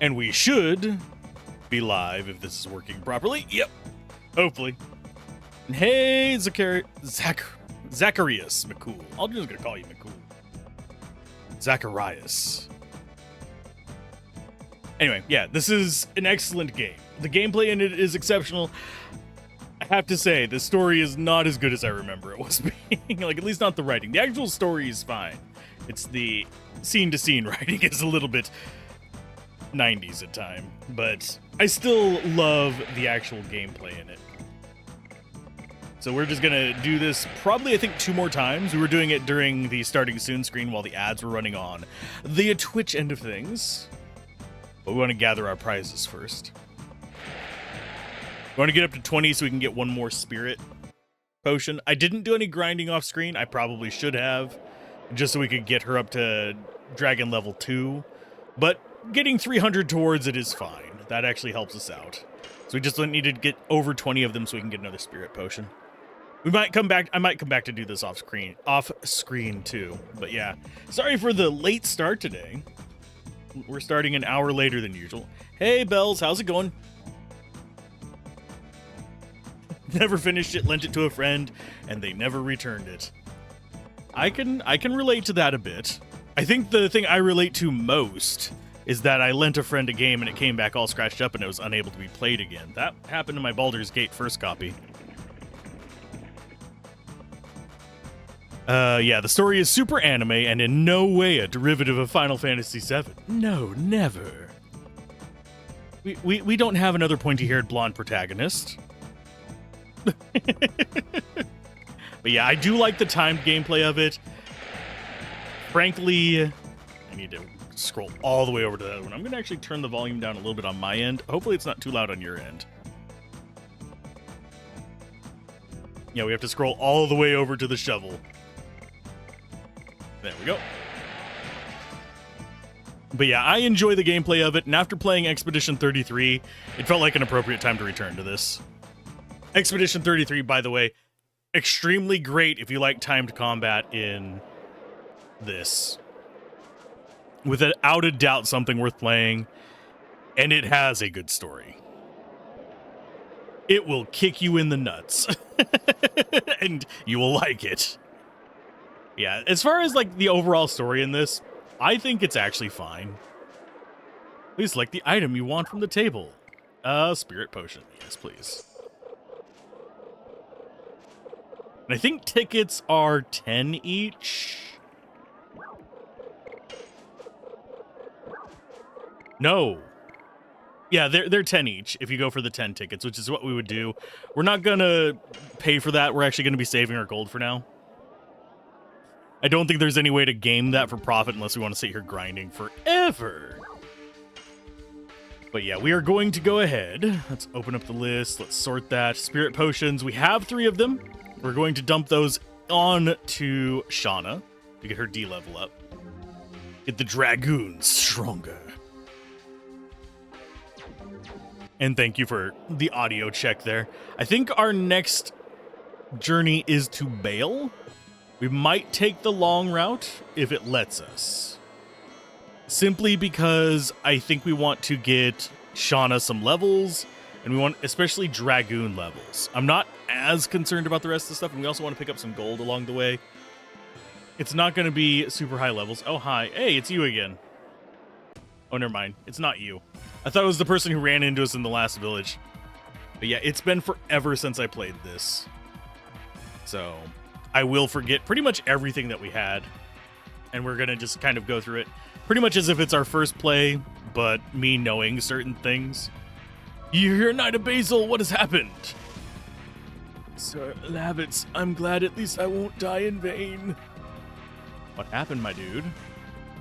And we should be live if this is working properly. Yep. Hopefully. Hey, Zacharias McCool. I'm just going to call you McCool. Zacharias. Anyway, yeah, this is an excellent game. The gameplay in it is exceptional. I have to say, the story is not as good as I remember it was being. Like, at least not the writing. The actual story is fine. It's the scene-to-scene writing is a little bit 90s at time. But I still love the actual gameplay in it. So we're just going to do this probably, I think, 2 more times. We were doing it during the starting soon screen while the ads were running on the Twitch end of things. But we want to gather our prizes first. We want to get up to 20 so we can get one more spirit potion. I didn't do any grinding off screen. I probably should have, just so we could get her up to dragon level 2. But getting 300 towards it is fine. That actually helps us out. So we just need to get over 20 of them so we can get another spirit potion. We might come back. I might come back to do this off screen too. But yeah, sorry for the late start today. We're starting an hour later than usual. Hey, Bells, how's it going? Never finished it, lent it to a friend, and they never returned it. I can relate to that a bit. I think the thing I relate to most is that I lent a friend a game and it came back all scratched up and it was unable to be played again. That happened to my Baldur's Gate first copy. Yeah, the story is super anime and in no way a derivative of Final Fantasy VII. No, never. We don't have another pointy-haired blonde protagonist. But yeah, I do like the timed gameplay of it. Frankly, I need to scroll all the way over to that one. I'm going to actually turn the volume down a little bit on my end. Hopefully it's not too loud on your end. Yeah, we have to scroll all the way over to the shovel. There we go. But yeah, I enjoy the gameplay of it, and after playing Expedition 33, it felt like an appropriate time to return to this. Expedition 33, by the way, extremely great if you like timed combat in this. Without a doubt, something worth playing, and it has a good story. It will kick you in the nuts, and you will like it. Yeah, as far as like the overall story in this, I think it's actually fine. Please select the item you want from the table. Spirit potion. Yes, please. And I think tickets are 10 each. No. Yeah, they're 10 each if you go for the 10 tickets, which is what we would do. We're not going to pay for that. We're actually going to be saving our gold for now. I don't think there's any way to game that for profit unless we want to sit here grinding forever. But yeah, we are going to go ahead. Let's open up the list. Let's sort that. Spirit potions. We have 3 of them. We're going to dump those on to Shauna to get her D level up. Get the Dragoons stronger. And thank you for the audio check there. I think our next journey is to Bale. We might take the long route if it lets us. Simply because I think we want to get Shauna some levels, and we want especially Dragoon levels. I'm not as concerned about the rest of the stuff, and we also want to pick up some gold along the way. It's not going to be super high levels. Oh, hi. Hey, it's you again. Oh, never mind. It's not you. I thought it was the person who ran into us in the last village. But yeah, it's been forever since I played this. So I will forget pretty much everything that we had. And we're going to just kind of go through it pretty much as if it's our first play, but me knowing certain things. You're here, Knight of Basil. What has happened? Sir Lavitz, I'm glad at least I won't die in vain. What happened, my dude?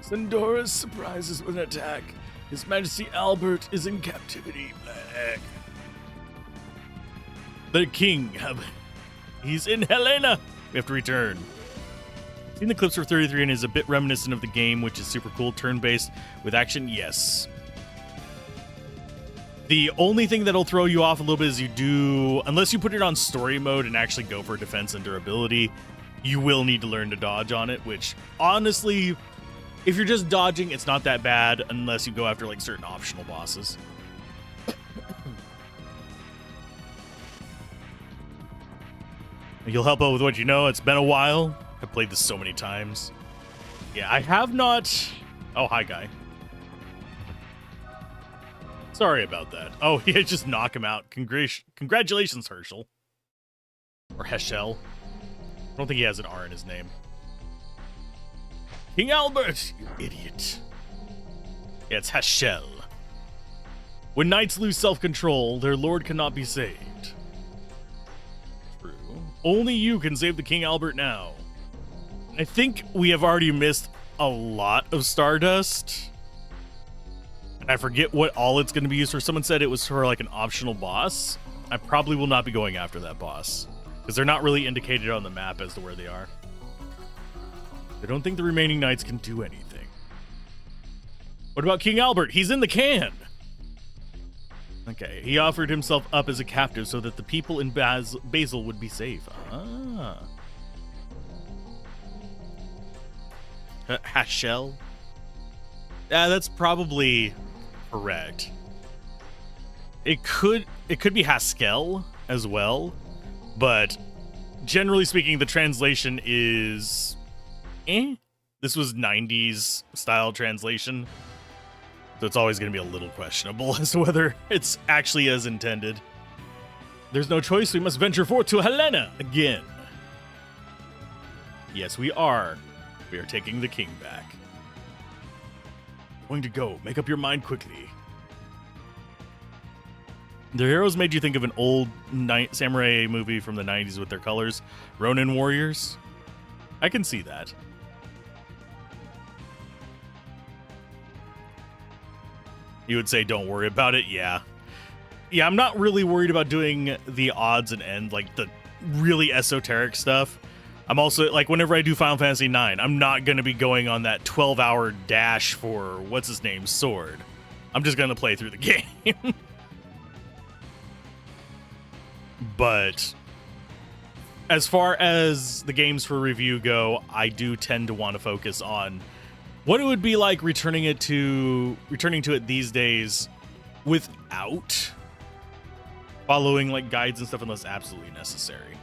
Sandora's surprises with an attack. His Majesty Albert is in captivity. Black. The king, he's in Helena. We have to return. Seen the clips for 33 and is a bit reminiscent of the game, which is super cool. Turn-based with action, yes. The only thing that'll throw you off a little bit is you do, unless you put it on story mode and actually go for defense and durability, you will need to learn to dodge on it, which honestly, If you're just dodging, it's not that bad unless you go after like certain optional bosses. You'll help out with what you know. It's been a while. I've played this so many times. Yeah, I have not... Oh, hi, guy. Sorry about that. Oh, yeah, just knock him out. Congratulations, Herschel. Or Heschel. I don't think he has an R in his name. King Albert, you idiot. Yeah, it's Heschel. When knights lose self-control, their lord cannot be saved. True. Only you can save the King Albert now. I think we have already missed a lot of Stardust. And I forget what all it's going to be used for. Someone said it was for like an optional boss. I probably will not be going after that boss, because they're not really indicated on the map as to where they are. I don't think the remaining knights can do anything. What about King Albert? He's in the can! Okay, he offered himself up as a captive so that the people in Basel would be safe. Ah. Hashel? Yeah, that's probably correct. It could be Haskell as well, but generally speaking, the translation is This was 90s style translation, so it's always going to be a little questionable as to whether it's actually as intended. There's no choice. We must venture forth to Helena again. Yes, we are. We are taking the king back. Going to go. Make up your mind quickly. Their heroes made you think of an old samurai movie from the 90s with their colors. Ronin warriors. I can see that. You would say don't worry about it? Yeah. Yeah, I'm not really worried about doing the odds and ends, like the really esoteric stuff. I'm also, like, whenever I do Final Fantasy IX, I'm not going to be going on that 12-hour dash for, what's his name, Sword. I'm just going to play through the game. But as far as the games for review go, I do tend to want to focus on what it would be like returning to it these days without following like guides and stuff unless absolutely necessary.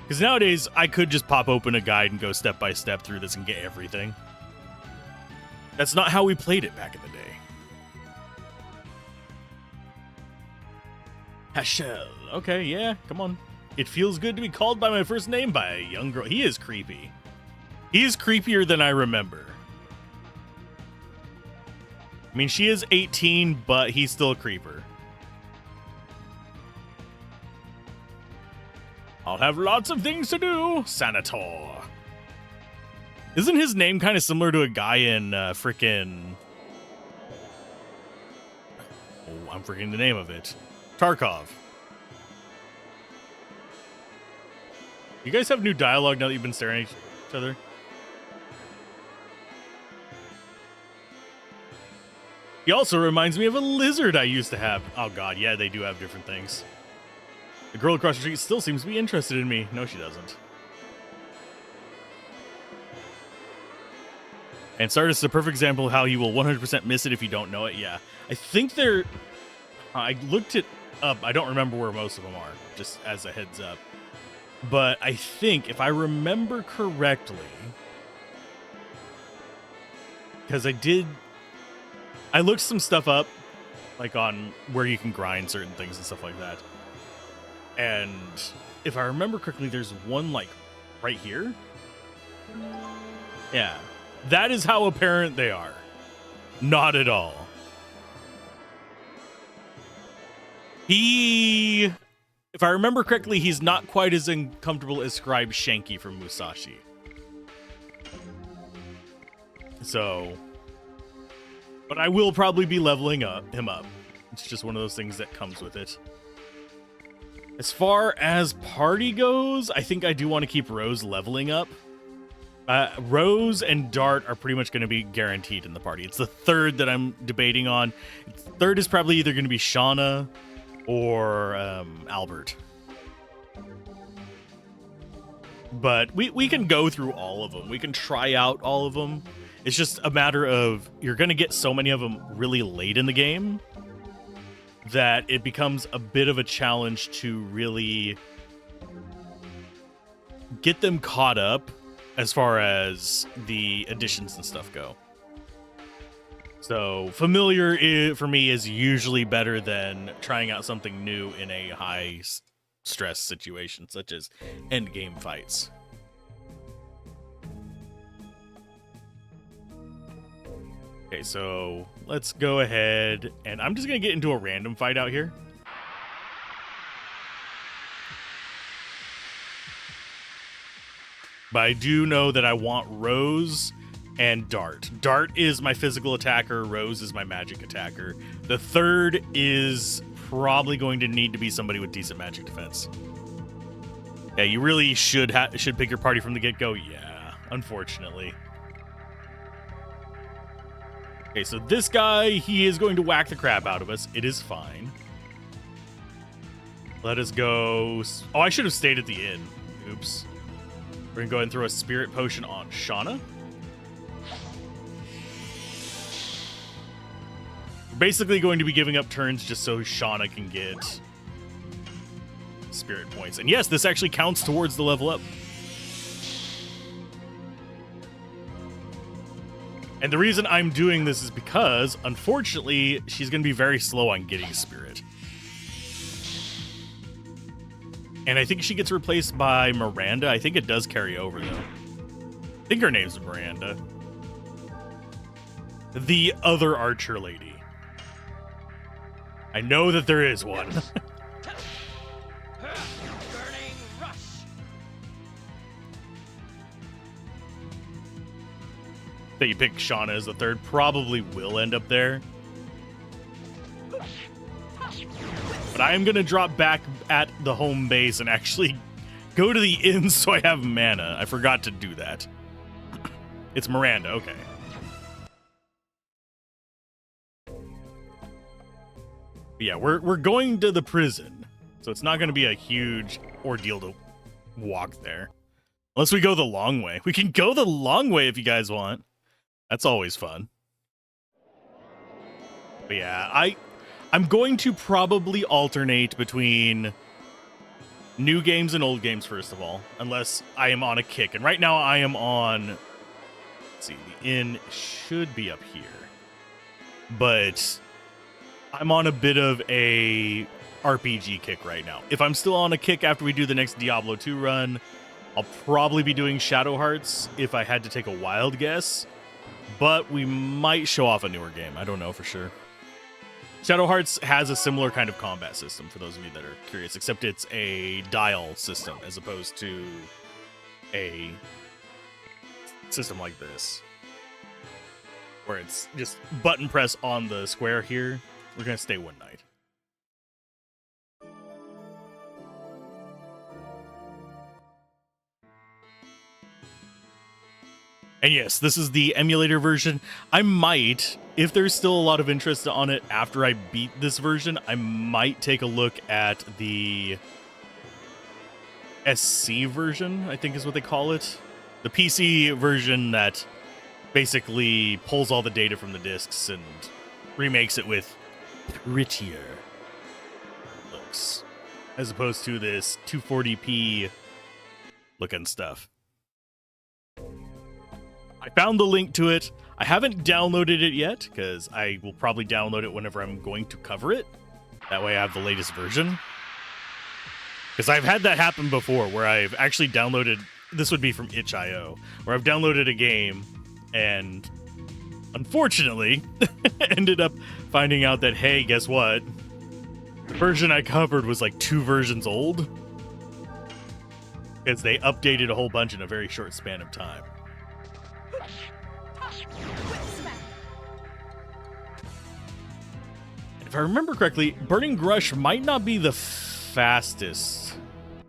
Because nowadays I could just pop open a guide and go step by step through this and get everything. That's not how we played it back in the day. Hashel. Okay, yeah, come on. It feels good to be called by my first name by a young girl. He is creepy. He is creepier than I remember. I mean, she is 18, but he's still a creeper. I'll have lots of things to do, Senator. Isn't his name kind of similar to a guy in frickin'... Oh, I'm forgetting the name of it. Tarkov. You guys have new dialogue now that you've been staring at each other? He also reminds me of a lizard I used to have. Oh god, yeah, they do have different things. The girl across the street still seems to be interested in me. No, she doesn't. And Stardust is a perfect example of how you will 100% miss it if you don't know it. Yeah. I think they're... I looked it up. I don't remember where most of them are, just as a heads up. But I think, if I remember correctly... Because I looked some stuff up, like on where you can grind certain things and stuff like that. And if I remember correctly, there's one, like, right here. Yeah. That is how apparent they are. Not at all. If I remember correctly, he's not quite as uncomfortable as Scribe Shanky from Musashi. So... But I will probably be leveling him up. It's just one of those things that comes with it. As far as party goes, I think I do want to keep Rose leveling up. Rose and Dart are pretty much going to be guaranteed in the party. It's the third that I'm debating on. Third is probably either going to be Shauna or Albert. But we can go through all of them. We can try out all of them It's just a matter of you're going to get so many of them really late in the game that it becomes a bit of a challenge to really get them caught up as far as the additions and stuff go. So familiar for me is usually better than trying out something new in a high stress situation such as end game fights. Okay, so let's go ahead, and I'm just going to get into a random fight out here. But I do know that I want Rose and Dart. Dart is my physical attacker, Rose is my magic attacker. The third is probably going to need to be somebody with decent magic defense. Yeah, you really should pick your party from the get-go. Yeah, unfortunately. Okay, so this guy, he is going to whack the crap out of us. It is fine. Let us go. Oh, I should have stayed at the inn. Oops. We're going to go ahead and throw a spirit potion on Shauna. We're basically going to be giving up turns just so Shauna can get spirit points. And yes, this actually counts towards the level up. And the reason I'm doing this is because, unfortunately, she's going to be very slow on getting spirit. And I think she gets replaced by Miranda. I think it does carry over, though. I think her name's Miranda. The other archer lady. I know that there is one. That you pick Shauna as the third probably will end up there. But I am going to drop back at the home base and actually go to the inn so I have mana. I forgot to do that. It's Miranda, okay. But yeah, we're going to the prison, so it's not going to be a huge ordeal to walk there. Unless we go the long way. We can go the long way if you guys want. That's always fun. But yeah, I'm going to probably alternate between new games and old games, first of all, unless I am on a kick. And right now I am on, let's see, the inn should be up here. But I'm on a bit of a RPG kick right now. If I'm still on a kick after we do the next Diablo 2 run, I'll probably be doing Shadow Hearts if I had to take a wild guess. But we might show off a newer game. I don't know for sure. Shadow Hearts has a similar kind of combat system, for those of you that are curious, except it's a dial system as opposed to a system like this, where it's just button press on the square here. We're going to stay one night. And yes, this is the emulator version. I might, if there's still a lot of interest on it after I beat this version, I might take a look at the SC version, I think is what they call it. The PC version that basically pulls all the data from the discs and remakes it with prettier looks, as opposed to this 240p looking stuff. I found the link to it. I haven't downloaded it yet, because I will probably download it whenever I'm going to cover it. That way I have the latest version. Because I've had that happen before, where I've actually downloaded... This would be from itch.io, where I've downloaded a game, and unfortunately, ended up finding out that, hey, guess what? The version I covered was like 2 versions old. Because they updated a whole bunch in a very short span of time. If I remember correctly, Burning Grush might not be the fastest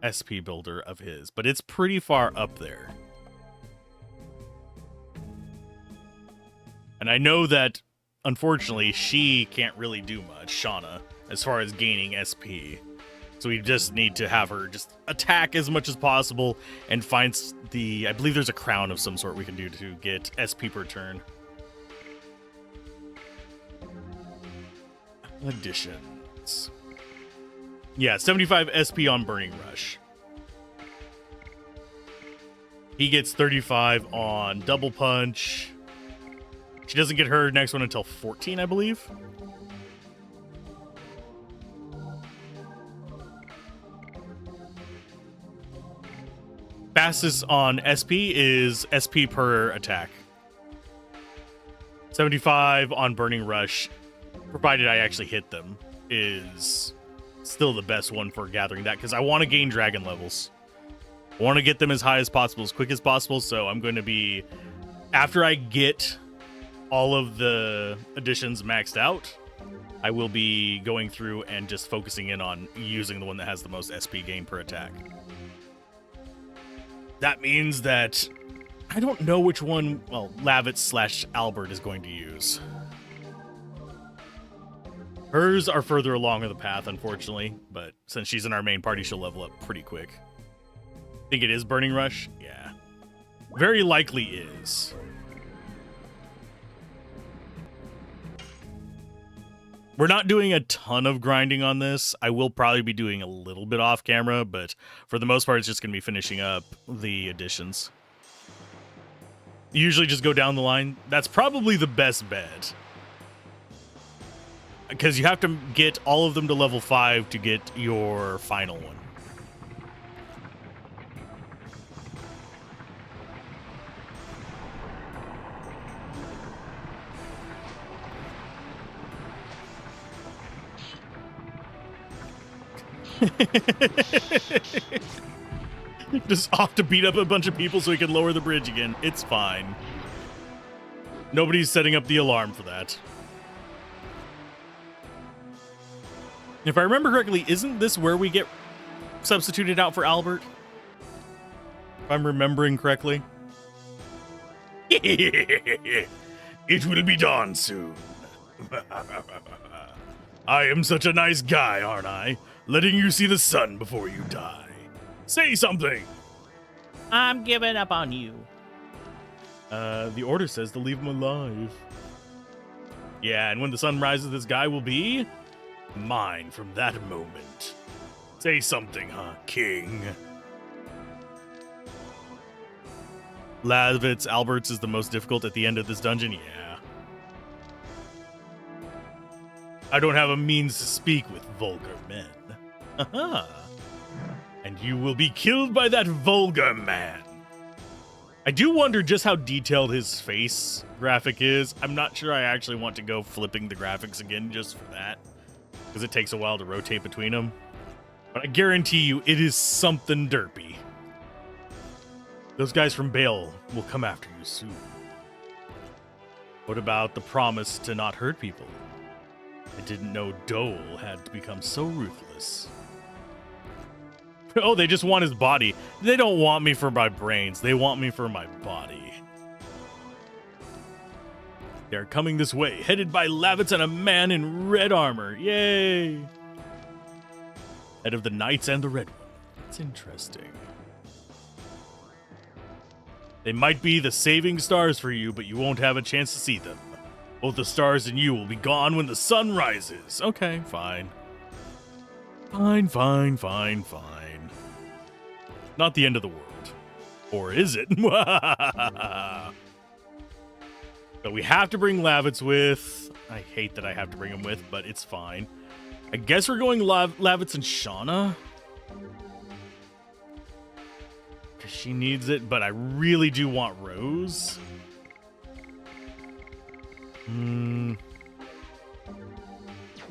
SP builder of his, but it's pretty far up there. And I know that, unfortunately, she can't really do much, Shauna, as far as gaining SP. So we just need to have her just attack as much as possible and find the... I believe there's a crown of some sort we can do to get SP per turn. Additions. Yeah, 75 SP on Burning Rush. He gets 35 on Double Punch. She doesn't get her next one until 14, I believe. Fastest on SP is SP per attack. 75 on Burning Rush, provided I actually hit them, is still the best one for gathering that, because I want to gain dragon levels. I want to get them as high as possible, as quick as possible, so I'm going to be, after I get all of the additions maxed out, I will be going through and just focusing in on using the one that has the most SP gain per attack. That means that I don't know which one, well, Lavitz / Albert is going to use. Hers are further along in the path, unfortunately, but since she's in our main party, she'll level up pretty quick. Think it is Burning Rush? Yeah. Very likely is. We're not doing a ton of grinding on this. I will probably be doing a little bit off camera, but for the most part, it's just going to be finishing up the additions. Usually just go down the line. That's probably the best bet. Because you have to get all of them to level 5 to get your final one. Just off to beat up a bunch of people so he can lower the bridge again. It's fine. Nobody's setting up the alarm for that. If I remember correctly, isn't this where we get substituted out for Albert? If I'm remembering correctly. It will be dawn soon. I am such a nice guy, aren't I? Letting you see the sun before you die. Say something! I'm giving up on you. The order says to leave him alive. Yeah, and when the sun rises, this guy will be mine from that moment. Say something, huh, King? Lavitz Alberts is the most difficult at the end of this dungeon? Yeah. I don't have a means to speak with vulgar men. Aha. And you will be killed by that vulgar man. I do wonder just how detailed his face graphic is. I'm not sure I actually want to go flipping the graphics again just for that, because it takes a while to rotate between them. But I guarantee you it is something derpy. Those guys from Bale will come after you soon. What about the promise to not hurt people? I didn't know Dole had become so ruthless. Oh, they just want his body. They don't want me for my brains. They want me for my body. They're coming this way, headed by Lavitz and a man in red armor. Yay! Head of the Knights and the Red One. That's interesting. They might be the saving stars for you, but you won't have a chance to see them. Both the stars and you will be gone when the sun rises. Okay, fine. Fine. Not the end of the world. Or is it? But we have to bring Lavitz with. I hate that I have to bring him with, but it's fine. I guess we're going Lavitz and Shauna. Because she needs it, but I really do want Rose. No,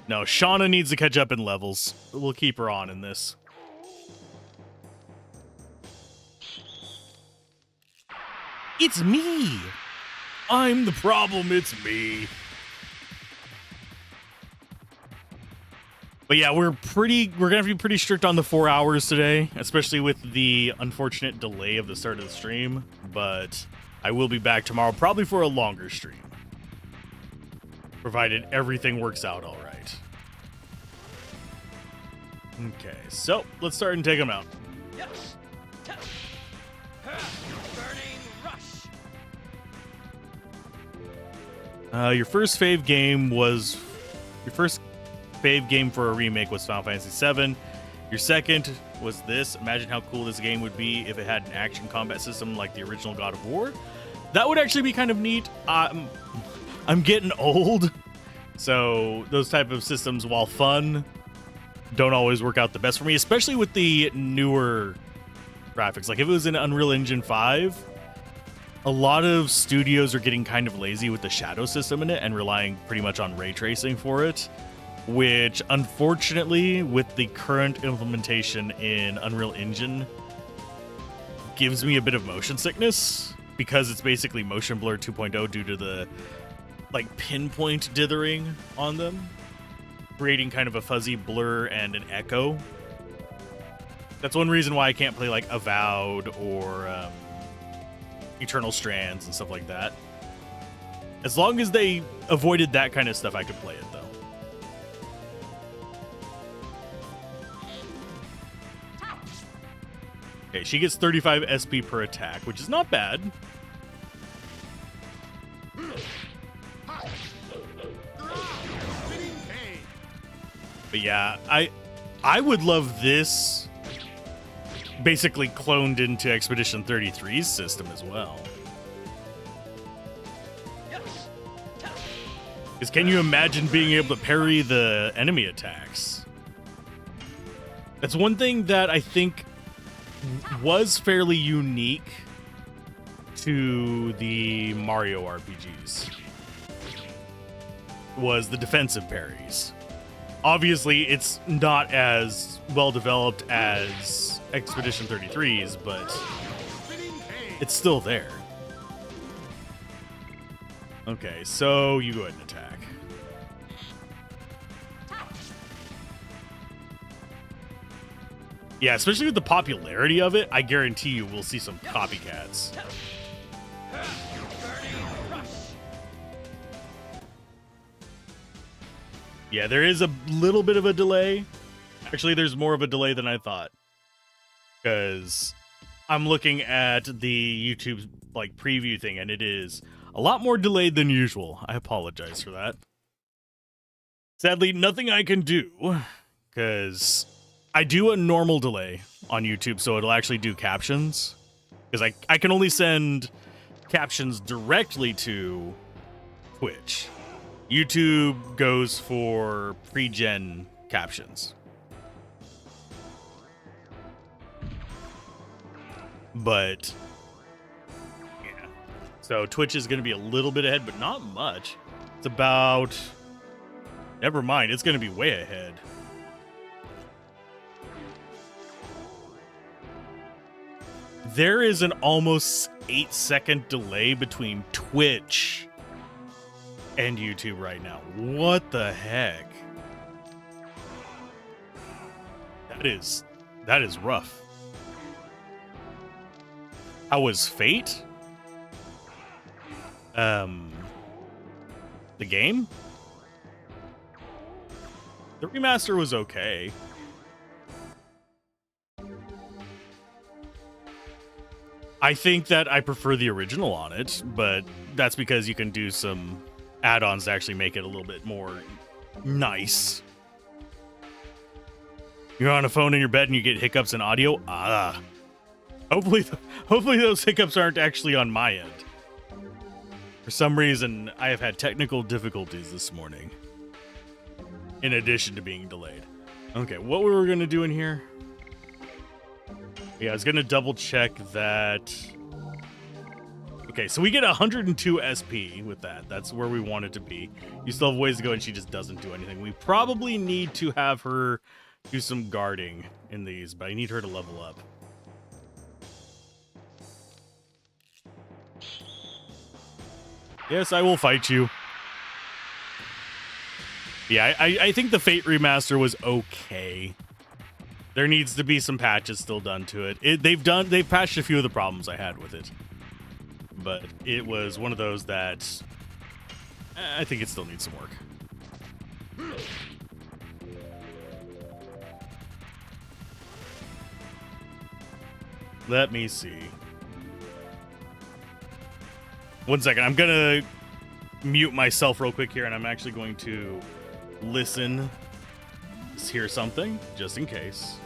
Shauna needs to catch up in levels. We'll keep her on in this. It's me! I'm the problem, it's me. But yeah, we're gonna have to be pretty strict on the 4 hours today, especially with the unfortunate delay of the start of the stream. But I will be back tomorrow, probably for a longer stream, provided everything works out all right. Okay, so let's start and take them out. Yes. Burning rush. Your first fave game was your first fave game for a remake was Final Fantasy VII. Your second was this. Imagine how cool this game would be if it had an action combat system like the original God of War. That would actually be kind of neat. I'm getting old, so those type of systems, while fun, don't always work out the best for me, especially with the newer graphics. Like if it was in Unreal Engine 5, a lot of studios are getting kind of lazy with the shadow system in it and relying pretty much on ray tracing for it, which unfortunately with the current implementation in Unreal Engine gives me a bit of motion sickness because it's basically motion blur 2.0 due to the like pinpoint dithering on them, creating kind of a fuzzy blur and an echo. That's one reason why I can't play like Avowed or Eternal Strands and stuff like that. As long as they avoided that kind of stuff, I could play it though. Okay, she gets 35 SP per attack, which is not bad. But yeah, I would love this basically cloned into Expedition 33's system as well. Because can you imagine being able to parry the enemy attacks? That's one thing that I think was fairly unique to the Mario RPGs, was the defensive parries. Obviously, it's not as well developed as Expedition 33's, but it's still there. Okay, so you go ahead and attack. Yeah, especially with the popularity of it, I guarantee you we'll see some copycats. Yeah, there is a little bit of a delay. Actually, there's more of a delay than I thought. Because I'm looking at the YouTube like preview thing, and it is a lot more delayed than usual. I apologize for that. Sadly, nothing I can do, because I do a normal delay on YouTube, so it'll actually do captions. Because I can only send captions directly to Twitch. YouTube goes for pre-gen captions. But, yeah. So Twitch is going to be a little bit ahead, but not much. It's about... Never mind, it's going to be way ahead. There is an almost 8-second delay between Twitch and YouTube right now. What the heck? That is rough. How was Fate? The game? The remaster was okay. I think that I prefer the original on it, but that's because you can do some add-ons to actually make it a little bit more nice. You're on a phone in your bed and you get hiccups in audio? Hopefully those hiccups aren't actually on my end. For some reason, I have had technical difficulties this morning, in addition to being delayed. Okay, what we were going to do in here? Yeah, I was going to double check that. Okay, so we get 102 SP with that. That's where we want it to be. You still have ways to go, and she just doesn't do anything. We probably need to have her do some guarding in these, but I need her to level up. Yes, I will fight you. Yeah, I think the Fate remaster was okay. There needs to be some patches still done to it. They've patched a few of the problems I had with it. But it was one of those that I think it still needs some work. Let me see. One second. I'm going to mute myself real quick here, and I'm actually going to listen hear something, just in case.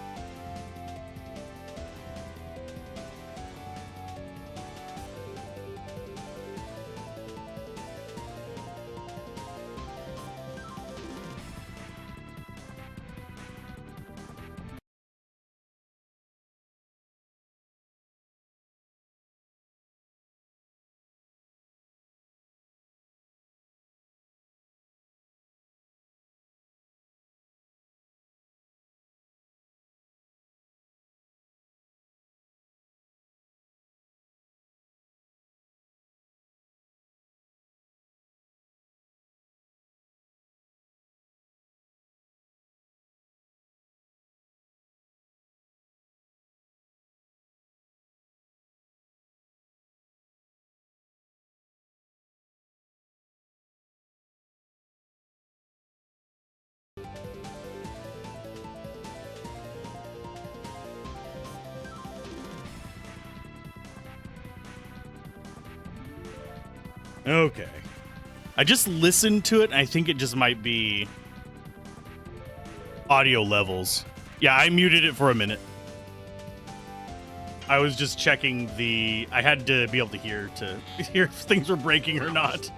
Okay. I just listened to it, and I think it just might be audio levels. Yeah, I muted it for a minute. I was just checking the... I had to be able to hear if things were breaking or not.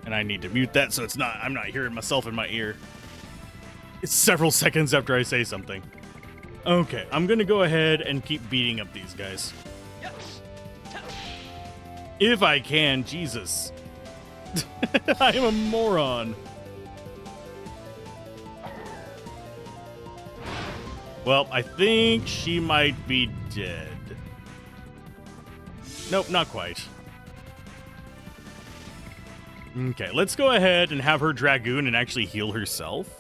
And I need to mute that so I'm not hearing myself in my ear. It's several seconds after I say something. Okay, I'm gonna go ahead and keep beating up these guys. If I can, Jesus. I am a moron. Well, I think she might be dead. Nope, not quite. Okay, let's go ahead and have her Dragoon and actually heal herself.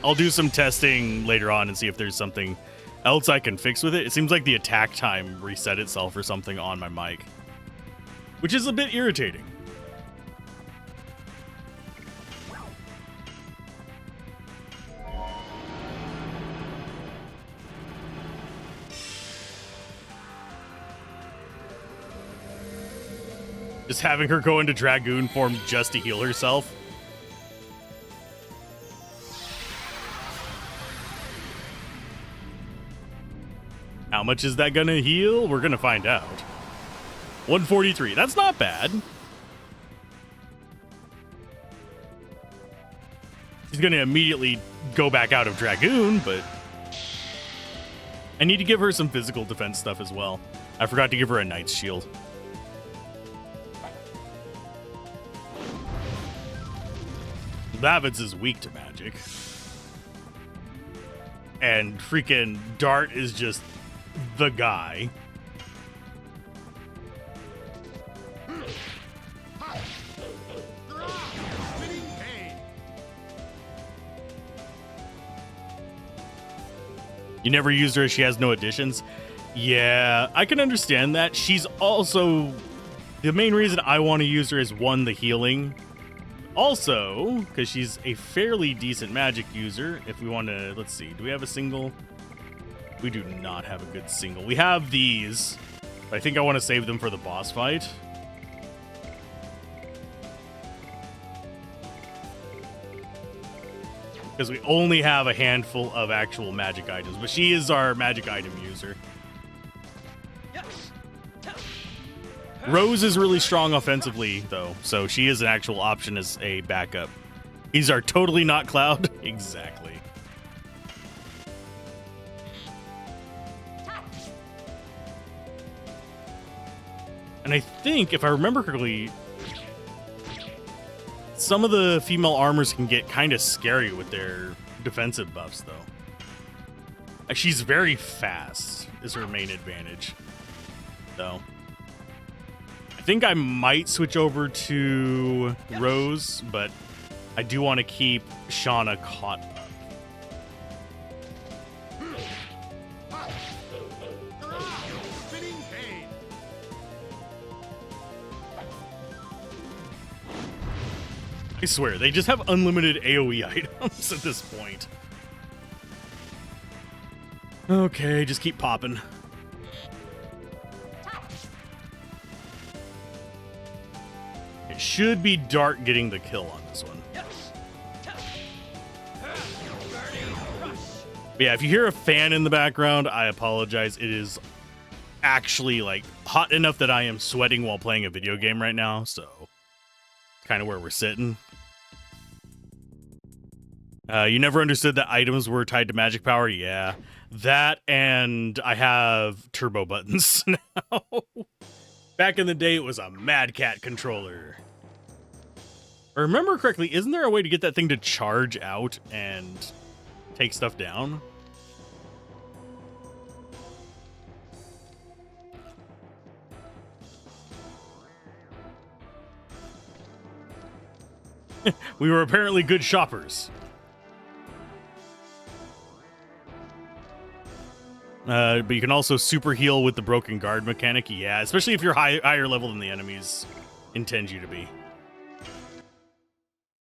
I'll do some testing later on and see if there's something else I can fix with it. It seems like the attack time reset itself or something on my mic, which is a bit irritating. Just having her go into Dragoon form just to heal herself. How much is that gonna heal? We're gonna find out. 143. That's not bad. She's gonna immediately go back out of Dragoon, but I need to give her some physical defense stuff as well. I forgot to give her a Knight's Shield. Lavitz is weak to magic. And freaking Dart is just the guy. You never used her as she has no additions? Yeah, I can understand that. She's also... The main reason I want to use her is, one, the healing. Also, because she's a fairly decent magic user. If we want to... Let's see. Do we have a single? We do not have a good single. We have these. But I think I want to save them for the boss fight. Because we only have a handful of actual magic items. But she is our magic item user. Rose is really strong offensively, though. So she is an actual option as a backup. These are totally not Cloud. Exactly. And I think, if I remember correctly, some of the female armors can get kind of scary with their defensive buffs, though. She's very fast, is her main advantage. So, I think I might switch over to Rose, but I do want to keep Shauna caught up. I swear, they just have unlimited AoE items at this point. Okay, just keep popping. It should be Dart getting the kill on this one. But yeah, if you hear a fan in the background, I apologize. It is actually like hot enough that I am sweating while playing a video game right now, so kind of where we're sitting. You never understood that items were tied to magic power? Yeah. That, and I have turbo buttons now. Back in the day, it was a Mad Cat controller. If I remember correctly, isn't there a way to get that thing to charge out and take stuff down? We were apparently good shoppers. But you can also super heal with the broken guard mechanic. Yeah, especially if you're higher level than the enemies intend you to be.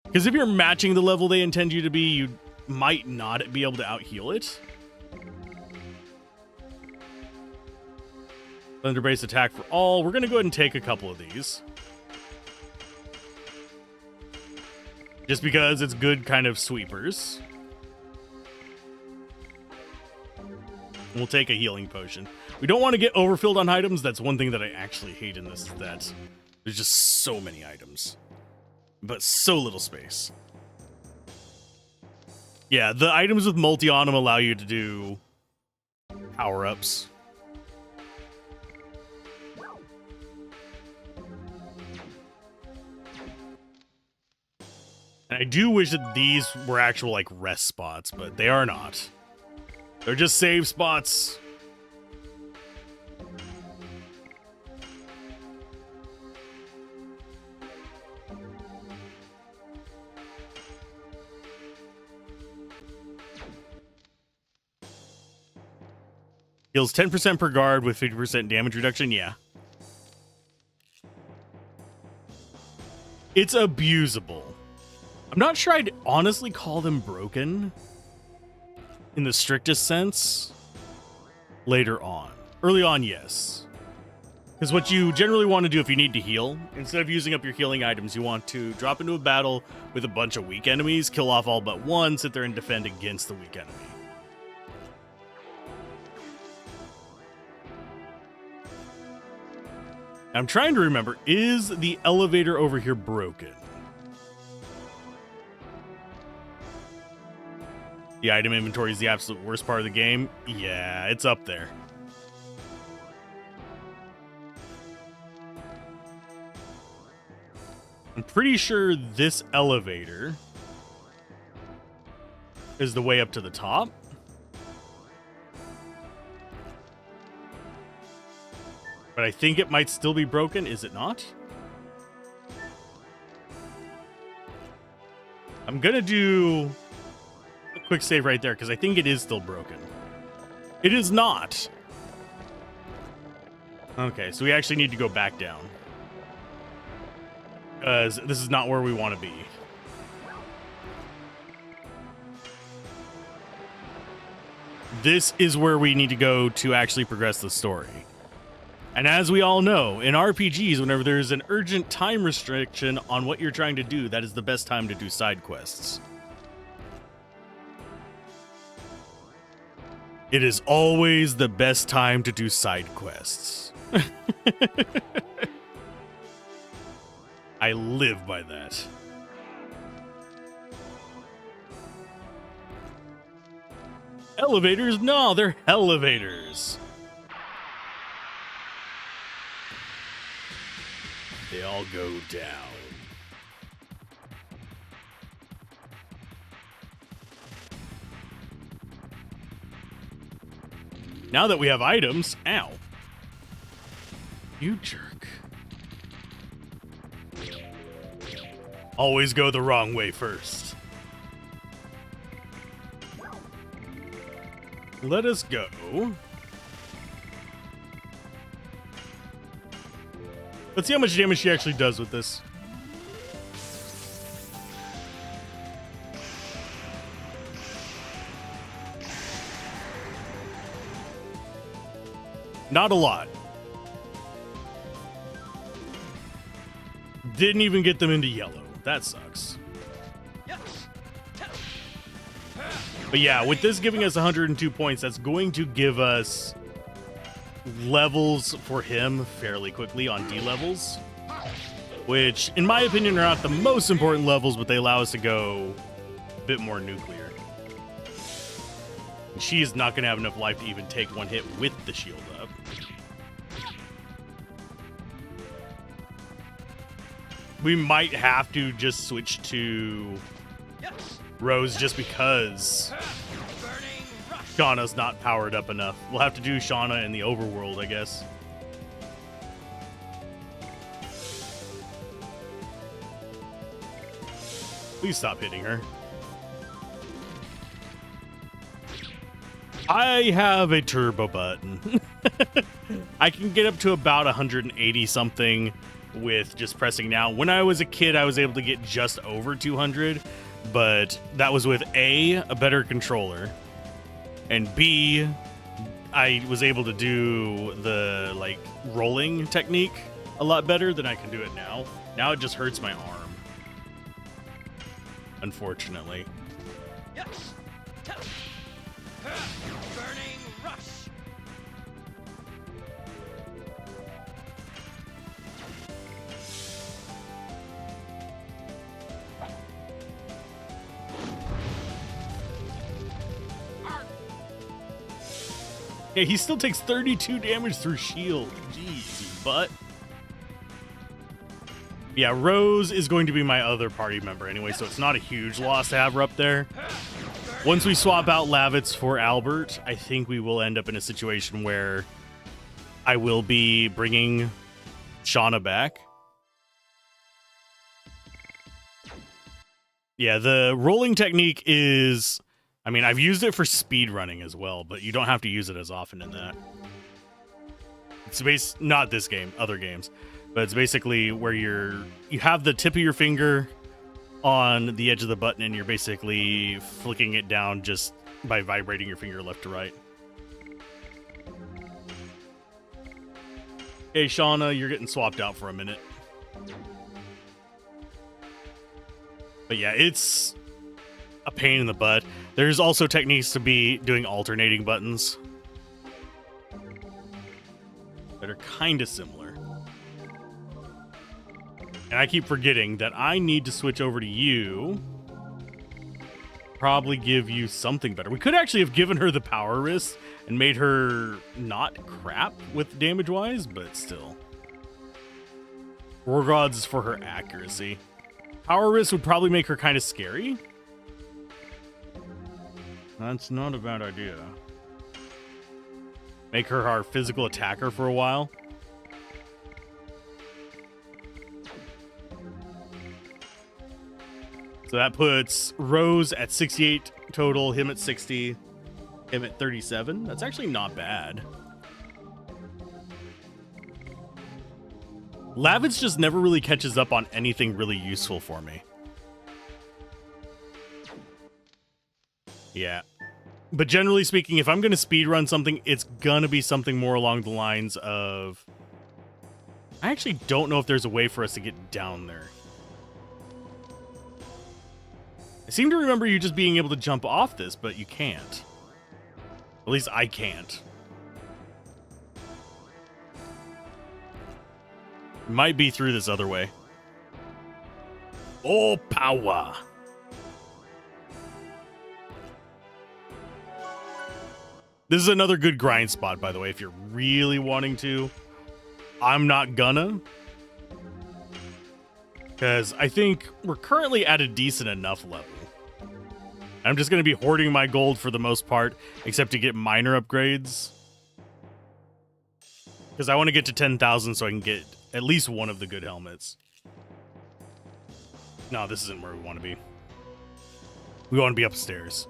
Because if you're matching the level they intend you to be, you might not be able to out-heal it. Thunder-based attack for all. We're going to go ahead and take a couple of these. Just because it's good kind of sweepers. We'll take a healing potion. We don't want to get overfilled on items. That's one thing that I actually hate in this, is that there's just so many items, but so little space. Yeah, the items with multi on them allow you to do power-ups. And I do wish that these were actual, like, rest spots, but they are not. They're just save spots. Heals 10% per guard with 50% damage reduction. Yeah. It's abusable. I'm not sure I'd honestly call them broken in the strictest sense later on. Early on, yes. Because what you generally want to do if you need to heal, instead of using up your healing items, you want to drop into a battle with a bunch of weak enemies, kill off all but one, sit there and defend against the weak enemy. I'm trying to remember, is the elevator over here broken? The item inventory is the absolute worst part of the game. Yeah, it's up there. I'm pretty sure this elevator is the way up to the top. But I think it might still be broken, is it not? I'm gonna do a quick save right there, because I think it is still broken. It is not. Okay, so we actually need to go back down. Because this is not where we want to be. This is where we need to go to actually progress the story. And as we all know, in RPGs, whenever there's an urgent time restriction on what you're trying to do, that is the best time to do side quests. It is always the best time to do side quests. I live by that. Elevators? No, they're elevators. They all go down. Now that we have items, ow. You jerk. Always go the wrong way first. Let us go. Let's see how much damage she actually does with this. Not a lot. Didn't even get them into yellow. That sucks. But yeah, with this giving us 102 points, that's going to give us levels for him fairly quickly on D levels, which, in my opinion, are not the most important levels, but they allow us to go a bit more nuclear. And she's not going to have enough life to even take one hit with the shield up. We might have to just switch to Rose just because Shauna's not powered up enough. We'll have to do Shauna in the overworld, I guess. Please stop hitting her. I have a turbo button. I can get up to about 180 something with just pressing now. When I was a kid, I was able to get just over 200, but that was with a better controller, and B, I was able to do the like rolling technique a lot better than I can do it now. Now it just hurts my arm, unfortunately. Yes. Burning rush. Yeah, he still takes 32 damage through shield. Jeez, you butt. Yeah, Rose is going to be my other party member anyway, so it's not a huge loss to have her up there. Once we swap out Lavitz for Albert, I think we will end up in a situation where I will be bringing Shauna back. Yeah, the rolling technique is... I mean, I've used it for speed running as well, but you don't have to use it as often in that. It's not this game, other games, but it's basically where you have the tip of your finger on the edge of the button and you're basically flicking it down just by vibrating your finger left to right. Hey, Shauna, you're getting swapped out for a minute. But yeah, it's a pain in the butt. There's also techniques to be doing alternating buttons that are kind of similar. And I keep forgetting that I need to switch over to you. Probably give you something better. We could actually have given her the power wrist and made her not crap with damage-wise, but still. War Gods is for her accuracy. Power wrist would probably make her kind of scary. That's not a bad idea. Make her our physical attacker for a while. So that puts Rose at 68 total, him at 60, him at 37. That's actually not bad. Lavitz just never really catches up on anything really useful for me. Yeah. But generally speaking, if I'm going to speedrun something, it's going to be something more along the lines of... I actually don't know if there's a way for us to get down there. I seem to remember you just being able to jump off this, but you can't. At least I can't. It might be through this other way. Oh, power! This is another good grind spot, by the way, if you're really wanting to. I'm not gonna. Because I think we're currently at a decent enough level. I'm just going to be hoarding my gold for the most part, except to get minor upgrades. Because I want to get to 10,000 so I can get at least one of the good helmets. No, this isn't where we want to be. We want to be upstairs.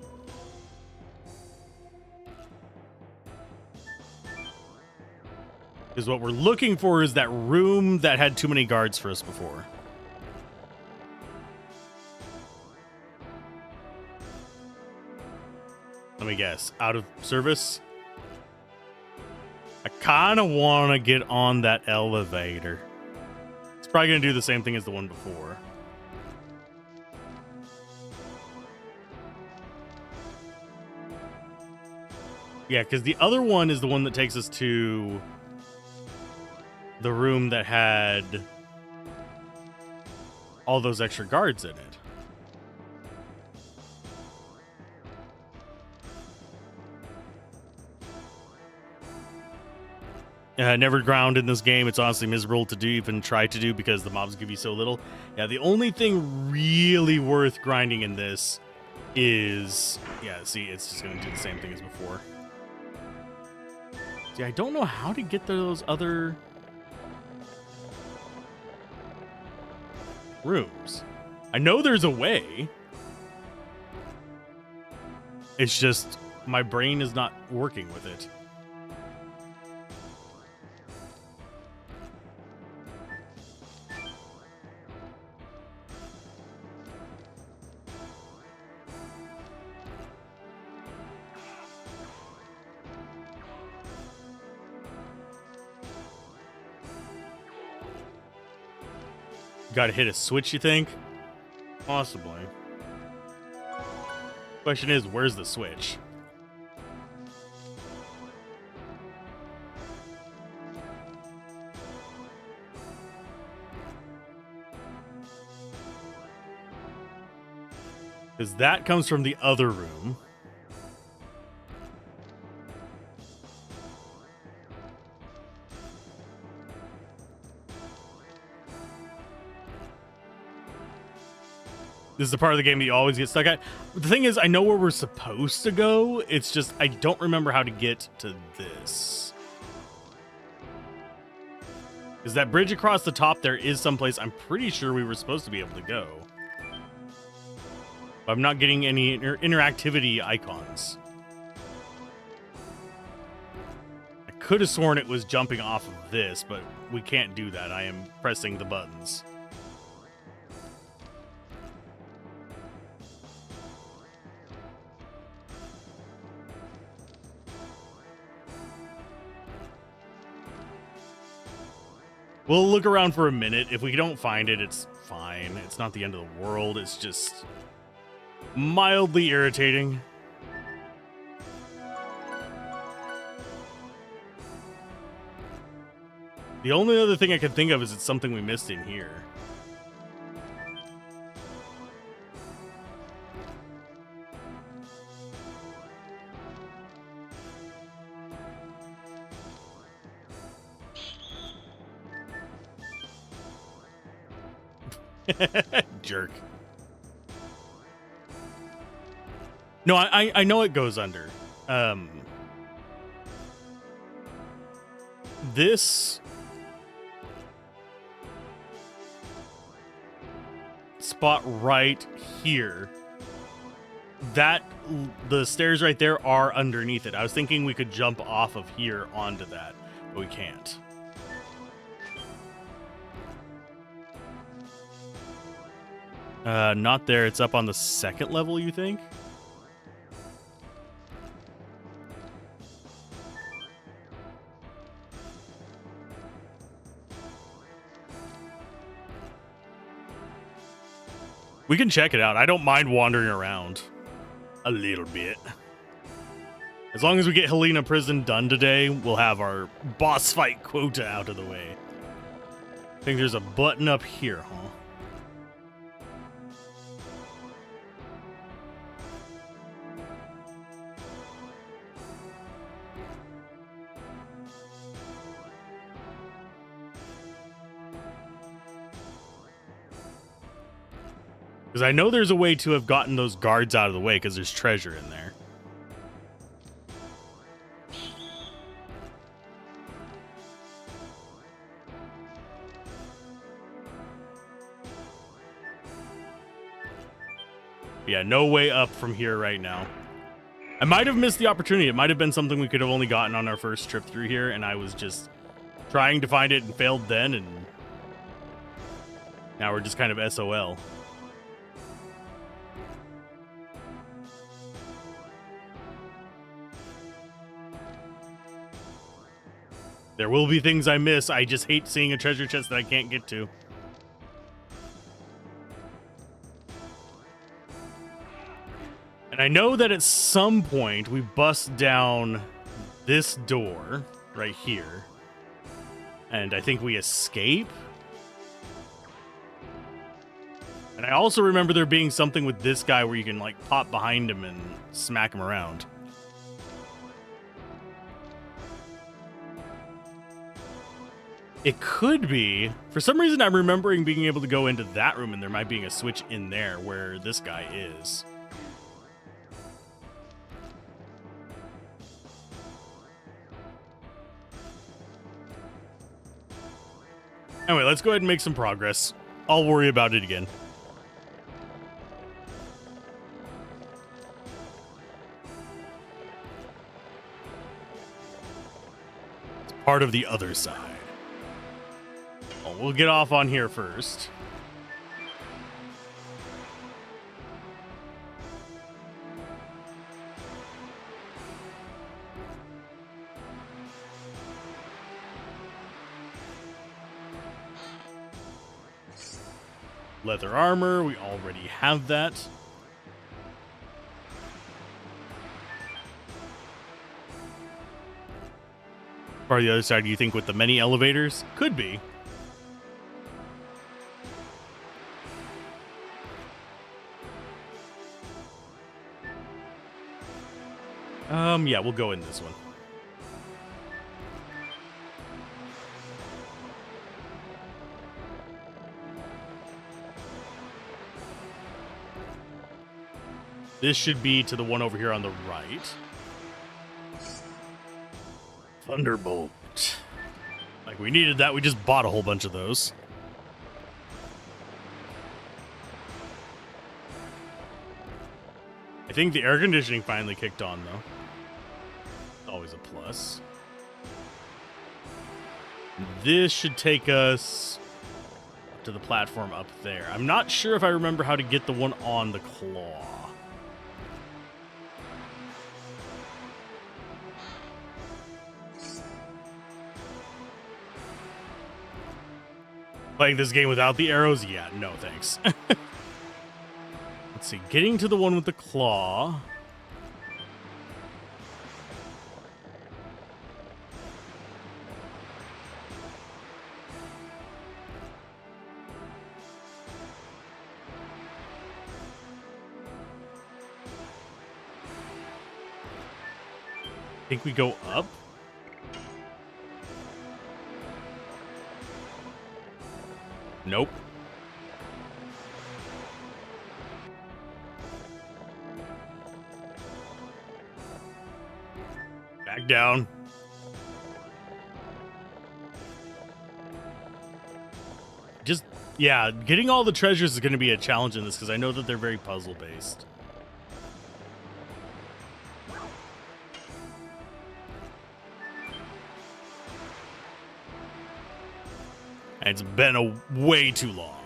Because what we're looking for is that room that had too many guards for us before. Let me guess. Out of service? I kind of want to get on that elevator. It's probably going to do the same thing as the one before. Yeah, because the other one is the one that takes us to the room that had all those extra guards in it. Never ground in this game. It's honestly miserable to do, even try to do, because the mobs give you so little. Yeah, the only thing really worth grinding in this is... Yeah, see, it's just going to do the same thing as before. See, I don't know how to get to those other rooms. I know there's a way. It's just my brain is not working with it. Gotta hit a switch, you think? Possibly. Question is, where's the switch? Because that comes from the other room. This is the part of the game that you always get stuck at. The thing is, I know where we're supposed to go. It's just, I don't remember how to get to this. Because that bridge across the top there is someplace I'm pretty sure we were supposed to be able to go. But I'm not getting any interactivity icons. I could have sworn it was jumping off of this, but we can't do that. I am pressing the buttons. We'll look around for a minute. If we don't find it, it's fine. It's not the end of the world. It's just mildly irritating. The only other thing I can think of is it's something we missed in here. Jerk. No, I know it goes under. This spot right here, the stairs right there are underneath it. I was thinking we could jump off of here onto that, but we can't. Not there. It's up on the second level, you think? We can check it out. I don't mind wandering around a little bit. As long as we get Helena Prison done today, we'll have our boss fight quota out of the way. I think there's a button up here, huh? Because I know there's a way to have gotten those guards out of the way because there's treasure in there. Yeah, no way up from here right now. I might have missed the opportunity. It might have been something we could have only gotten on our first trip through here, and I was just trying to find it and failed then, and now we're just kind of SOL. There will be things I miss. I just hate seeing a treasure chest that I can't get to. And I know that at some point we bust down this door right here. And I think we escape. And I also remember there being something with this guy where you can like pop behind him and smack him around. It could be. For some reason, I'm remembering being able to go into that room and there might be a switch in there where this guy is. Anyway, let's go ahead and make some progress. I'll worry about it again. It's part of the other side. Well, we'll get off on here first. Leather armor, we already have that. Part of the other side, do you think with the many elevators? Could be. Yeah, we'll go in this one. This should be to the one over here on the right. Thunderbolt. Like we needed that. We just bought a whole bunch of those. I think the air conditioning finally kicked on, though. Always a plus. This should take us to the platform up there. I'm not sure if I remember how to get the one on the claw. Playing this game without the arrows? Yeah, no thanks. Let's see. Getting to the one with the claw. I think we go up. Nope. Back down. Just, yeah, getting all the treasures is going to be a challenge in this because I know that they're very puzzle-based. It's been a way too long.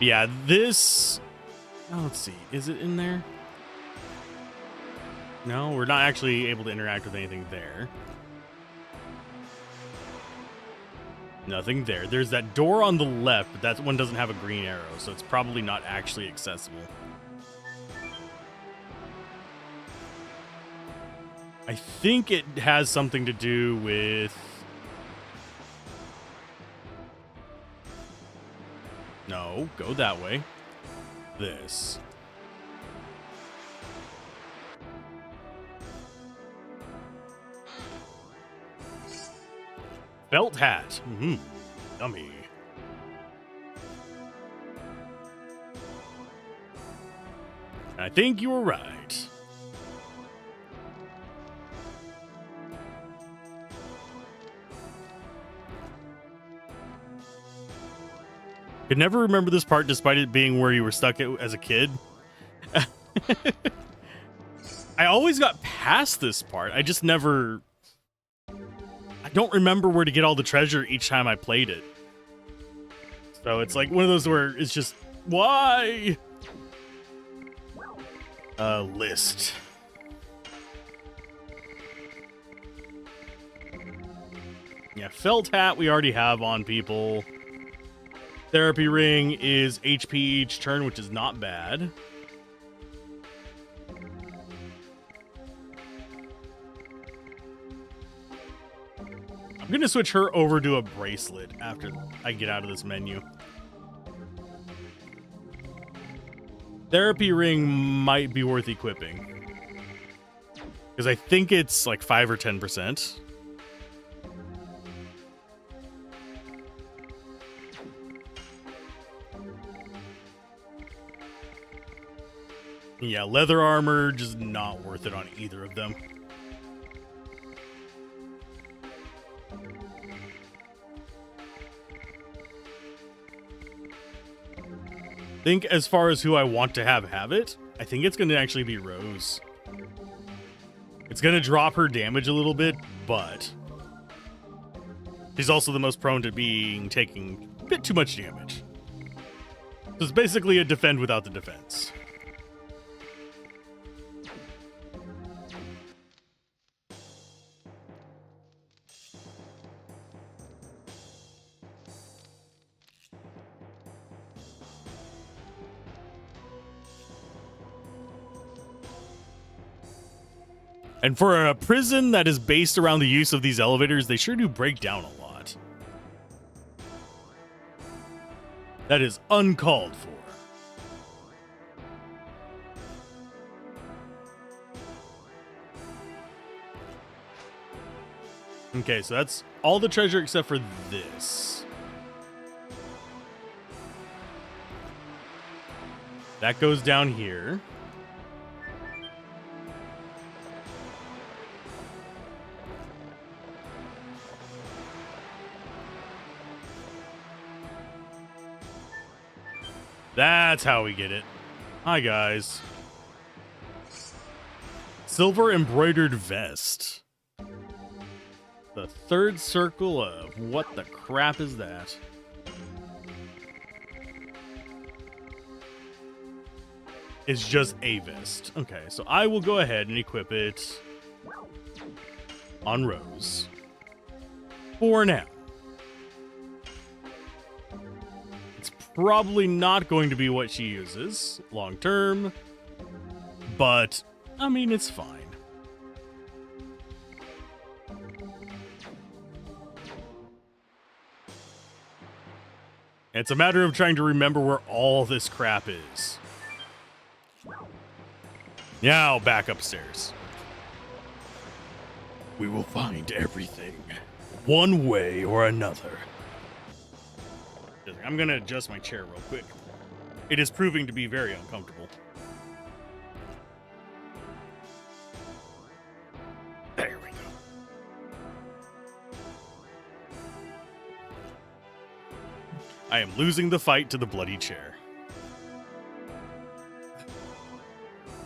Yeah, this... Oh, let's see. Is it in there? No, we're not actually able to interact with anything there. Nothing there. There's that door on the left, but that one doesn't have a green arrow, so it's probably not actually accessible. I think it has something to do with... No, go that way. This. Felt hat. Yummy. I think you were right. Could never remember this part despite it being where you were stuck as a kid. I always got past this part. I just never... I don't remember where to get all the treasure each time I played it. So it's like one of those where it's just, why? List. Yeah, felt hat we already have on people. Therapy ring is HP each turn, which is not bad. I'm going to switch her over to a bracelet after I get out of this menu. Therapy ring might be worth equipping, because I think it's like 5 or 10%. Yeah, leather armor just not worth it on either of them. I think as far as who I want to have it, I think it's going to actually be Rose. It's going to drop her damage a little bit, but she's also the most prone to taking a bit too much damage. So it's basically a defend without the defense. And for a prison that is based around the use of these elevators, they sure do break down a lot. That is uncalled for. Okay, so that's all the treasure except for this. That goes down here. That's how we get it. Hi, guys. Silver embroidered vest. The third circle of what the crap is that? It's just a vest. Okay, so I will go ahead and equip it on Rose. For now. Probably not going to be what she uses long term, but I mean, it's fine. It's a matter of trying to remember where all this crap is. Now back upstairs. We will find everything, one way or another. I'm going to adjust my chair real quick. It is proving to be very uncomfortable. There we go. I am losing the fight to the bloody chair.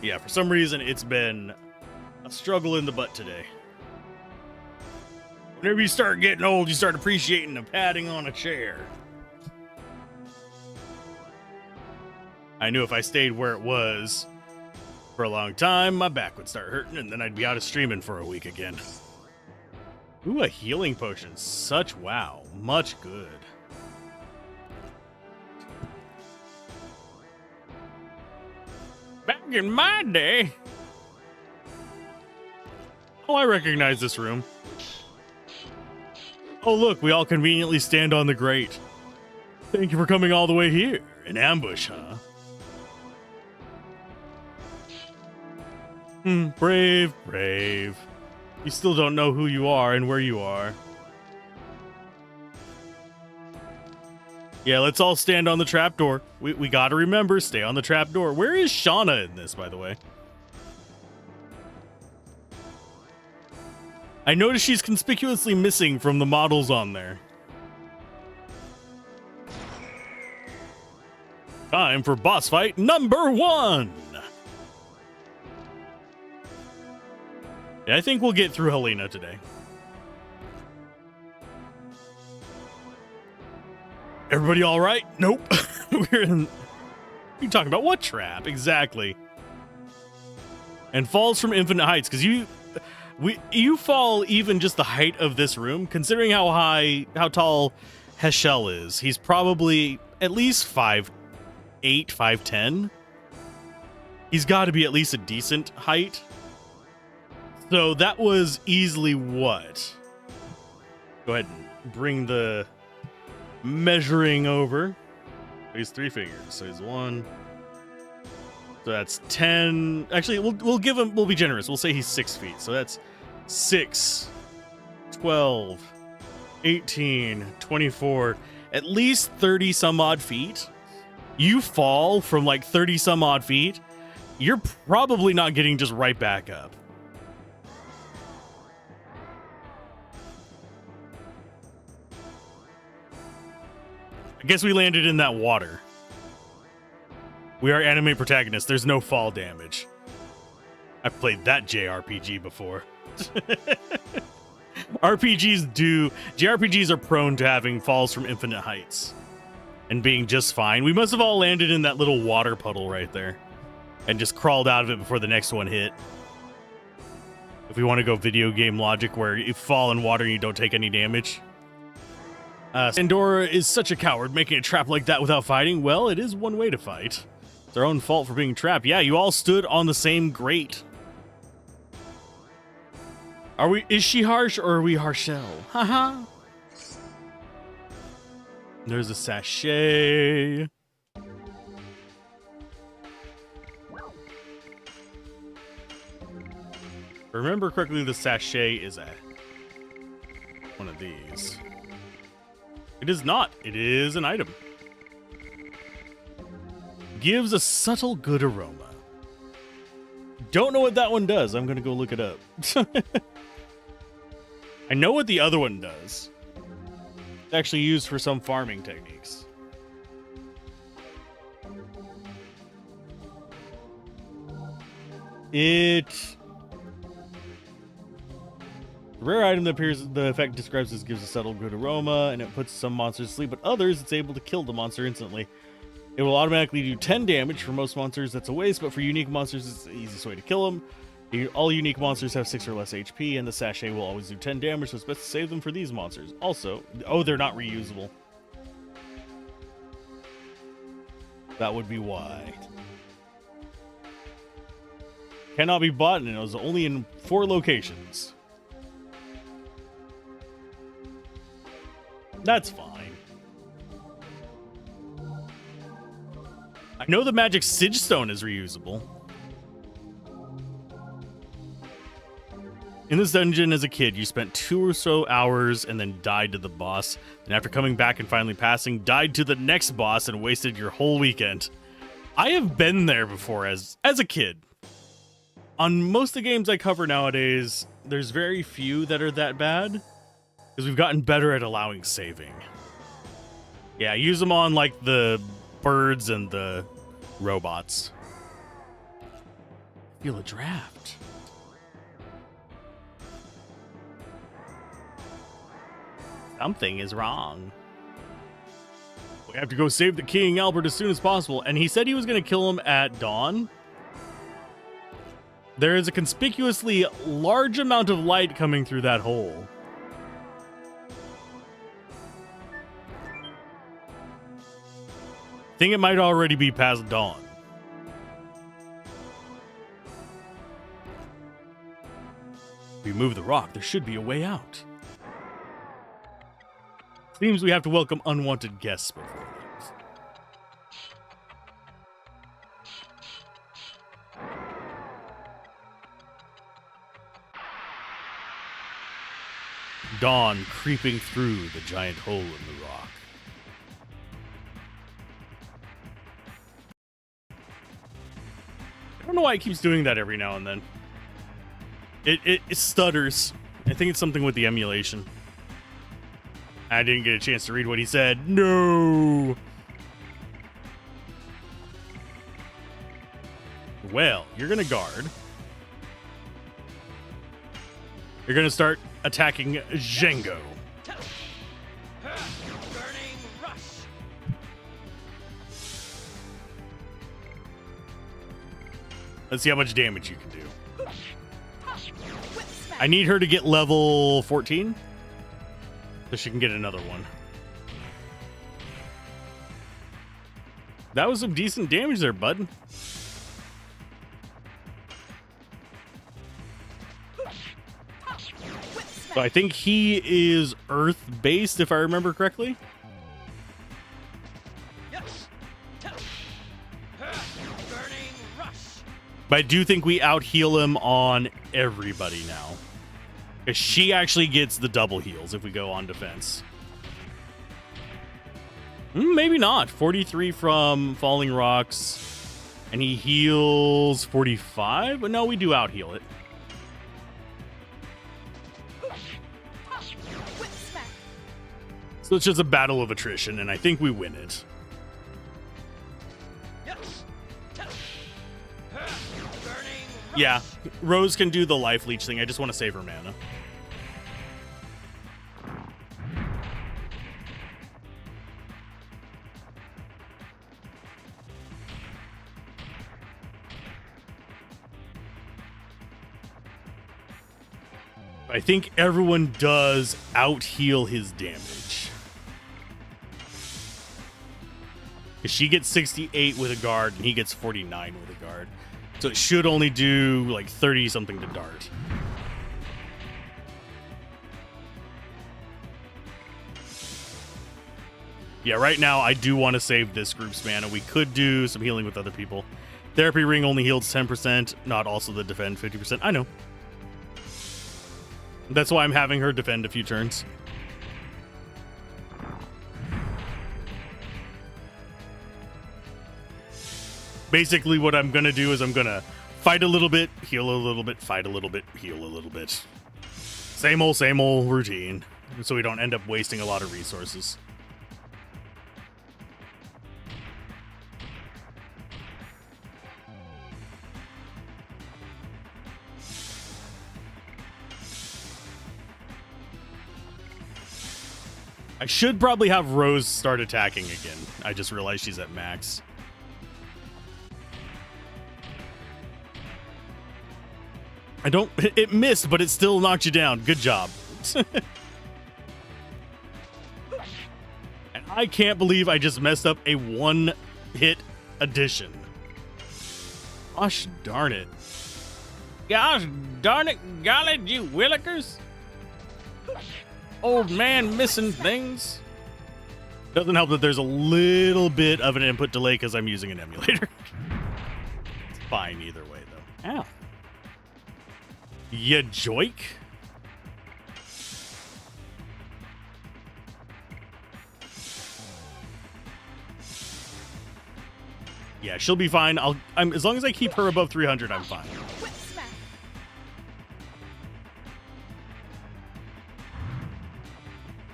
Yeah, for some reason, it's been a struggle in the butt today. Whenever you start getting old, you start appreciating the padding on a chair. I knew if I stayed where it was for a long time, my back would start hurting, and then I'd be out of streaming for a week again. Ooh, a healing potion. Such wow. Much good. Back in my day. Oh, I recognize this room. Oh, look, we all conveniently stand on the grate. Thank you for coming all the way here. An ambush, huh? Brave, brave. You still don't know who you are and where you are. Yeah, let's all stand on the trapdoor. We gotta remember, stay on the trapdoor. Where is Shauna in this, by the way? I noticed she's conspicuously missing from the models on there. Time for boss fight number 1! Yeah, I think we'll get through Helena today. Everybody all right? Nope. We're in... What are you talking about? What trap? Exactly. And falls from infinite heights, because you... You fall even just the height of this room, considering how tall Heschel is. He's probably at least 5'8", 5'10". He's got to be at least a decent height. So that was easily what? Go ahead and bring the measuring over. He's 3 fingers. So he's 1. So that's 10. Actually, we'll give him. We'll be generous. We'll say he's 6 feet. So that's 6, 12, 18, 24, at least 30 some odd feet. You fall from like 30 some odd feet, you're probably not getting just right back up. I guess we landed in that water. We are anime protagonists. There's no fall damage. I've played that JRPG before. JRPGs are prone to having falls from infinite heights and being just fine. We must have all landed in that little water puddle right there and just crawled out of it before the next one hit. If we want to go video game logic where you fall in water and you don't take any damage. Sandora is such a coward, making a trap like that without fighting. Well, it is one way to fight. It's our own fault for being trapped. Yeah, you all stood on the same grate. Is she harsh or are we Harshell? Haha. There's a sachet. If I remember correctly, the sachet is one of these. It is not. It is an item. Gives a subtle good aroma. Don't know what that one does. I'm going to go look it up. I know what the other one does. It's actually used for some farming techniques. The rare item that appears, the effect describes as gives a subtle good aroma, and it puts some monsters to sleep, but others, it's able to kill the monster instantly. It will automatically do 10 damage. For most monsters, that's a waste, but for unique monsters, it's the easiest way to kill them. All unique monsters have 6 or less HP, and the sachet will always do 10 damage, so it's best to save them for these monsters. Also, they're not reusable. That would be why. Cannot be bought, and it was only in 4 locations. That's fine. I know the magic Sidge Stone is reusable. In this dungeon as a kid, you spent 2 or so hours and then died to the boss. And after coming back and finally passing, died to the next boss and wasted your whole weekend. I have been there before as a kid. On most of the games I cover nowadays, there's very few that are that bad. Because we've gotten better at allowing saving. Yeah, use them on like the birds and the robots. Feel a draft. Something is wrong. We have to go save the King Albert as soon as possible. And he said he was going to kill him at dawn. There is a conspicuously large amount of light coming through that hole. I think it might already be past dawn. If we move the rock, there should be a way out. Seems we have to welcome unwanted guests before that. Dawn creeping through the giant hole in the rock. I don't know why it keeps doing that every now and then. It stutters. I think it's something with the emulation. I didn't get a chance to read what he said. No! Well, you're gonna guard. You're gonna start attacking Django. Burning rush. Let's see how much damage you can do. Whip smash. I need her to get level 14 so she can get another one. That was some decent damage there, bud. So I think he is earth-based, if I remember correctly. Yes. Burning rush. But I do think we out-heal him on everybody now. Because she actually gets the double heals if we go on defense. Maybe not. 43 from falling rocks. And he heals 45? But no, we do out-heal it. So it's just a battle of attrition, and I think we win it. Yes. Burning rush. Yeah, Rose can do the life leech thing. I just want to save her mana. I think everyone does out-heal his damage. Because she gets 68 with a guard, and he gets 49 with a guard. So it should only do, like, 30-something to dart. Yeah, right now, I do want to save this group's mana. We could do some healing with other people. Therapy Ring only heals 10%, not also the defend 50%. I know. That's why I'm having her defend a few turns. Basically, what I'm going to do is I'm going to fight a little bit, heal a little bit, fight a little bit, heal a little bit. Same old routine. So we don't end up wasting a lot of resources. I should probably have Rose start attacking again. I just realized she's at max. It missed, but it still knocked you down. Good job. And I can't believe I just messed up a one-hit addition. Gosh darn it. Gosh darn it, golly gee willikers. Old man missing things. Doesn't help that there's a little bit of an input delay because I'm using an emulator. It's fine either way, though. Ow. Ya joik? Yeah, she'll be fine. I'm as long as I keep her above 300, I'm fine.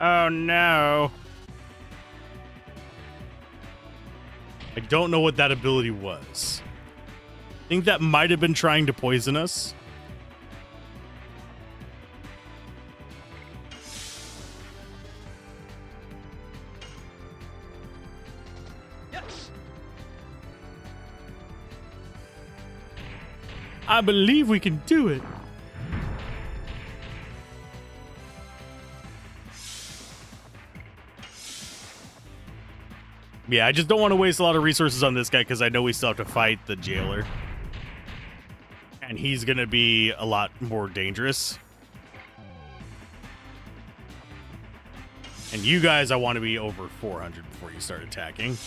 Oh no. I don't know what that ability was. I think that might have been trying to poison us. Yes. I believe we can do it. Yeah, I just don't want to waste a lot of resources on this guy because I know we still have to fight the jailer. And he's going to be a lot more dangerous. And you guys, I want to be over 400 before you start attacking.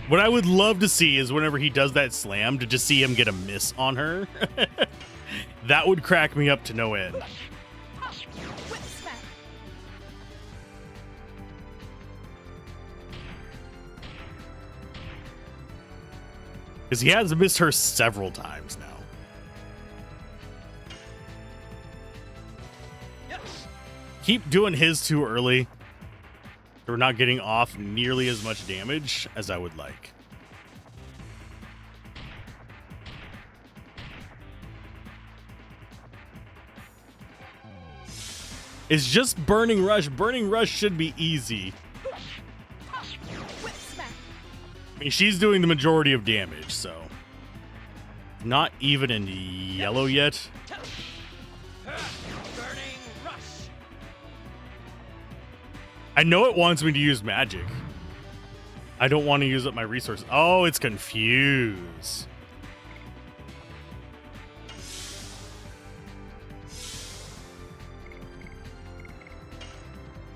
What I would love to see is whenever he does that slam, to just see him get a miss on her. That would crack me up to no end. Because he has missed her several times now. Yes. Keep doing his too early. We're not getting off nearly as much damage as I would like. It's just Burning Rush. Burning Rush should be easy. I mean, she's doing the majority of damage, so. Not even in yellow yet. Burning rush. I know it wants me to use magic. I don't want to use up my resources. Oh, it's confused.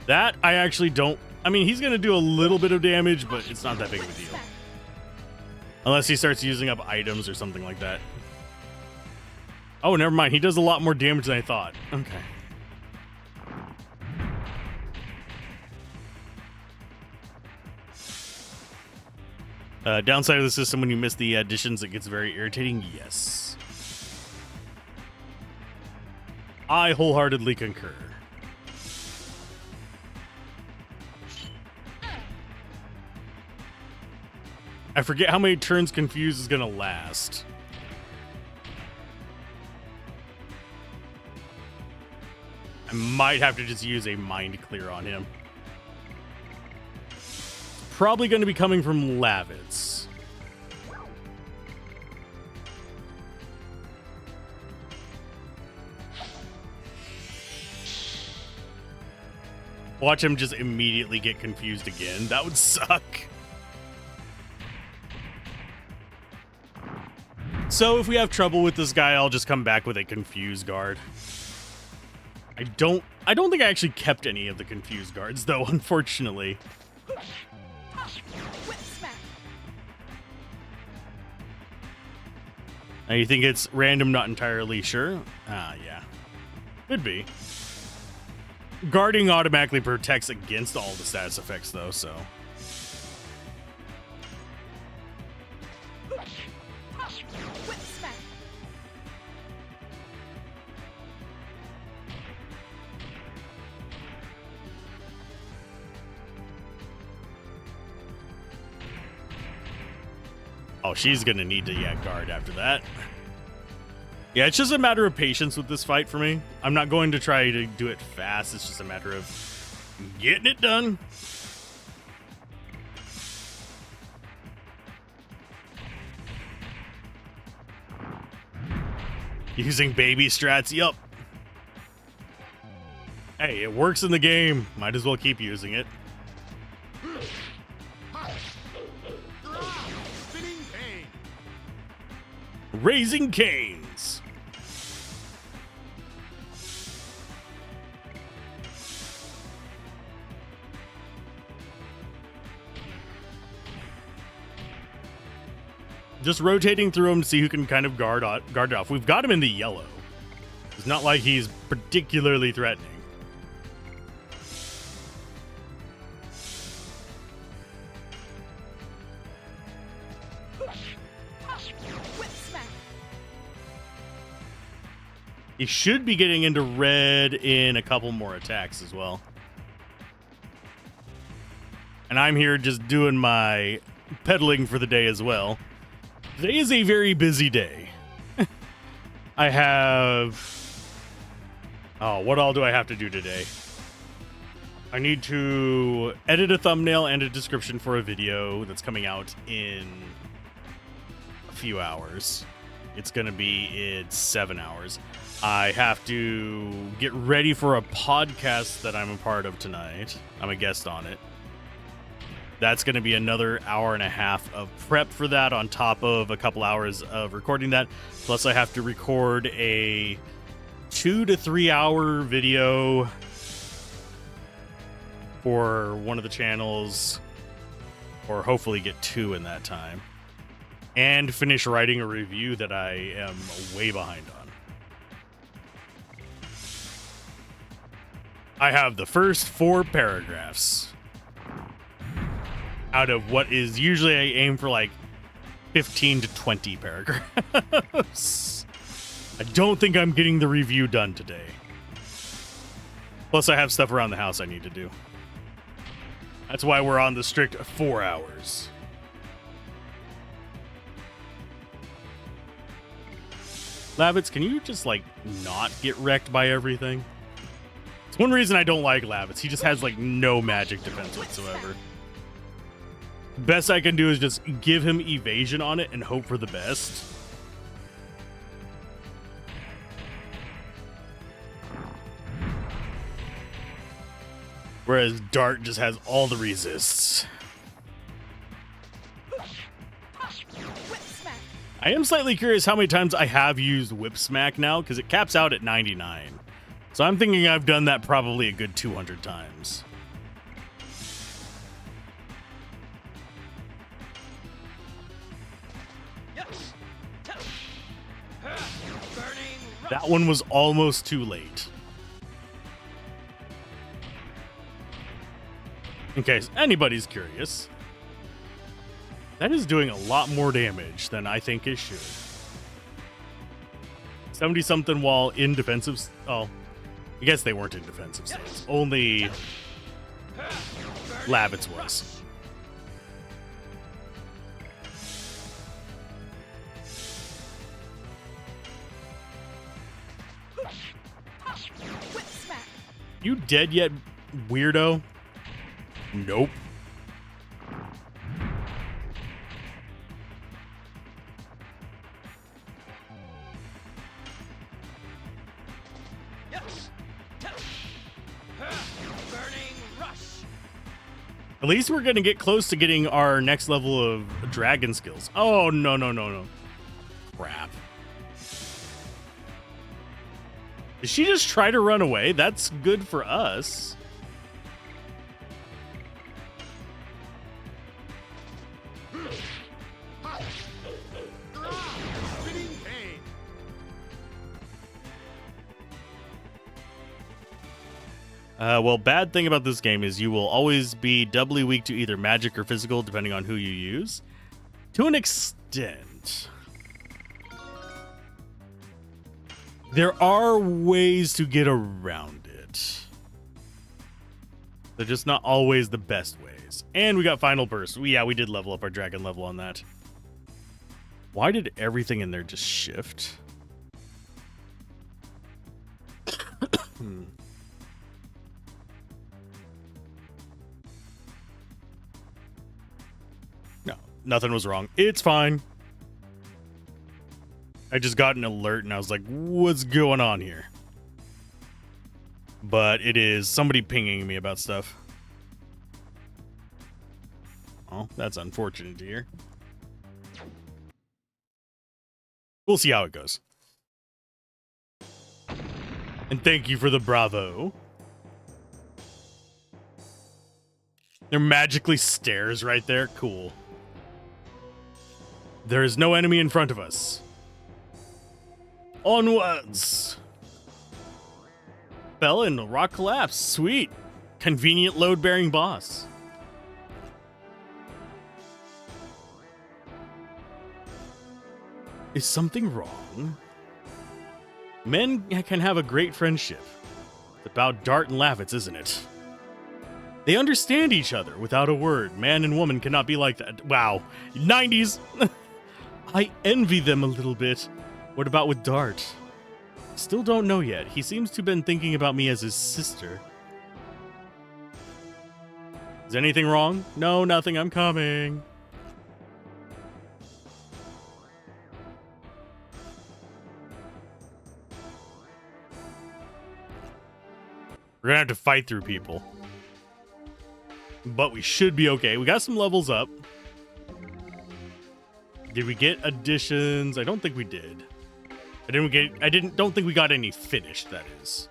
That I actually don't. I mean, he's going to do a little bit of damage, but it's not that big of a deal. Unless he starts using up items or something like that. Oh, never mind. He does a lot more damage than I thought. Okay. Downside of the system, when you miss the additions, it gets very irritating. Yes. I wholeheartedly concur. I forget how many turns Confuse is going to last. I might have to just use a Mind Clear on him. Probably going to be coming from Lavitz. Watch him just immediately get confused again. That would suck. So if we have trouble with this guy, I'll just come back with a Confuse Guard. I don't think I actually kept any of the Confuse Guards, though, unfortunately. Now, you think it's random, not entirely sure? Ah, yeah. Could be. Guarding automatically protects against all the status effects, though, so... Oh, she's going to need to guard after that. Yeah, it's just a matter of patience with this fight for me. I'm not going to try to do it fast. It's just a matter of getting it done. Using baby strats, yup. Hey, it works in the game. Might as well keep using it. Raising Canes. Just rotating through him to see who can kind of guard it off. We've got him in the yellow. It's not like he's particularly threatening. He should be getting into red in a couple more attacks as well. And I'm here just doing my peddling for the day as well. Today is a very busy day. I have... Oh, what all do I have to do today? I need to edit a thumbnail and a description for a video that's coming out in a few hours. It's going to be in 7 hours. I have to get ready for a podcast that I'm a part of tonight. I'm a guest on it. That's going to be another hour and a half of prep for that on top of a couple hours of recording that. Plus, I have to record a 2 to 3 hour video for one of the channels, or hopefully get 2 in that time, and finish writing a review that I am way behind on. I have the first 4 paragraphs out of what is usually I aim for like 15 to 20 paragraphs. I don't think I'm getting the review done today. Plus, I have stuff around the house I need to do. That's why we're on the strict 4 hours. Lavitz, can you just like not get wrecked by everything? It's one reason I don't like Lavitz. He just has like no magic defense whatsoever. Best I can do is just give him evasion on it and hope for the best. Whereas Dart just has all the resists. I am slightly curious how many times I have used Whip Smack now, because it caps out at 99. So I'm thinking I've done that probably a good 200 times. That one was almost too late. In case anybody's curious, that is doing a lot more damage than I think it should. 70-something while in defensive... Oh, I guess they weren't in defensive states. Only Lavitz was. You dead yet, weirdo? Nope. At least we're going to get close to getting our next level of dragon skills. Oh, no, no, no, no. Crap. Did she just try to run away? That's good for us. Well, bad thing about this game is you will always be doubly weak to either magic or physical, depending on who you use. To an extent. There are ways to get around it. They're just not always the best ways. And we got Final Burst. Yeah, we did level up our dragon level on that. Why did everything in there just shift? No, nothing was wrong. It's fine. I just got an alert and I was like, what's going on here? But it is somebody pinging me about stuff. Oh, that's unfortunate to hear. We'll see how it goes. And thank you for the bravo. There magically stairs right there. Cool. There is no enemy in front of us. Onwards. Fell in rock collapse. Sweet. Convenient load-bearing boss. Is something wrong? Men can have a great friendship. It's about Dart and Lavitz, isn't it? They understand each other without a word. Man and woman cannot be like that. Wow. 90s. I envy them a little bit. What about with Dart? Still don't know yet. He seems to have been thinking about me as his sister. Is anything wrong? No, nothing. I'm coming. We're gonna have to fight through people. But we should be okay. We got some levels up. Did we get additions? I don't think we did. Don't think we got any finished, that is.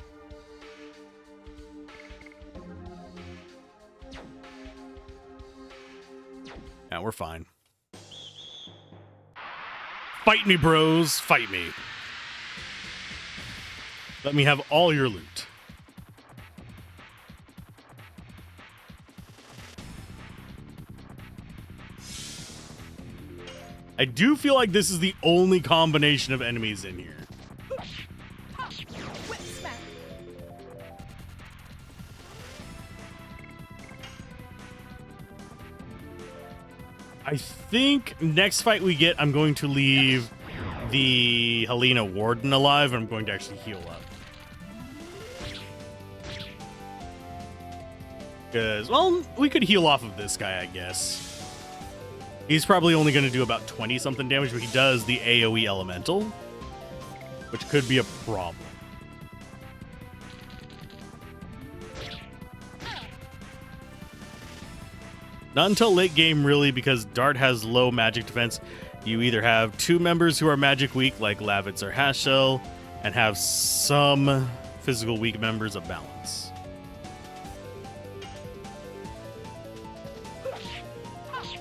Yeah, we're fine. Fight me, bros. Fight me. Let me have all your loot. I do feel like this is the only combination of enemies in here. I think next fight we get, I'm going to leave the Helena Warden alive, and I'm going to actually heal up. Because, well, we could heal off of this guy, I guess. He's probably only going to do about 20 something damage, but he does the AoE elemental, which could be a problem. Not until late game, really, because Dart has low magic defense. You either have two members who are magic weak, like Lavitz or Hashell, and have some physical weak members of balance.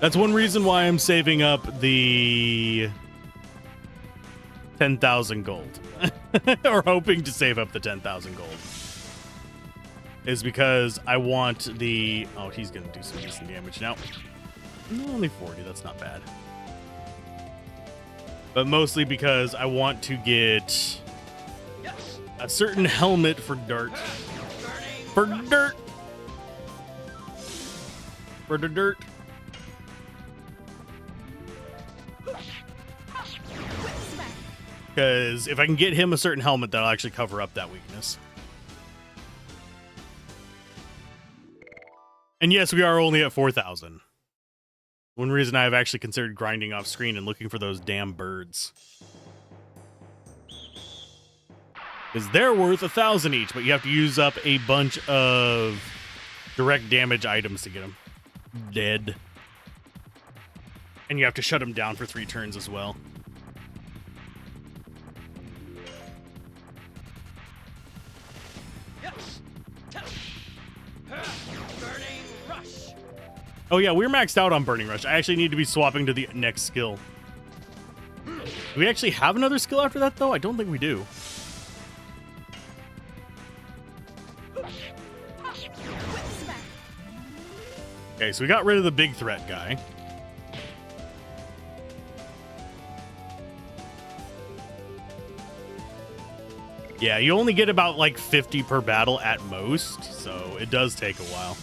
That's one reason why I'm saving up the 10,000 gold. Or hoping to save up the 10,000 gold. Is because I want the... Oh, he's going to do some decent damage now. Only 40, that's not bad. But mostly because I want to get a certain helmet for Dart. For Dirt! For the Dirt. Because if I can get him a certain helmet, that'll actually cover up that weakness. And yes, we are only at 4,000. One reason I've actually considered grinding off screen and looking for those damn birds. Because they're worth 1,000 each, but you have to use up a bunch of direct damage items to get them dead. And you have to shut them down for 3 turns as well. Oh yeah, we're maxed out on Burning Rush. I actually need to be swapping to the next skill. Do we actually have another skill after that, though? I don't think we do. Okay, so we got rid of the big threat guy. Yeah, you only get about like 50 per battle at most, so it does take a while.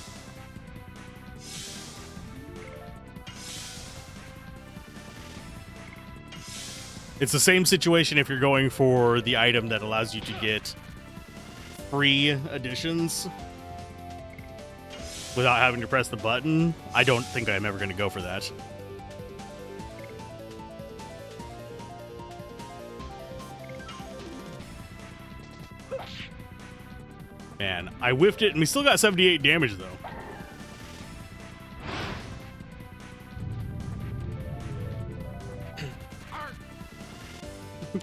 It's the same situation if you're going for the item that allows you to get free additions without having to press the button. I don't think I'm ever going to go for that. Man, I whiffed it and we still got 78 damage though.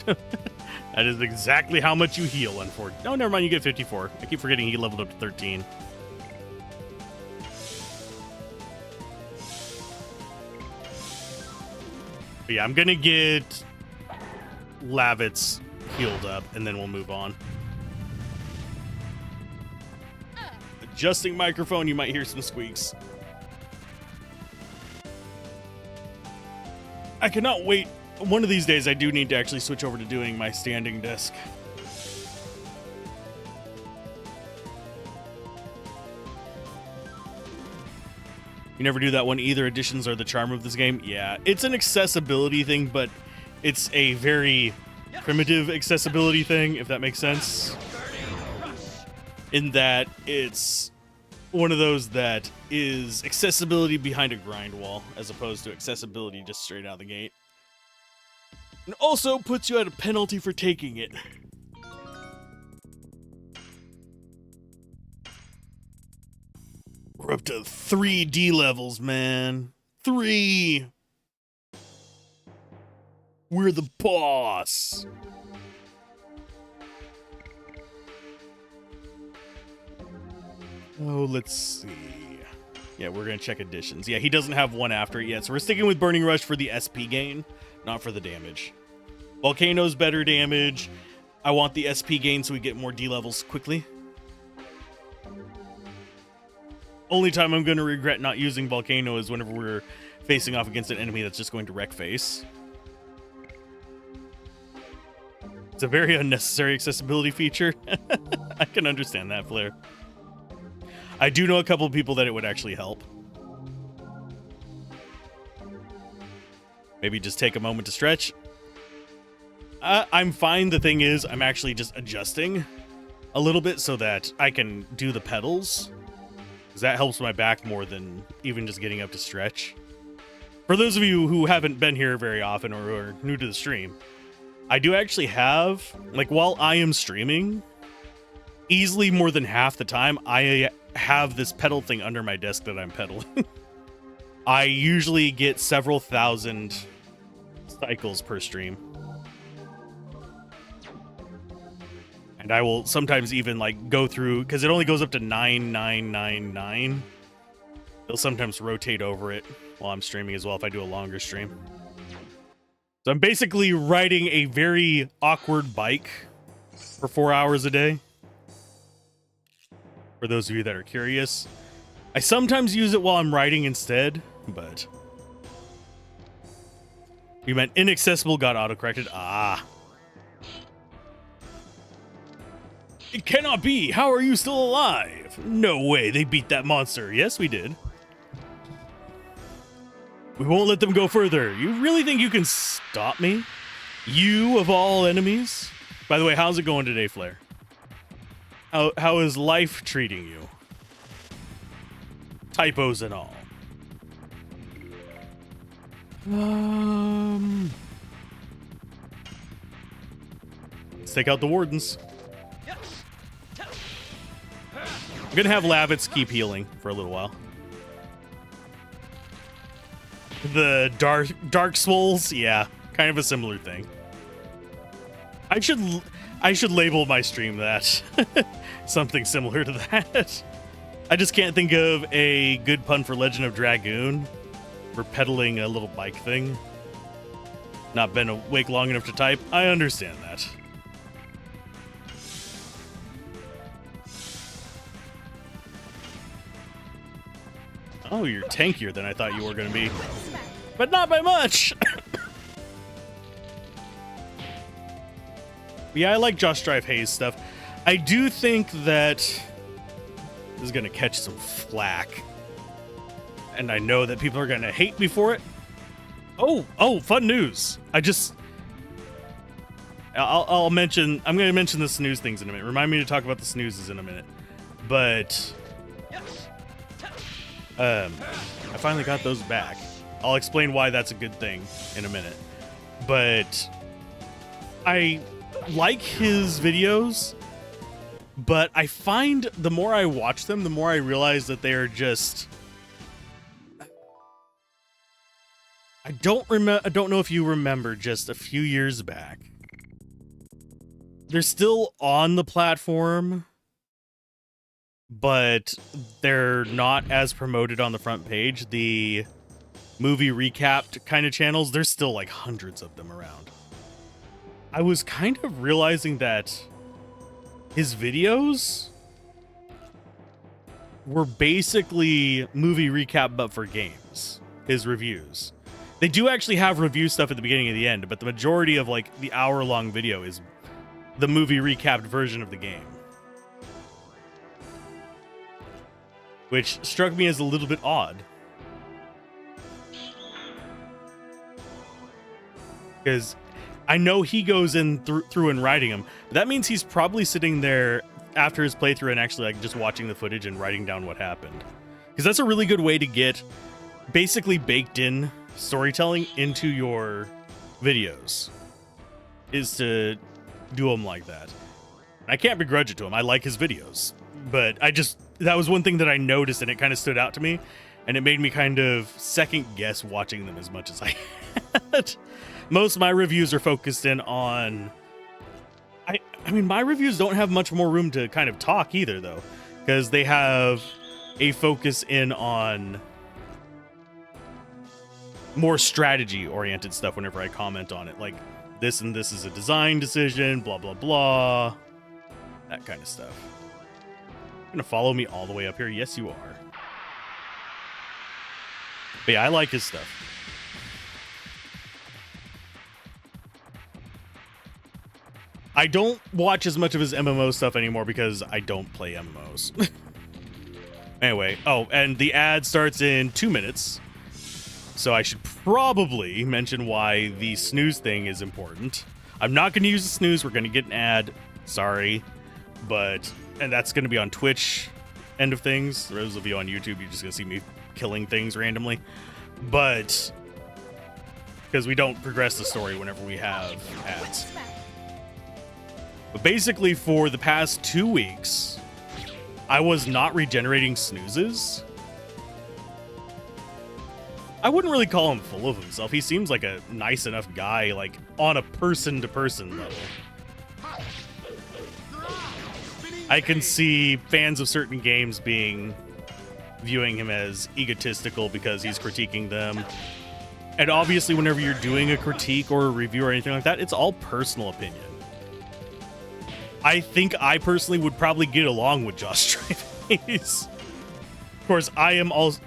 That is exactly how much you heal, unfortunately. Oh, never mind, you get 54. I keep forgetting he leveled up to 13. But yeah, I'm gonna get Lavitz healed up, and then we'll move on. Adjusting microphone, you might hear some squeaks. I cannot wait. One of these days, I do need to actually switch over to doing my standing desk. You never do that one either. Additions are the charm of this game. Yeah, it's an accessibility thing, but it's a very primitive accessibility thing, if that makes sense. In that it's one of those that is accessibility behind a grind wall, as opposed to accessibility just straight out the gate. And also puts you at a penalty for taking it. We're up to 3 D levels, man. 3! We're the boss! Oh, let's see. Yeah, we're gonna check additions. Yeah, he doesn't have one after it yet, so we're sticking with Burning Rush for the SP gain, not for the damage. Volcano's better damage. I want the SP gain so we get more D levels quickly. Only time I'm going to regret not using Volcano is whenever we're facing off against an enemy that's just going to wreck face. It's a very unnecessary accessibility feature. I can understand that, Flair. I do know a couple of people that it would actually help. Maybe just take a moment to stretch. I'm fine. The thing is, I'm actually just adjusting a little bit so that I can do the pedals. Because that helps my back more than even just getting up to stretch. For those of you who haven't been here very often or who are new to the stream, I do actually have, like, while I am streaming, easily more than half the time, I have this pedal thing under my desk that I'm pedaling. I usually get several thousand cycles per stream. And I will sometimes even, like, go through, because it only goes up to 9999. It'll sometimes rotate over it while I'm streaming as well if I do a longer stream. So I'm basically riding a very awkward bike for 4 hours a day. For those of you that are curious. I sometimes use it while I'm riding instead, but... You meant inaccessible got autocorrected. Ah. It cannot be! How are you still alive? No way, they beat that monster. Yes, we did. We won't let them go further. You really think you can stop me? You of all enemies? By the way, how's it going today, Flair? How is life treating you? Typos and all. Let's take out the wardens. I'm gonna have Lavitz keep healing for a little while. The dark souls, yeah, kind of a similar thing. I should label my stream that. Something similar to that. I just can't think of a good pun for Legend of Dragoon. For pedaling a little bike thing. Not been awake long enough to type. I understand that. Oh, you're tankier than I thought you were going to be. But not by much! Yeah, I like Josh Drive Hayes stuff. I do think that this is going to catch some flack. And I know that people are going to hate me for it. Oh, fun news. I'll mention, I'm going to mention the snooze things in a minute. Remind me to talk about the snoozes in a minute. But I finally got those back. I'll explain why that's a good thing in a minute. But I like his videos, but I find the more I watch them, the more I realize that they are just... I don't know if you remember just a few years back. They're still on the platform, but they're not as promoted on the front page. The movie recapped kind of channels, there's still like hundreds of them around. I was kind of realizing that his videos were basically movie recap but for games. His reviews. They do actually have review stuff at the beginning and the end, but the majority of like the hour-long video is the movie recapped version of the game. Which struck me as a little bit odd. Because I know he goes in through and writing them, but that means he's probably sitting there after his playthrough and actually like just watching the footage and writing down what happened. Because that's a really good way to get basically baked in storytelling into your videos, is to do them like that. I can't begrudge it to him. I like his videos, but that was one thing that I noticed and it kind of stood out to me, and it made me kind of second guess watching them as much as I had. Most of my reviews are focused in on... I mean, my reviews don't have much more room to kind of talk either, though, because they have a focus in on more strategy-oriented stuff whenever I comment on it. Like, this and this is a design decision, blah, blah, blah. That kind of stuff. You're gonna follow me all the way up here? Yes, you are. But yeah, I like his stuff. I don't watch as much of his MMO stuff anymore because I don't play MMOs. Anyway, and the ad starts in 2 minutes. So I should probably mention why the snooze thing is important. I'm not going to use the snooze. We're going to get an ad. Sorry. And that's going to be on Twitch end of things. For those of you on YouTube, you're just going to see me killing things randomly. But because we don't progress the story whenever we have ads. But basically, for the past 2 weeks, I was not regenerating snoozes. I wouldn't really call him full of himself. He seems like a nice enough guy, like on a person-to-person level. I can see fans of certain games viewing him as egotistical because he's critiquing them. And obviously, whenever you're doing a critique or a review or anything like that, it's all personal opinion. I think I personally would probably get along with Josh Travis. Of course, I am also,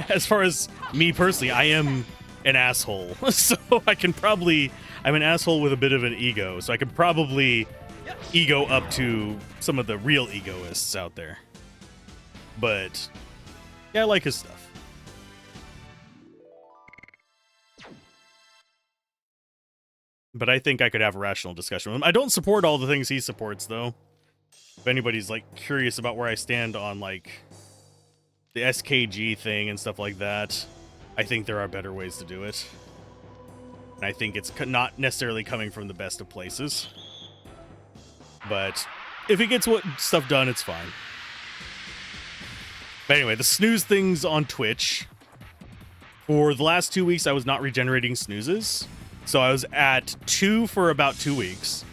as far as me personally, I am an asshole. So I'm an asshole with a bit of an ego. So I can probably ego up to some of the real egoists out there. But yeah, I like his stuff. But I think I could have a rational discussion with him. I don't support all the things he supports, though. If anybody's like curious about where I stand on like the SKG thing and stuff like that, I think there are better ways to do it. And I think it's not necessarily coming from the best of places. But if he gets what stuff done, it's fine. But anyway, the snooze things on Twitch. For the last 2 weeks, I was not regenerating snoozes. So I was at 2 for about 2 weeks.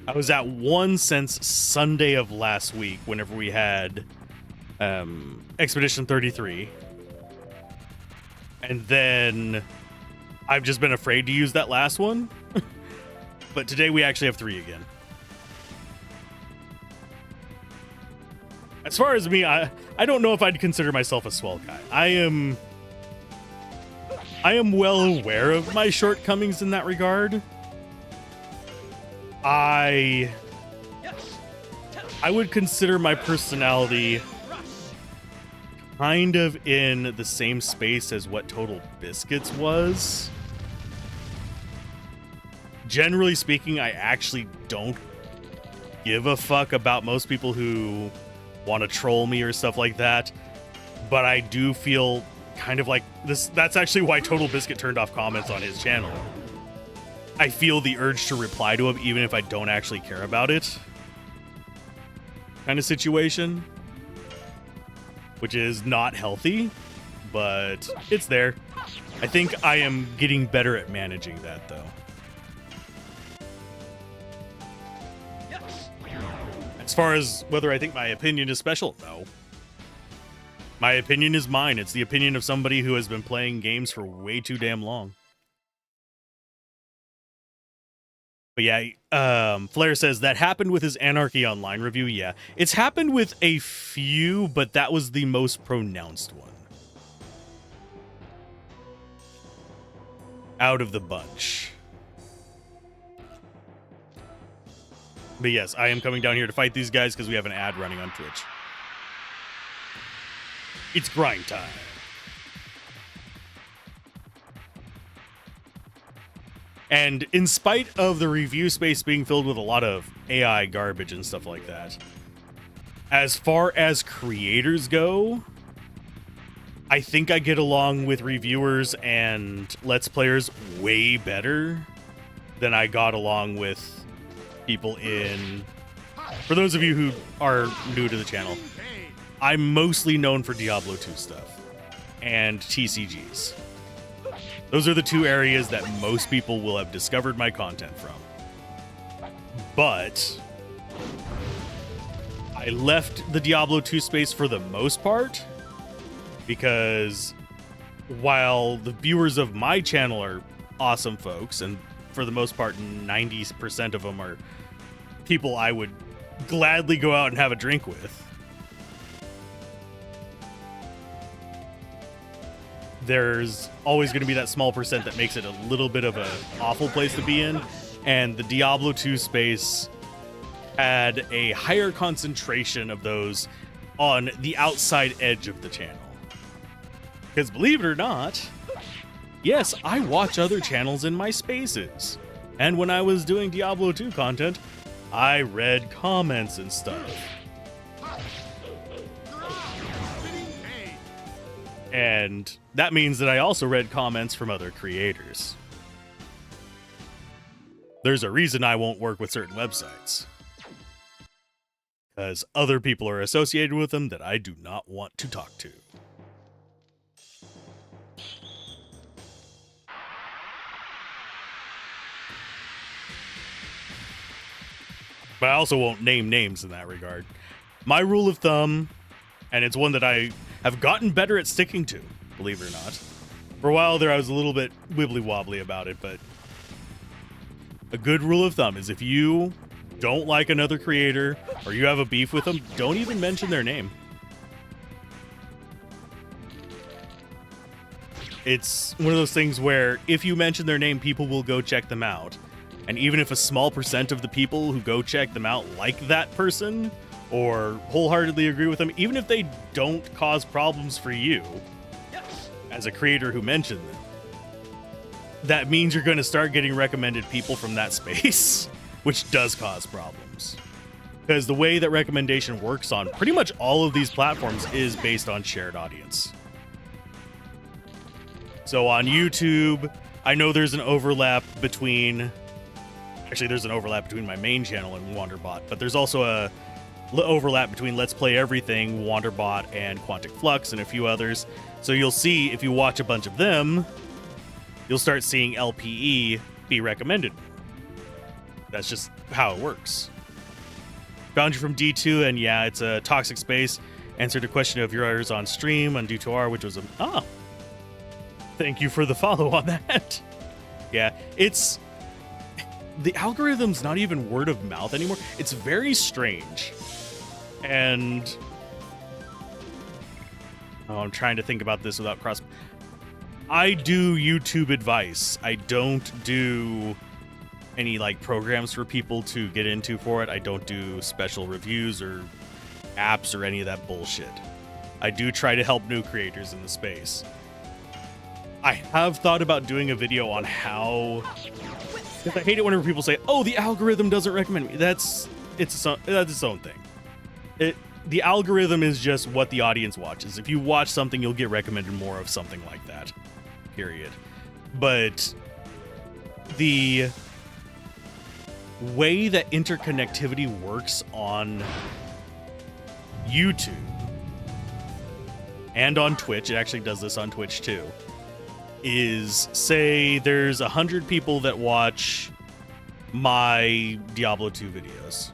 I was at 1 since Sunday of last week, whenever we had Expedition 33. And then I've just been afraid to use that last one. But today we actually have 3 again. As far as me, I don't know if I'd consider myself a swell guy. I am well aware of my shortcomings in that regard. I would consider my personality kind of in the same space as what Total Biscuits was. Generally speaking, I actually don't give a fuck about most people who want to troll me or stuff like that. But I do feel kind of like this. That's actually why Total Biscuit turned off comments on his channel. I feel the urge to reply to him even if I don't actually care about it, kind of situation, which is not healthy, but it's there. I think I am getting better at managing that, though. As far as whether I think my opinion is special, no. My opinion is mine. It's the opinion of somebody who has been playing games for way too damn long. But yeah, Flair says that happened with his Anarchy Online review. Yeah, it's happened with a few, but that was the most pronounced one out of the bunch. But yes, I am coming down here to fight these guys because we have an ad running on Twitch. It's grind time. And in spite of the review space being filled with a lot of AI garbage and stuff like that, as far as creators go, I think I get along with reviewers and Let's Players way better than I got along with people in... For those of you who are new to the channel, I'm mostly known for Diablo 2 stuff and TCGs. Those are the two areas that most people will have discovered my content from. But I left the Diablo 2 space for the most part because while the viewers of my channel are awesome folks, and for the most part 90% of them are people I would gladly go out and have a drink with, there's always going to be that small percent that makes it a little bit of an awful place to be in. And the Diablo 2 space had a higher concentration of those on the outside edge of the channel. Because believe it or not, yes, I watch other channels in my spaces. And when I was doing Diablo 2 content, I read comments and stuff. And that means that I also read comments from other creators. There's a reason I won't work with certain websites. Because other people are associated with them that I do not want to talk to. But I also won't name names in that regard. My rule of thumb, and it's one that I have gotten better at sticking to, believe it or not. For a while there, I was a little bit wibbly-wobbly about it, but a good rule of thumb is if you don't like another creator or you have a beef with them, don't even mention their name. It's one of those things where if you mention their name, people will go check them out. And even if a small percent of the people who go check them out like that person or wholeheartedly agree with them, even if they don't cause problems for you as a creator who mentioned them, that means you're going to start getting recommended people from that space, which does cause problems. Because the way that recommendation works on pretty much all of these platforms is based on shared audience. So on YouTube, I know there's an overlap between... Actually, there's an overlap between my main channel and Wanderbot, but there's also a overlap between Let's Play Everything, Wanderbot, and Quantic Flux, and a few others. So you'll see, if you watch a bunch of them, you'll start seeing LPE be recommended. That's just how it works. Found you from D2, and yeah, it's a toxic space. Answered a question of yours on stream on D2R, which was a... Ah! Thank you for the follow on that. Yeah, it's... The algorithm's not even word of mouth anymore. It's very strange. And... Oh, I'm trying to think about this without cross... I do YouTube advice. I don't do any, like, programs for people to get into for it. I don't do special reviews or apps or any of that bullshit. I do try to help new creators in the space. I have thought about doing a video on how... Because I hate it whenever people say, oh, the algorithm doesn't recommend me. That's its own thing. The algorithm is just what the audience watches. If you watch something, you'll get recommended more of something like that. Period. But the way that interconnectivity works on YouTube and on Twitch, it actually does this on Twitch too, is, say there's 100 people that watch my Diablo 2 videos,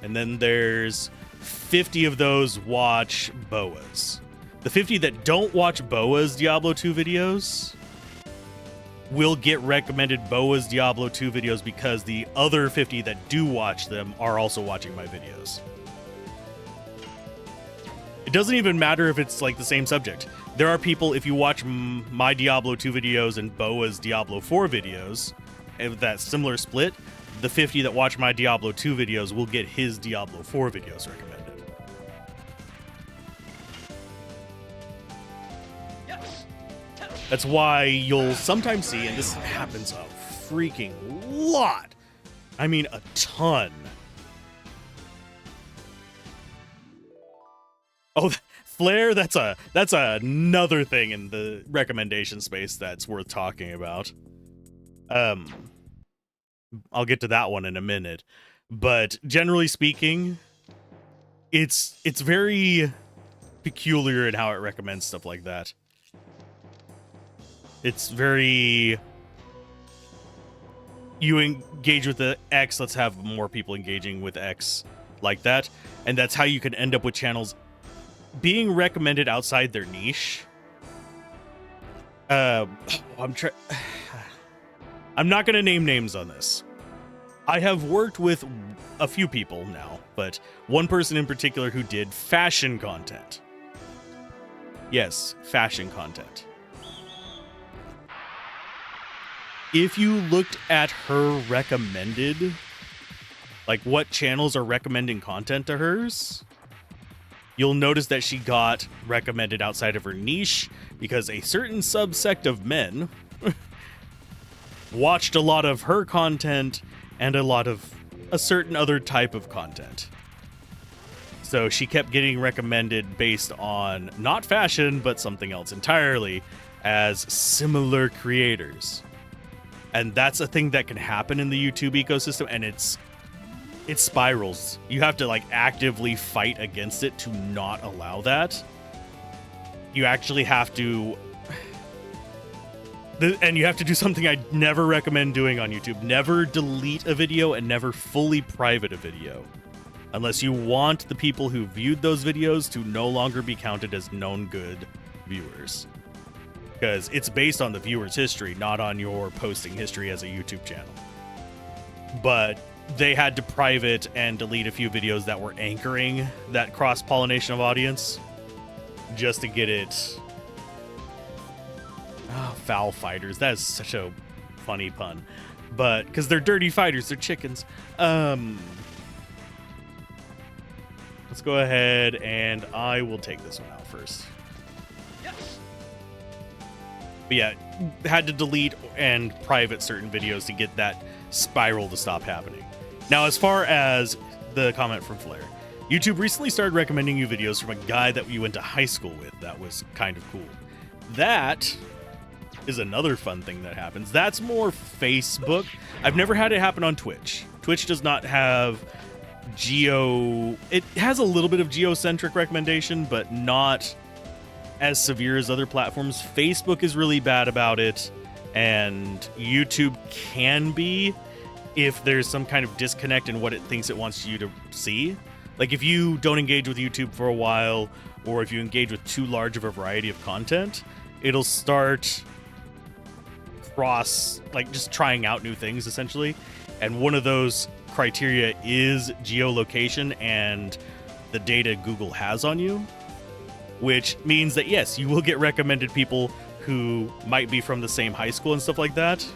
and then there's 50 of those watch Boa's. The 50 that don't watch Boa's Diablo 2 videos will get recommended Boa's Diablo 2 videos because the other 50 that do watch them are also watching my videos. It doesn't even matter if it's like the same subject. There are people, if you watch my Diablo 2 videos and Boa's Diablo 4 videos, and that similar split, the 50 that watch my Diablo 2 videos will get his Diablo 4 videos recommended. That's why you'll sometimes see, and this happens a freaking lot, I mean a ton. Oh, Flare, that's another thing in the recommendation space that's worth talking about. I'll get to that one in a minute. But generally speaking, it's very peculiar in how it recommends stuff like that. It's very... You engage with the X, let's have more people engaging with X like that. And that's how you can end up with channels being recommended outside their niche. I'm not going to name names on this. I have worked with a few people now, but one person in particular who did fashion content. Yes, fashion content. If you looked at her recommended, like what channels are recommending content to hers, you'll notice that she got recommended outside of her niche because a certain subsect of men watched a lot of her content and a lot of a certain other type of content. So she kept getting recommended based on not fashion, but something else entirely as similar creators. And that's a thing that can happen in the YouTube ecosystem, and it spirals. You have to like actively fight against it to not allow that. You actually have to, and you have to do something I never recommend doing on YouTube. Never delete a video and never fully private a video, unless you want the people who viewed those videos to no longer be counted as known good viewers. Because it's based on the viewer's history, not on your posting history as a YouTube channel. But they had to private and delete a few videos that were anchoring that cross-pollination of audience just to get it. Oh, foul fighters. That is such a funny pun. But because they're dirty fighters, they're chickens. Let's go ahead and I will take this one out first. Yes. But yeah, had to delete and private certain videos to get that spiral to stop happening. Now, as far as the comment from Flair, YouTube recently started recommending you videos from a guy that you went to high school with. That was kind of cool. That is another fun thing that happens. That's more Facebook. I've never had it happen on Twitch. Twitch does not have geo. It has a little bit of geocentric recommendation, but not as severe as other platforms. Facebook is really bad about it, and YouTube can be if there's some kind of disconnect in what it thinks it wants you to see. Like if you don't engage with YouTube for a while, or if you engage with too large of a variety of content, it'll start just trying out new things essentially. And one of those criteria is geolocation and the data Google has on you, which means that yes, you will get recommended people who might be from the same high school and stuff like that.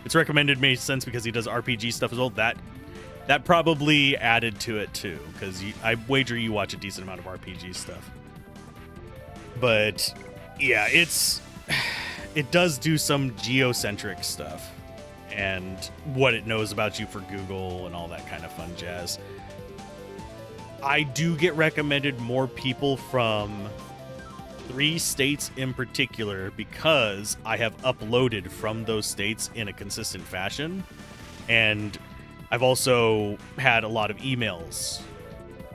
It's recommended made sense because he does RPG stuff as well. That probably added to it too, because I wager you watch a decent amount of RPG stuff. But yeah, it does do some geocentric stuff and what it knows about you for Google and all that kind of fun jazz. I do get recommended more people from 3 states in particular because I have uploaded from those states in a consistent fashion. And I've also had a lot of emails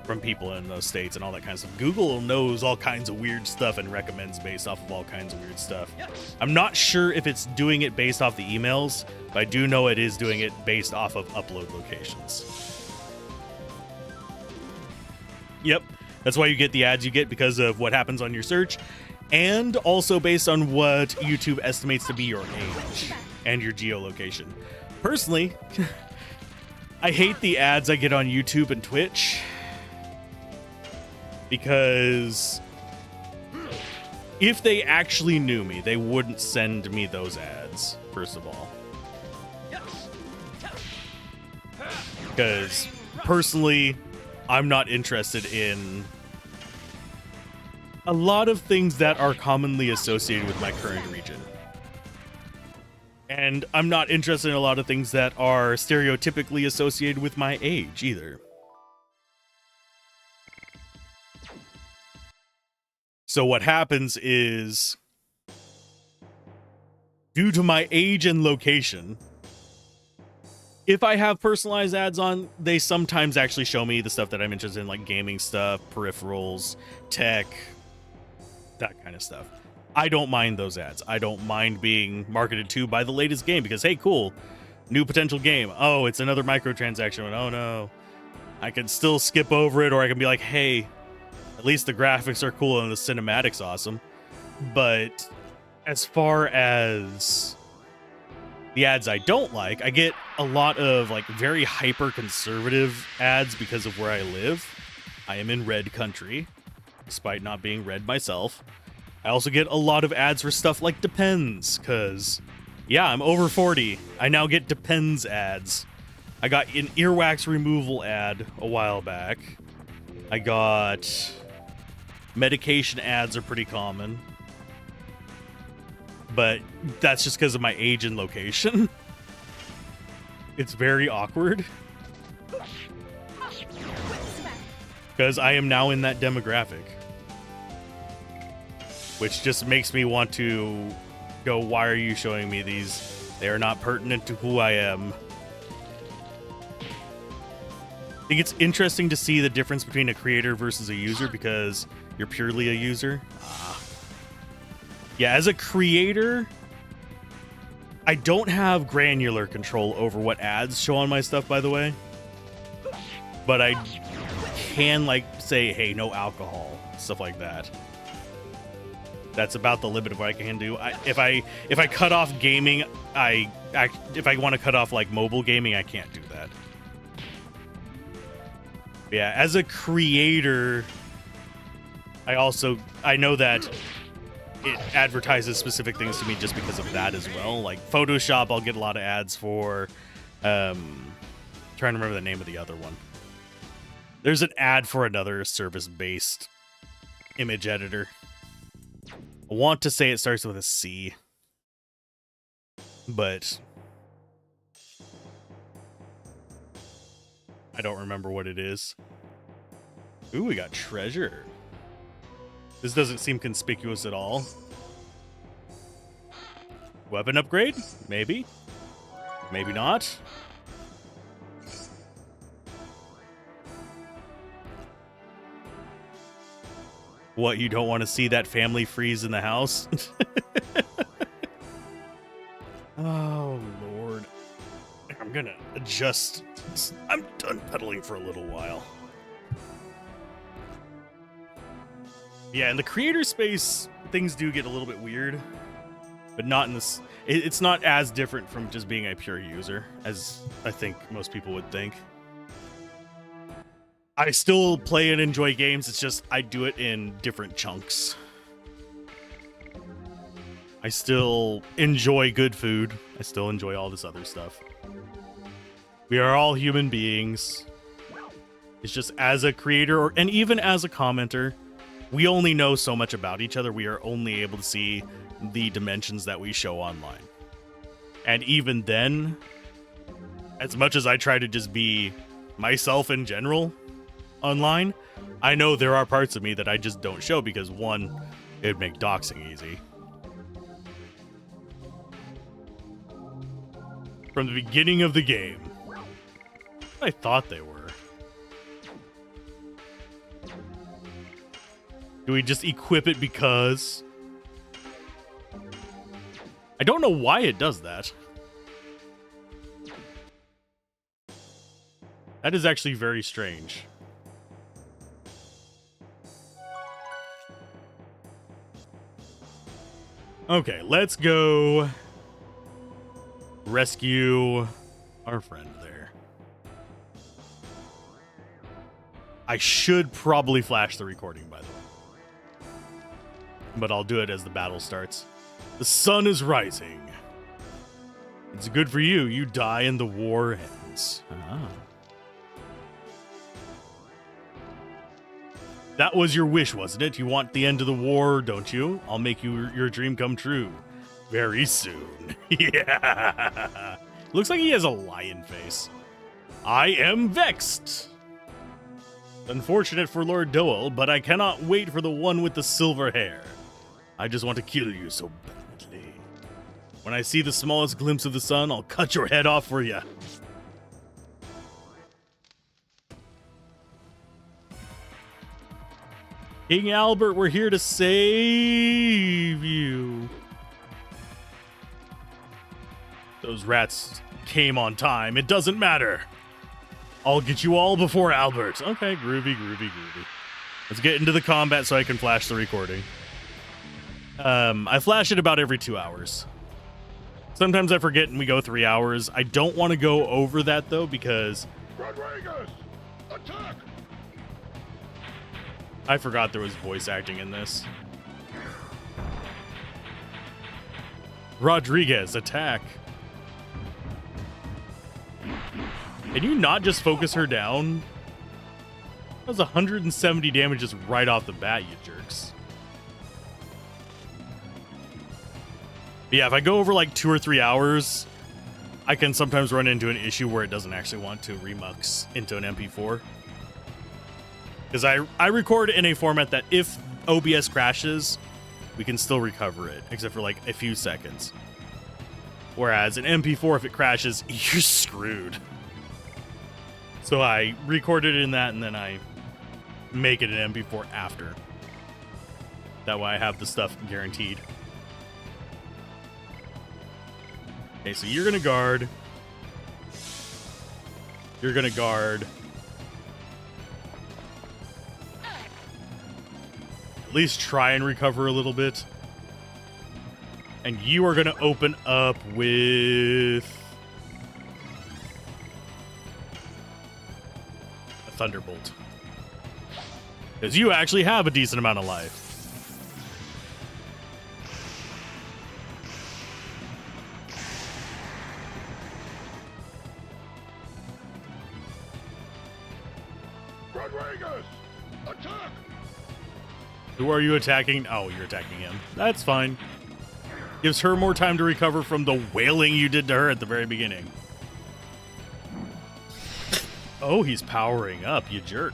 from people in those states and all that kind of stuff. Google knows all kinds of weird stuff and recommends based off of all kinds of weird stuff. Yes. I'm not sure if it's doing it based off the emails, but I do know it is doing it based off of upload locations. Yep. That's why you get the ads you get, because of what happens on your search, and also based on what YouTube estimates to be your age and your geolocation. Personally, I hate the ads I get on YouTube and Twitch because if they actually knew me, they wouldn't send me those ads, first of all. Because personally, I'm not interested in a lot of things that are commonly associated with my current region. And I'm not interested in a lot of things that are stereotypically associated with my age either. So what happens is, due to my age and location, if I have personalized ads on, they sometimes actually show me the stuff that I'm interested in, like gaming stuff, peripherals, tech, that kind of stuff. I don't mind those ads. I don't mind being marketed to by the latest game because, hey, cool, new potential game. Oh, it's another microtransaction. Oh, no. I can still skip over it, or I can be like, hey, at least the graphics are cool and the cinematic's awesome. But as far as the ads I don't like, I get a lot of like very hyper conservative ads because of where I live. I am in red country, despite not being red myself. I also get a lot of ads for stuff like Depends, because yeah, I'm over 40. I now get Depends ads. I got an earwax removal ad a while back. I got medication ads are pretty common. But that's just because of my age and location. It's very awkward. Because I am now in that demographic. Which just makes me want to go, why are you showing me these They are not pertinent to who I am. I think it's interesting to see the difference between a creator versus a user because you're purely a user. Yeah, as a creator, I don't have granular control over what ads show on my stuff, by the way. But I can, like, say, hey, no alcohol, stuff like that. That's about the limit of what I can do. If I cut off gaming, if I want to cut off, like, mobile gaming, I can't do that. Yeah, as a creator, I know that it advertises specific things to me just because of that as well. Like Photoshop, I'll get a lot of ads for. Trying to remember the name of the other one. There's an ad for another service-based image editor. I want to say it starts with a C, but I don't remember what it is. Ooh, we got treasure. This doesn't seem conspicuous at all. Weapon upgrade? Maybe. Maybe not. What, you don't want to see that family freeze in the house? Oh, Lord. I'm gonna adjust. I'm done pedaling for a little while. Yeah, in the creator space, things do get a little bit weird, but not in this. It's not as different from just being a pure user as I think most people would think. I still play and enjoy games. It's just I do it in different chunks. I still enjoy good food. I still enjoy all this other stuff. We are all human beings. It's just as a creator and even as a commenter, we only know so much about each other. We are only able to see the dimensions that we show online. And even then, as much as I try to just be myself in general online, I know there are parts of me that I just don't show because, one, it would make doxing easy. From the beginning of the game, I thought they were. Do we just equip it because? I don't know why it does that. That is actually very strange. Okay, let's go rescue our friend there. I should probably flash the recording, by the way. But I'll do it as the battle starts. The sun is rising. It's good for you. You die and the war ends. That was your wish, wasn't it? You want the end of the war, don't you? I'll make your dream come true. Very soon. Yeah. Looks like he has a lion face. I am vexed. Unfortunate for Lord Doel, but I cannot wait for the one with the silver hair. I just want to kill you so badly. When I see the smallest glimpse of the sun, I'll cut your head off for you. King Albert, we're here to save you. Those rats came on time. It doesn't matter. I'll get you all before Albert. Okay, groovy, groovy, groovy. Let's get into the combat so I can flash the recording. I flash it about every 2 hours. Sometimes I forget and we go 3 hours. I don't want to go over that, though, because Rodriguez, attack! I forgot there was voice acting in this. Rodriguez, attack. Can you not just focus her down? That was 170 damage just right off the bat, you jerks. But yeah, if I go over like 2 or 3 hours, I can sometimes run into an issue where it doesn't actually want to remux into an MP4. Because I record in a format that if OBS crashes, we can still recover it, except for like a few seconds. Whereas an MP4, if it crashes, you're screwed. So I recorded it in that, and then I make it an MP4 after. That way I have the stuff guaranteed. Okay, so you're going to guard. You're going to guard. At least try and recover a little bit. And you are going to open up with a Thunderbolt. Because you actually have a decent amount of life. Rodriguez! Attack! Who are you attacking? Oh, you're attacking him. That's fine. Gives her more time to recover from the wailing you did to her at the very beginning. Oh, he's powering up, you jerk.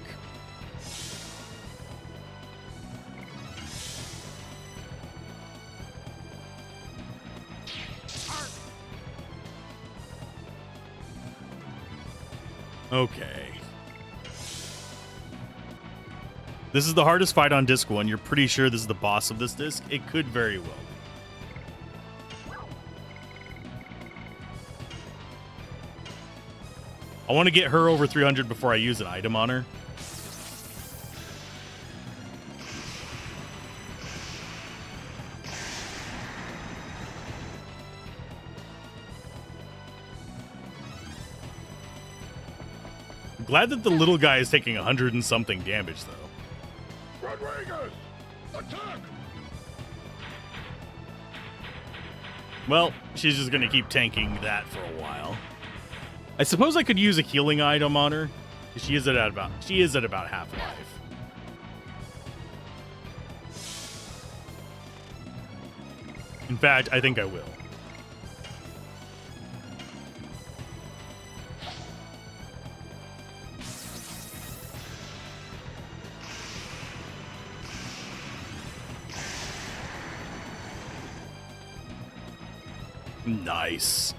Okay. This is the hardest fight on disc 1. You're pretty sure this is the boss of this disc? It could very well be. I want to get her over 300 before I use an item on her. I'm glad that the little guy is taking 100 and something damage, though. Rodriguez! Attack! Well, she's just going to keep tanking that for a while. I suppose I could use a healing item on her. She is at about half life. In fact, I think I will. Nice.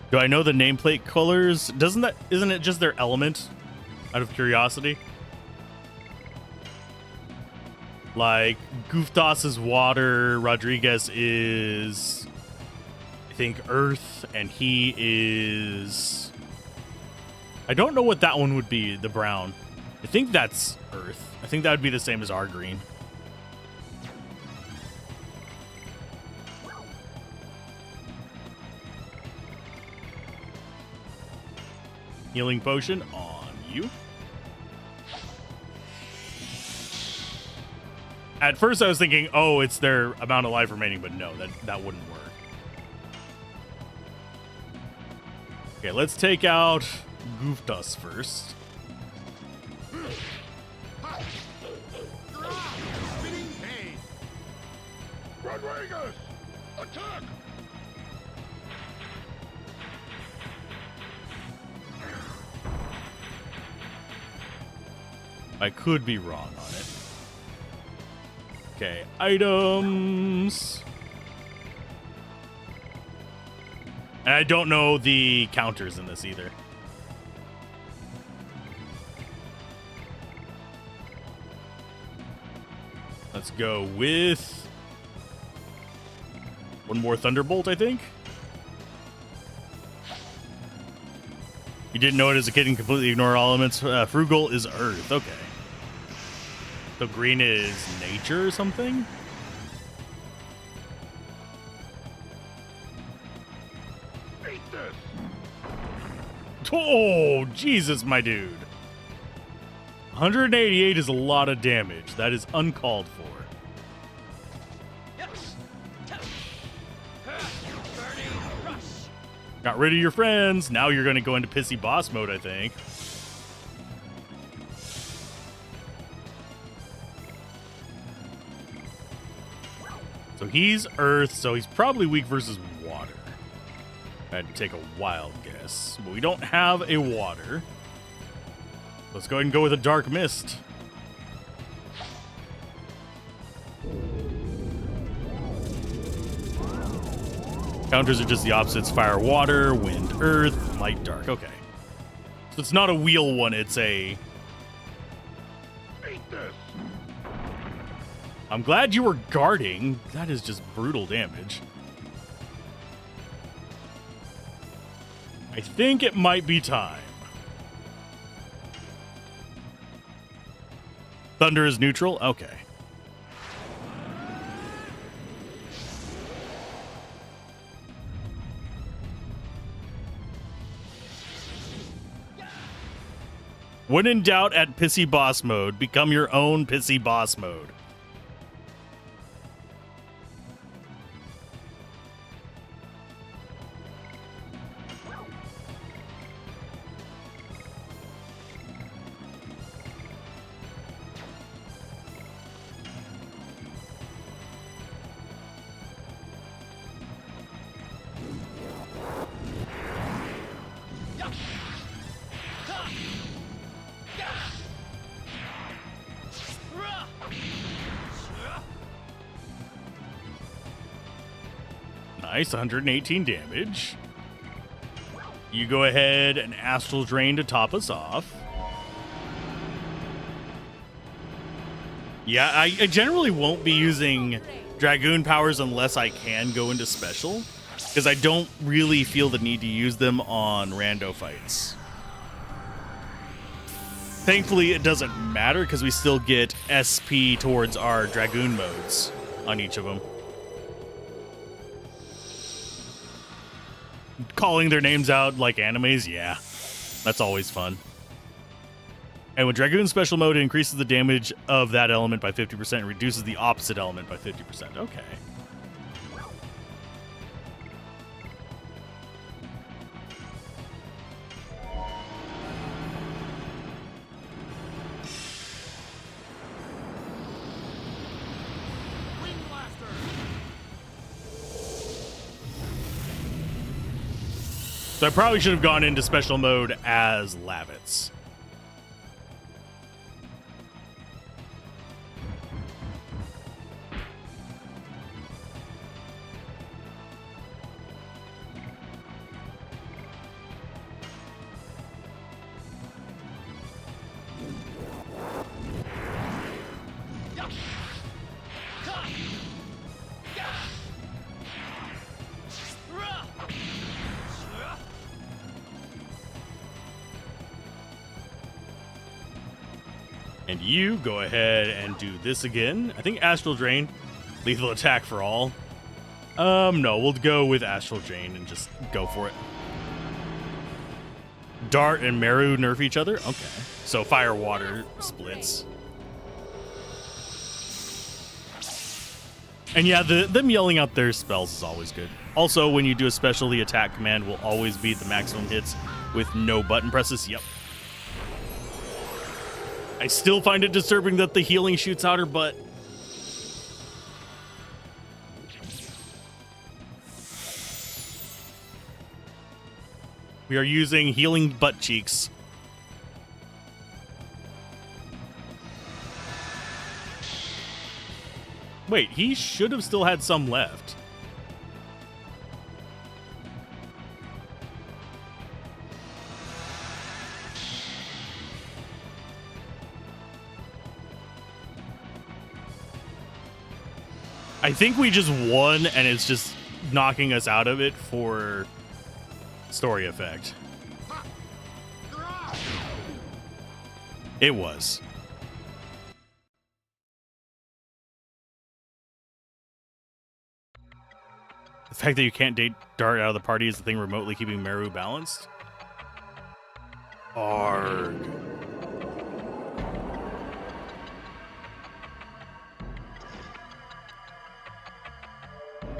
Do I know the nameplate colors? Isn't it just their element? Out of curiosity. Like Goofdos is water, Rodriguez is I think earth, and he is I don't know what that one would be, the brown. I think that's earth. I think that would be the same as our green. Healing potion on you. At first I was thinking, oh, it's their amount of life remaining, but no, that wouldn't work. Okay, let's take out Goofdos first. Rodriguez! Attack! I could be wrong on it. Okay, items. And I don't know the counters in this either. Let's go with one more Thunderbolt, I think. You didn't know it as a kid and completely ignore all elements. Frugal is Earth. Okay. So green is nature or something? Eat this! Oh, Jesus, my dude. 188 is a lot of damage. That is uncalled for. Yes. Burning rush. Got rid of your friends. Now you're going to go into pissy boss mode, I think. So he's earth, so he's probably weak versus water. I had to take a wild guess. But we don't have a water. Let's go ahead and go with a dark mist. Counters are just the opposites: fire, water, wind, earth, light, dark. Okay. So it's not a wheel one, it's a... Eat this! I'm glad you were guarding. That is just brutal damage. I think it might be time. Thunder is neutral? Okay. When in doubt at Pissy Boss mode, become your own Pissy Boss mode. Nice, 118 damage. You go ahead and Astral Drain to top us off. Yeah, I generally won't be using Dragoon powers unless I can go into special, because I don't really feel the need to use them on rando fights. Thankfully, it doesn't matter because we still get SP towards our Dragoon modes on each of them. Calling their names out like animes, yeah, that's always fun. And when Dragoon special mode, it increases the damage of that element by 50% and reduces the opposite element by 50%. Okay. So I probably should have gone into special mode as Lavitz. And you go ahead and do this again. I think Astral Drain, lethal attack for all. No, we'll go with Astral Drain and just go for it. Dart and Meru nerf each other? Okay. So fire water splits. And yeah, them yelling out their spells is always good. Also, when you do a special, the attack command will always be the maximum hits with no button presses. Yep. I still find it disturbing that the healing shoots out her butt. We are using healing butt cheeks. Wait, he should have still had some left. I think we just won, and it's just knocking us out of it for story effect. It was. The fact that you can't date Dart out of the party is the thing remotely keeping Meru balanced. Arg.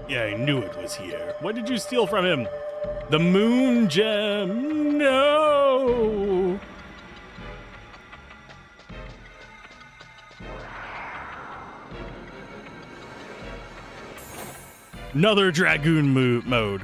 Yeah, I knew it was here. What did you steal from him? The moon gem. No. Another Dragoon mode.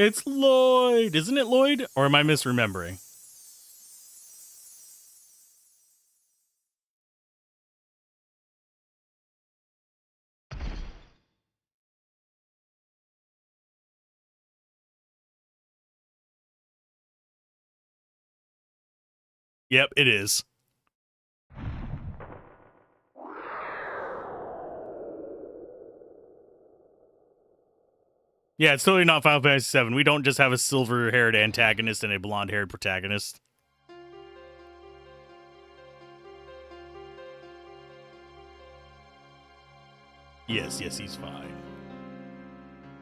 It's Lloyd. Isn't it Lloyd? Or am I misremembering? Yep, it is. Yeah, it's totally not Final Fantasy VII. We don't just have a silver-haired antagonist and a blonde-haired protagonist. Yes, he's fine.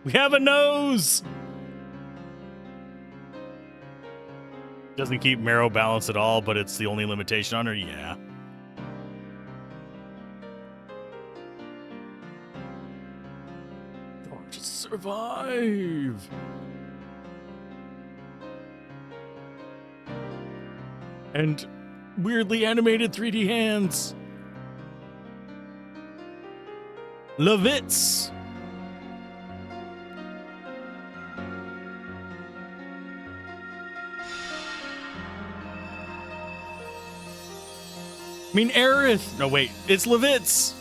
We have a nose! Doesn't keep marrow balance at all, but it's the only limitation on her? Yeah. Oh, just survive! And weirdly animated 3D hands. Levitz! I mean, Aerith. No, wait. It's Levitz.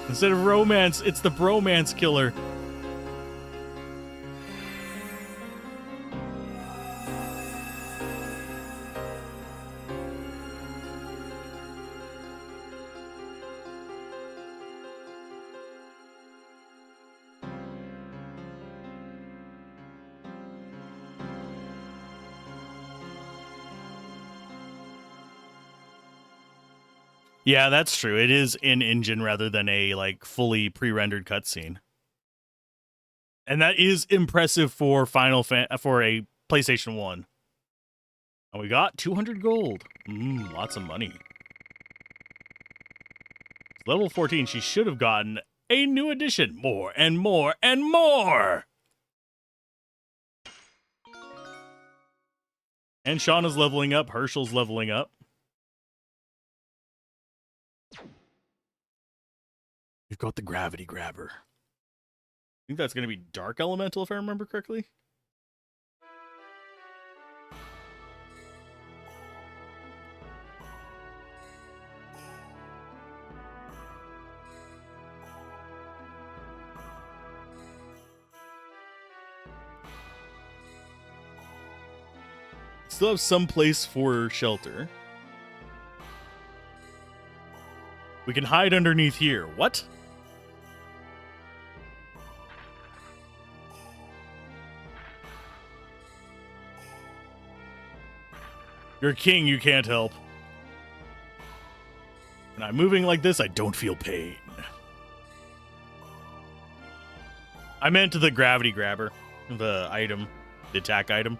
Instead of romance, it's the bromance killer. Yeah, that's true. It is in engine rather than a like fully pre-rendered cutscene, and that is impressive for for a PlayStation 1. And we got 200 gold. Lots of money. Level 14. She should have gotten a new edition. More and more and more. And Shauna's leveling up. Herschel's leveling up. You've got the gravity grabber. I think that's going to be Dark Elemental, if I remember correctly. Still have some place for shelter. We can hide underneath here. What? You're a king, you can't help. When I'm moving like this, I don't feel pain. I meant the gravity grabber. The item. The attack item.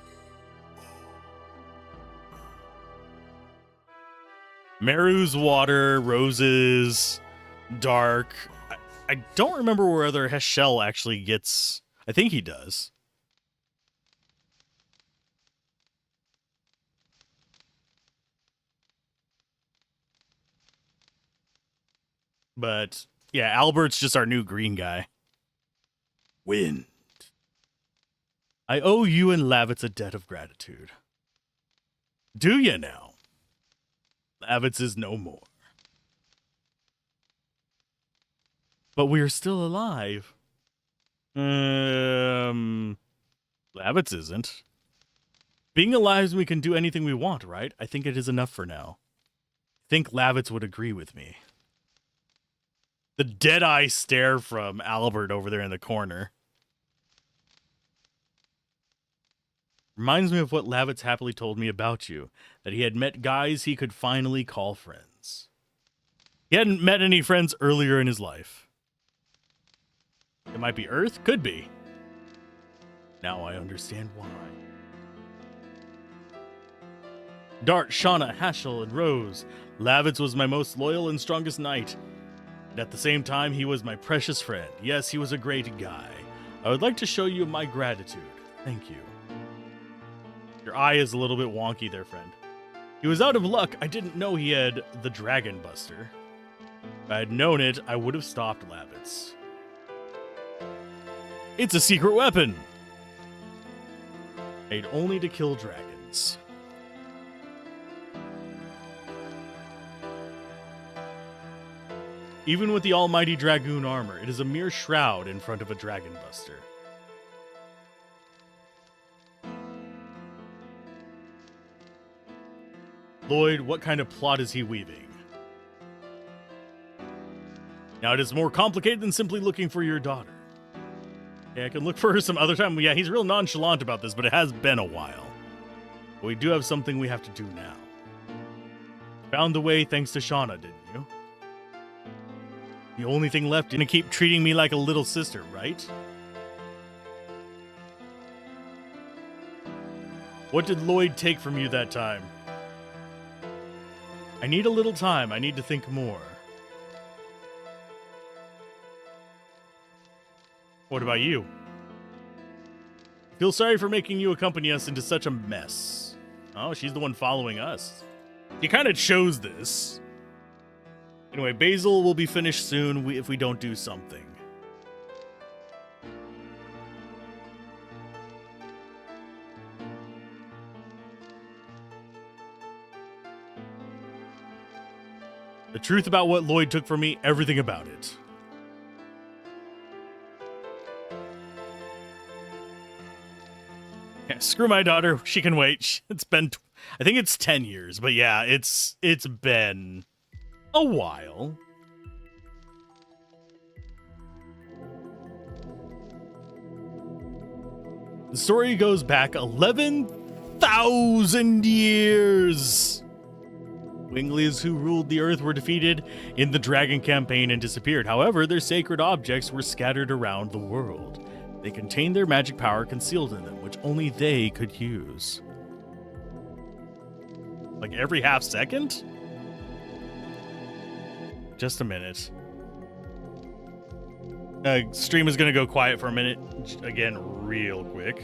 Meru's water, roses, dark. I don't remember where other Heschel actually gets. I think he does. But yeah, Albert's just our new green guy. Wind. I owe you and Lavitz a debt of gratitude. Do you now? Lavitz is no more. But we're still alive. Lavitz isn't. Being alive means we can do anything we want, right? I think it is enough for now. I think Lavitz would agree with me. The dead-eye stare from Albert over there in the corner. Reminds me of what Lavitz happily told me about you, that he had met guys he could finally call friends. He hadn't met any friends earlier in his life. It might be Earth? Could be. Now I understand why. Dart, Shauna, Haschel, and Rose. Lavitz was my most loyal and strongest knight. And at the same time, he was my precious friend. Yes, he was a great guy. I would like to show you my gratitude. Thank you. Your eye is a little bit wonky there, friend. He was out of luck. I didn't know he had the Dragon Buster. If I had known it, I would have stopped Lavitz. It's a secret weapon. Made only to kill dragons. Even with the almighty Dragoon armor, it is a mere shroud in front of a dragon buster. Lloyd, what kind of plot is he weaving? Now, it is more complicated than simply looking for your daughter. Yeah, I can look for her some other time. Yeah, he's real nonchalant about this, but it has been a while. But we do have something we have to do now. Found the way thanks to Shauna, didn't you? The only thing left is to keep treating me like a little sister, right? What did Lloyd take from you that time? I need a little time. I need to think more. What about you? Feel sorry for making you accompany us into such a mess. Oh, she's the one following us. She kind of chose this. Anyway, Basil will be finished soon if we don't do something. The truth about what Lloyd took from me, everything about it. Yeah, screw my daughter. She can wait. It's been, I think it's 10 years, but yeah, it's been a while. The story goes back 11,000 years. Winglies who ruled the earth were defeated in the dragon campaign and disappeared. However, their sacred objects were scattered around the world. They contained their magic power concealed in them, which only they could use. Like every half second? Just a minute. Stream is going to go quiet for a minute. Again, real quick.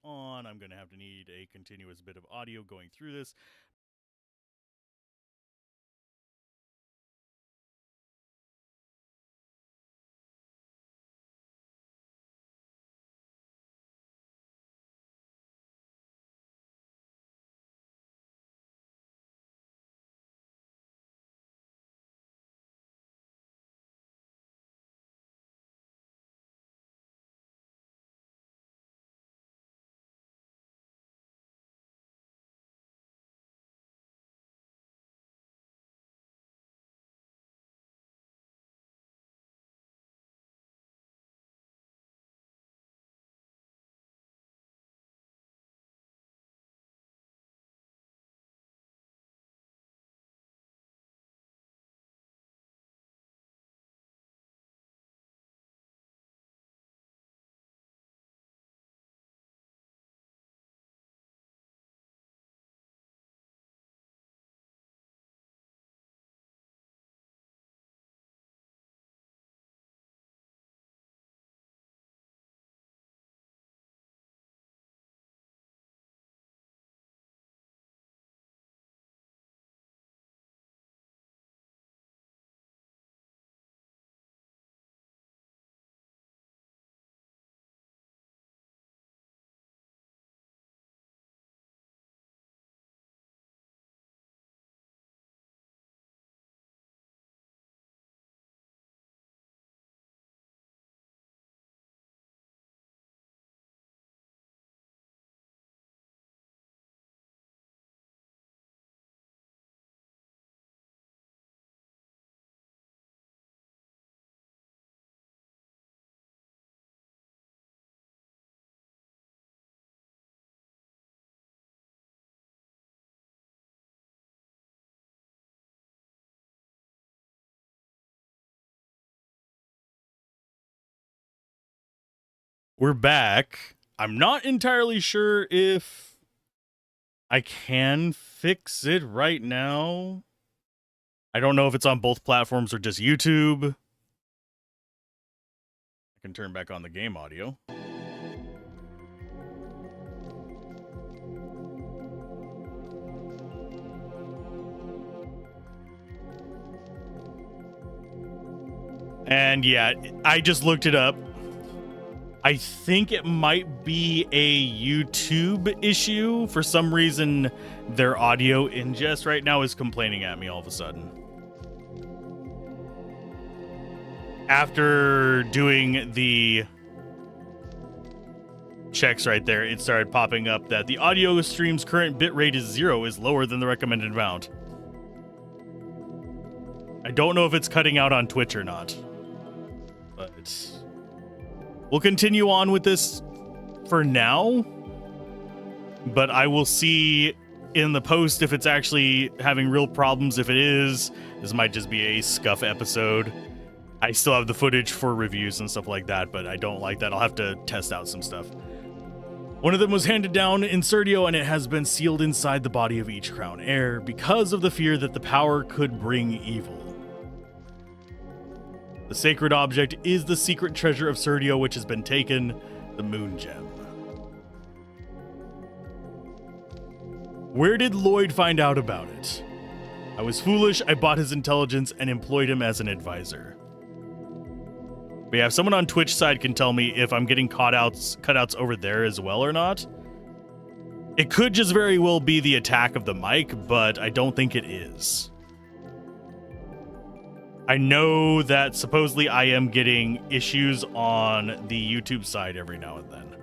On. I'm going to have to need a continuous bit of audio going through this. We're back. I'm not entirely sure if I can fix it right now. I don't know if it's on both platforms or just YouTube. I can turn back on the game audio. And yeah, I just looked it up. I think it might be a YouTube issue. For some reason, their audio ingest right now is complaining at me all of a sudden. After doing the checks right there, it started popping up that the audio stream's current bitrate is 0, is lower than the recommended amount. I don't know if it's cutting out on Twitch or not, but we'll continue on with this for now, but I will see in the post if it's actually having real problems. If it is, this might just be a scuff episode. I still have the footage for reviews and stuff like that, but I don't like that. I'll have to test out some stuff. One of them was handed down in Serdio, and it has been sealed inside the body of each crown heir because of the fear that the power could bring evil. The sacred object is the secret treasure of Serdio, which has been taken, the Moon Gem. Where did Lloyd find out about it? I was foolish, I bought his intelligence and employed him as an advisor. But yeah, if someone on Twitch side can tell me if I'm getting cutouts over there as well or not. It could just very well be the attack of the mic, but I don't think it is. I know that supposedly I am getting issues on the YouTube side every now and then.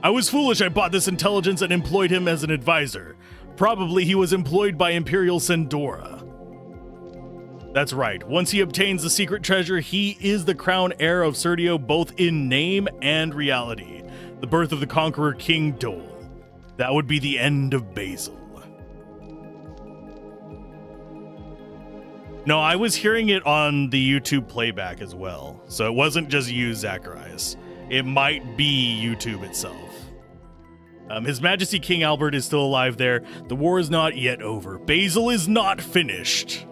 I was foolish, I bought this intelligence and employed him as an advisor. Probably he was employed by Imperial Sandora. That's right, once he obtains the secret treasure, he is the crown heir of Serdio, both in name and reality. The birth of the conqueror King Dole. That would be the end of Basil. No, I was hearing it on the YouTube playback as well, so it wasn't just you, Zacharias. It might be YouTube itself. His Majesty King Albert is still alive there. The war is not yet over. Basil is not finished.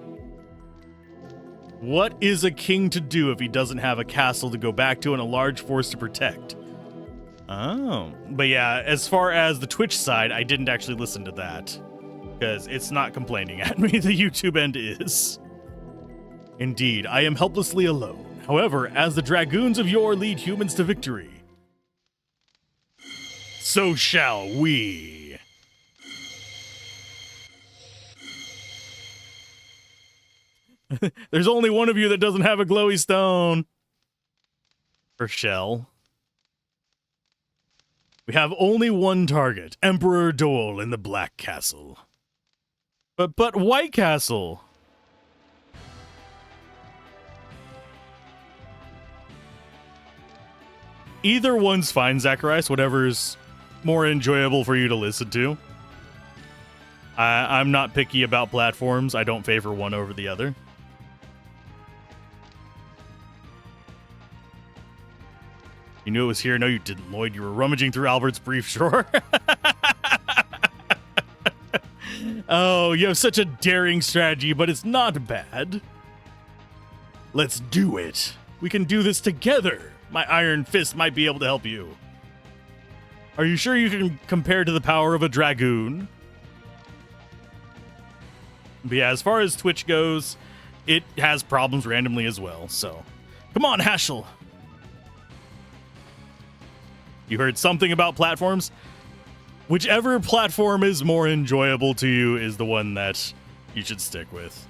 What is a king to do if he doesn't have a castle to go back to and a large force to protect? Oh, but yeah, as far as the Twitch side, I didn't actually listen to that because it's not complaining at me. The YouTube end is. Indeed, I am helplessly alone. However, as the dragoons of yore lead humans to victory, so shall we. There's only one of you that doesn't have a glowy stone. Or shell. We have only one target, Emperor Dole in the Black Castle. But White Castle. Either one's fine, Zacharias, whatever's more enjoyable for you to listen to. I'm not picky about platforms. I don't favor one over the other. You knew it was here. No, you didn't, Lloyd. You were rummaging through Albert's brief drawer. Oh, you have such a daring strategy, but it's not bad. Let's do it. We can do this together. My iron fist might be able to help you. Are you sure you can compare to the power of a dragoon? But yeah, as far as Twitch goes, it has problems randomly as well, so. Come on, Hashel. You heard something about platforms? Whichever platform is more enjoyable to you is the one that you should stick with.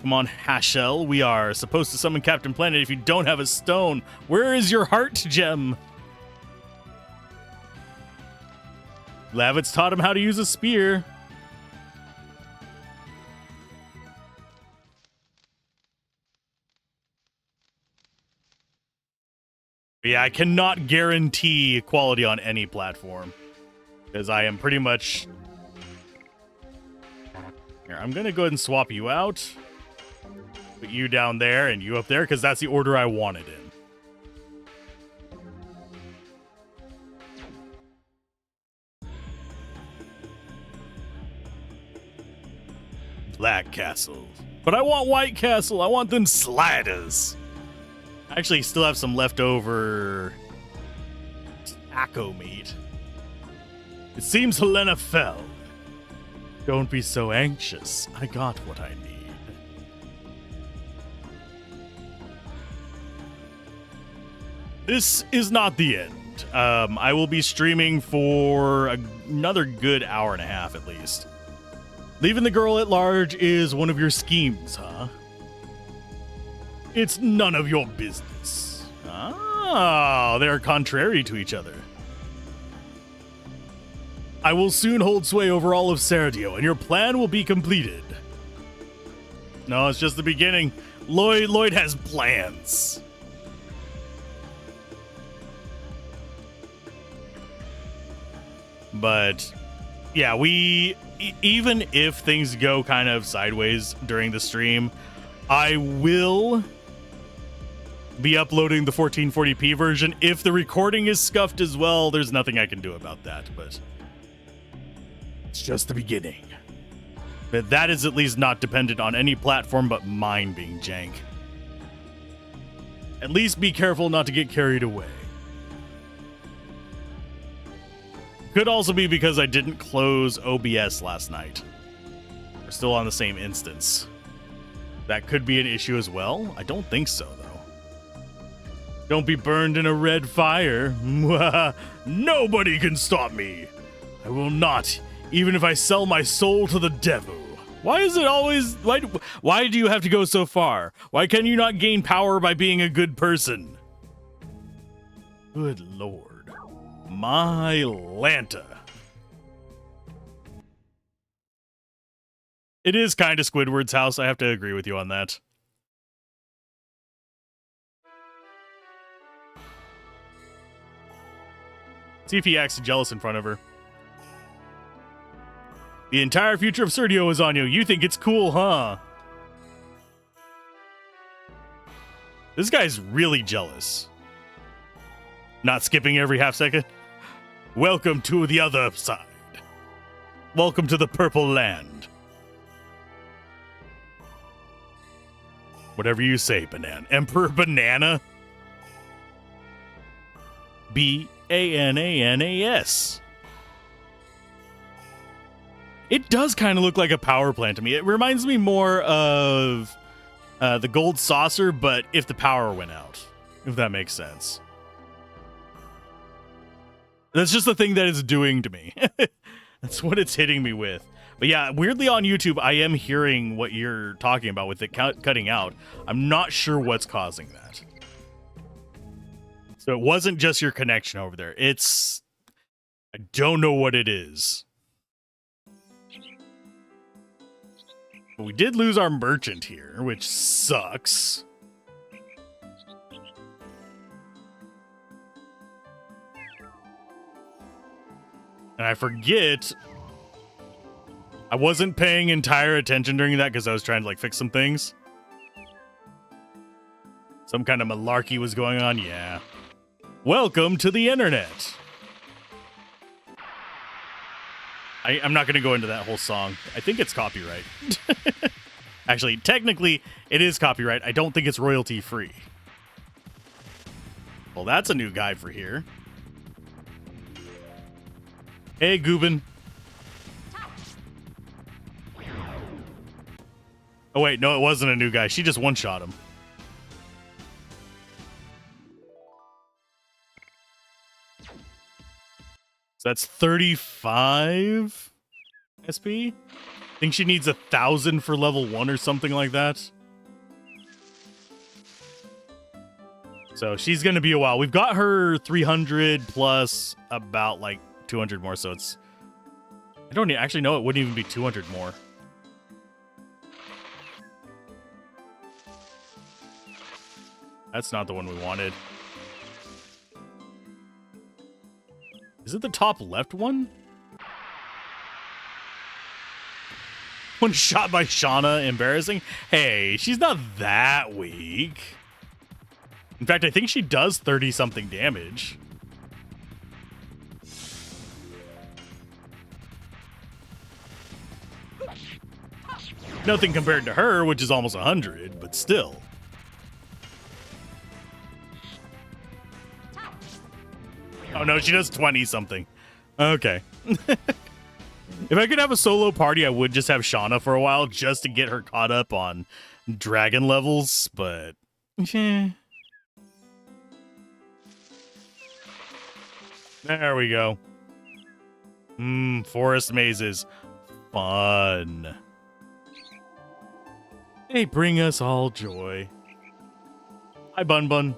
Come on, Hashel. We are supposed to summon Captain Planet if you don't have a stone. Where is your heart gem? Lavitz taught him how to use a spear. Yeah, I cannot guarantee quality on any platform because I am pretty much... Here, I'm going to go ahead and swap you out. Put you down there and you up there, because that's the order I wanted in. Black Castle. But I want White Castle. I want them sliders. I actually still have some leftover taco meat. It seems Helena fell. Don't be so anxious. I got what I need. This is not the end. I will be streaming for another good hour and a half at least. Leaving the girl at large is one of your schemes, huh? It's none of your business. Ah, they're contrary to each other. I will soon hold sway over all of Serdio, and your plan will be completed. No, it's just the beginning. Lloyd has plans. But, yeah, even if things go kind of sideways during the stream, I will be uploading the 1440p version. If the recording is scuffed as well, there's nothing I can do about that, but it's just the beginning. But that is at least not dependent on any platform but mine being jank. At least be careful not to get carried away. Could also be because I didn't close OBS last night. We're still on the same instance. That could be an issue as well. I don't think so, though. Don't be burned in a red fire. Nobody can stop me. I will not, even if I sell my soul to the devil. Why is it always... Why do you have to go so far? Why can you not gain power by being a good person? Good lord. My Lanta. It is kind of Squidward's house. I have to agree with you on that. See if he acts jealous in front of her. The entire future of Serdio is on you. You think it's cool, huh? This guy's really jealous. Not skipping every half second. Welcome to the other side. Welcome to the Purple Land. Whatever you say, Banana. Emperor Banana? Bananas. It does kind of look like a power plant to me. It reminds me more of the Gold Saucer, but if the power went out. If that makes sense. That's just the thing that it's doing to me. That's what it's hitting me with. But yeah, weirdly on YouTube, I am hearing what you're talking about with it cutting out. I'm not sure what's causing that. So it wasn't just your connection over there. It's... I don't know what it is. But we did lose our merchant here, which sucks. And I forget, I wasn't paying entire attention during that because I was trying to like fix some things. Some kind of malarkey was going on, yeah. Welcome to the internet. I'm not going to go into that whole song. I think it's copyright. Actually, technically, it is copyright. I don't think it's royalty free. Well, that's a new guy for here. Hey, Goobin. Oh, wait. No, it wasn't a new guy. She just one-shot him. So that's 35 SP? I think she needs 1,000 for level 1 or something like that. So she's going to be a while. We've got her 300 plus about like 200 more, so it's... I don't actually know, it wouldn't even be 200 more. That's not the one we wanted. Is it the top left one? One shot by Shauna, embarrassing. Hey, she's not that weak. In fact, I think she does 30-something damage. Nothing compared to her, which is almost 100, but still. Oh no, she does 20-something. Okay. If I could have a solo party, I would just have Shauna for a while just to get her caught up on dragon levels, but... There we go. Forest mazes. Fun. They bring us all joy. Hi, Bun Bun.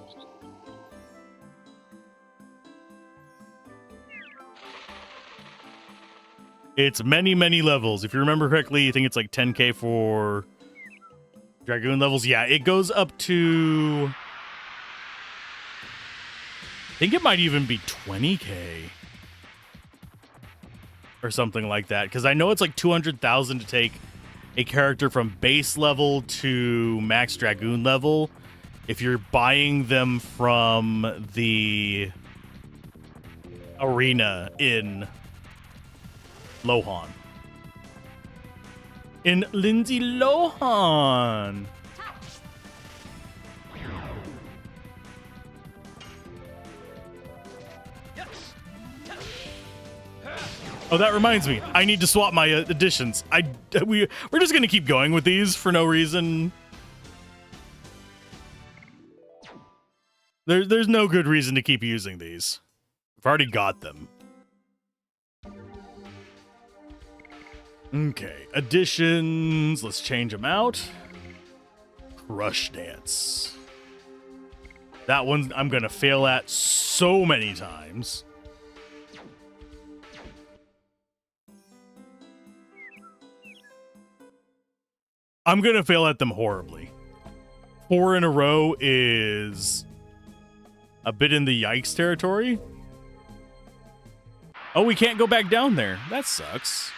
It's many, many levels. If you remember correctly, I think it's like 10k for Dragoon levels. Yeah, it goes up to... I think it might even be 20k. Or something like that. Because I know it's like 200,000 to take a character from base level to max Dragoon level. If you're buying them from the arena in Lohan. In Lindsay Lohan. Oh, that reminds me. I need to swap my additions. We're just gonna keep going with these for no reason. There's no good reason to keep using these. I've already got them. Okay, additions. Let's change them out. Crush Dance. That one I'm gonna fail at so many times. I'm gonna fail at them horribly. 4 in a row is a bit in the yikes territory. Oh, we can't go back down there. That sucks.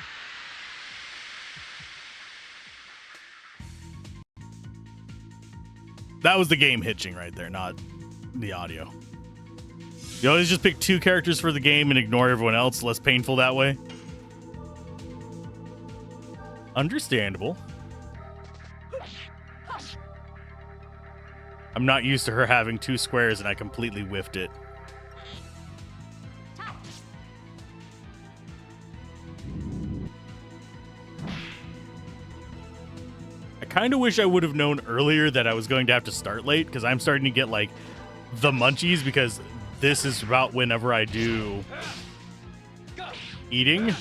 That was the game hitching right there, not the audio. You always just pick 2 characters for the game and ignore everyone else. Less painful that way. Understandable. I'm not used to her having 2 squares and I completely whiffed it. I kind of wish I would have known earlier that I was going to have to start late, because I'm starting to get like the munchies, because this is about whenever I do eating.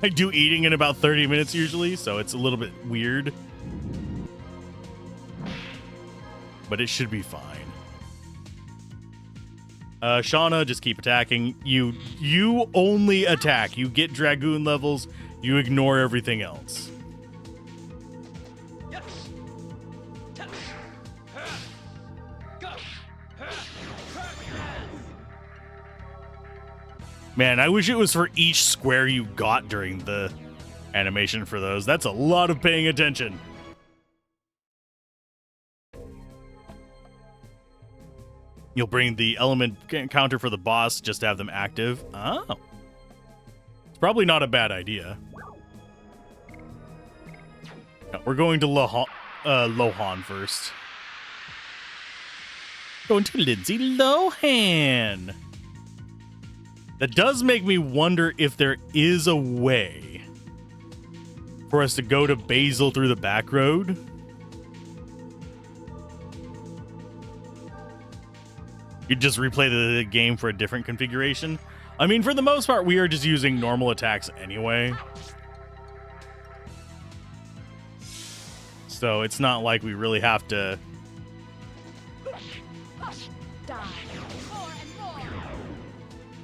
I do eating in about 30 minutes usually, so it's a little bit weird. But it should be fine. Shauna, just keep attacking. You only attack. You get Dragoon levels. You ignore everything else. Man, I wish it was for each square you got during the animation for those. That's a lot of paying attention. You'll bring the element counter for the boss just to have them active. Oh. It's probably not a bad idea. No, we're going to Lohan first. Going to Lindsay Lohan. That does make me wonder if there is a way for us to go to Basil through the back road. You just replay the game for a different configuration. I mean, for the most part, we are just using normal attacks anyway. So it's not like we really have to...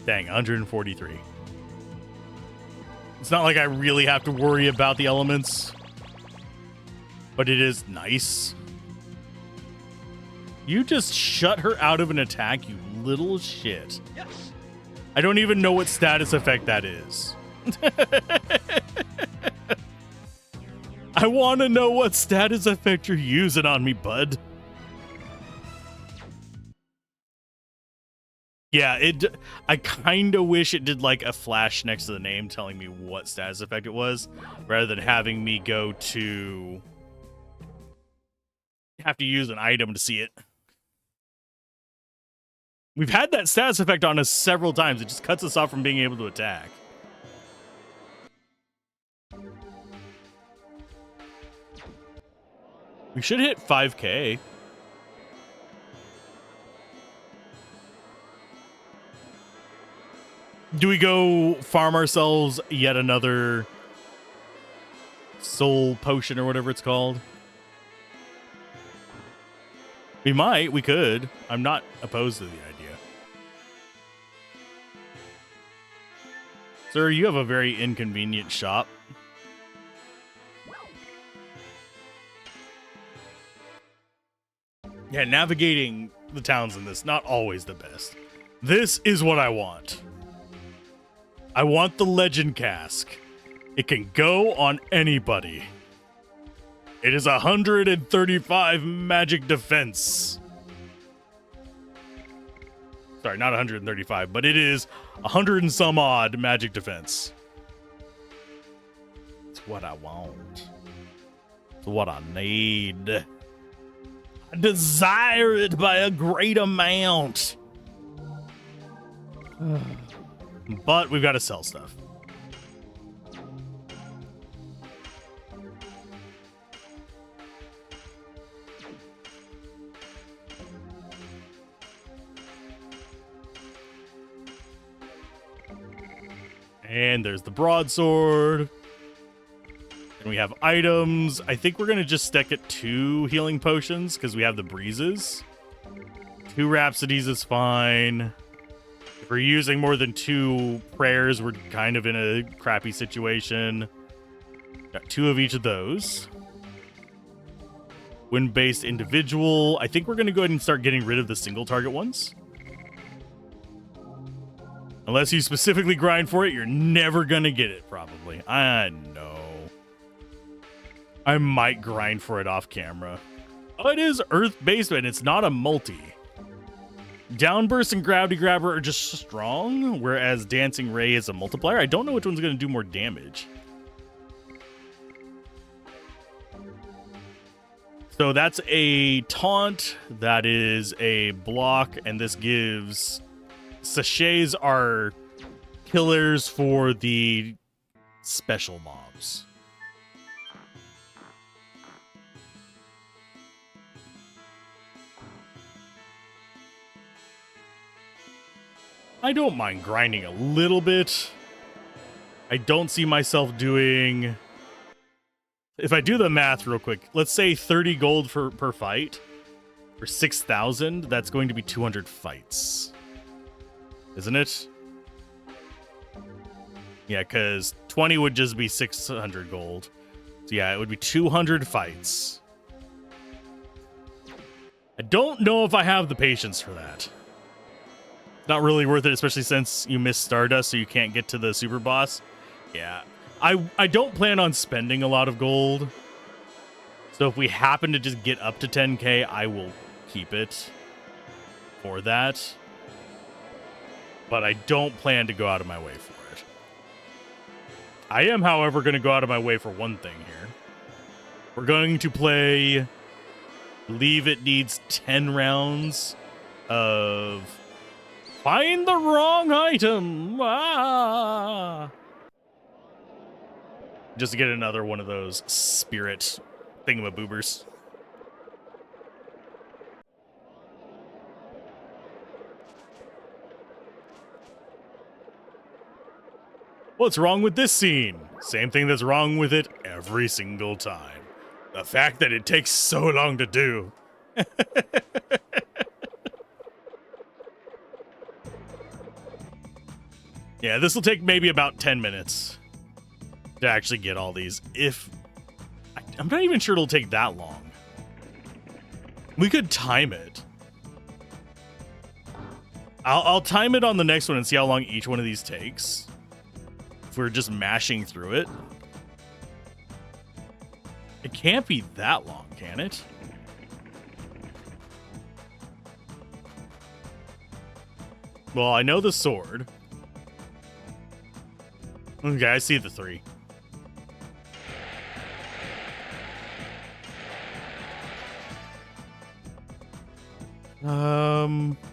Dang, 143. It's not like I really have to worry about the elements. But it is nice. You just shut her out of an attack, you little shit. Yes. I don't even know what status effect that is. I want to know what status effect you're using on me, bud. Yeah, I kind of wish it did like a flash next to the name telling me what status effect it was, rather than having me go to have to use an item to see it. We've had that status effect on us several times. It just cuts us off from being able to attack. We should hit 5K. Do we go farm ourselves yet another soul potion or whatever it's called? We might. We could. I'm not opposed to the idea. Sir, you have a very inconvenient shop. Yeah, navigating the towns in this, not always the best. This is what I want. I want the legend cask. It can go on anybody. It is 135 magic defense. Sorry, not 135, but it is 100 and some odd magic defense. It's what I want. It's what I need. I desire it by a great amount. But we've got to sell stuff. And there's the broadsword. And we have items. I think we're going to just stick at 2 healing potions because we have the breezes. 2 rhapsodies is fine. If we're using more than 2 prayers, we're kind of in a crappy situation. Got 2 of each of those. Wind-based individual. I think we're going to go ahead and start getting rid of the single target ones. Unless you specifically grind for it, you're never going to get it, probably. I know. I might grind for it off camera. Oh, it is earth-based, and it's not a multi. Downburst and Gravity Grabber are just strong, whereas Dancing Ray is a multiplier. I don't know which one's going to do more damage. So that's a taunt, that is a block, and this gives... Sachets are killers for the special mobs. I don't mind grinding a little bit. I don't see myself doing... If I do the math real quick, let's say 30 gold per fight. For 6,000, that's going to be 200 fights. Isn't it? Yeah, because 20 would just be 600 gold. So yeah, it would be 200 fights. I don't know if I have the patience for that. Not really worth it, especially since you missed Stardust, so you can't get to the super boss. Yeah, I don't plan on spending a lot of gold. So if we happen to just get up to 10k, I will keep it for that. But I don't plan to go out of my way for it. I am, however, going to go out of my way for one thing here. We're going to play... I believe it needs 10 rounds of... Find the wrong item! Ah! Just to get another one of those spirit thingamaboobers. What's wrong with this scene? Same thing that's wrong with it every single time. The fact that it takes so long to do. Yeah, this will take maybe about 10 minutes to actually get all these. I'm not even sure it'll take that long. We could time it. I'll time it on the next one and see how long each one of these takes. If we're just mashing through it. It can't be that long, can it? Well, I know the sword. Okay, I see the 3.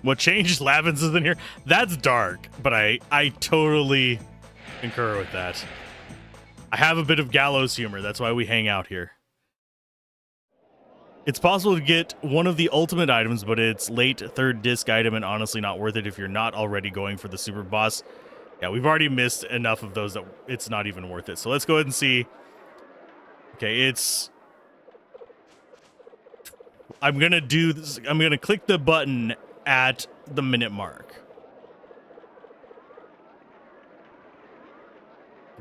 What changed? Lavins is in here. That's dark, but I totally concur with that. I have a bit of gallows humor. That's why we hang out here. It's possible to get one of the ultimate items, but it's late 3rd disc item and honestly not worth it if you're not already going for the super boss. Yeah, we've already missed enough of those that it's not even worth it. So let's go ahead and see. Okay, it's... I'm going to do this. I'm going to click the button at the minute mark.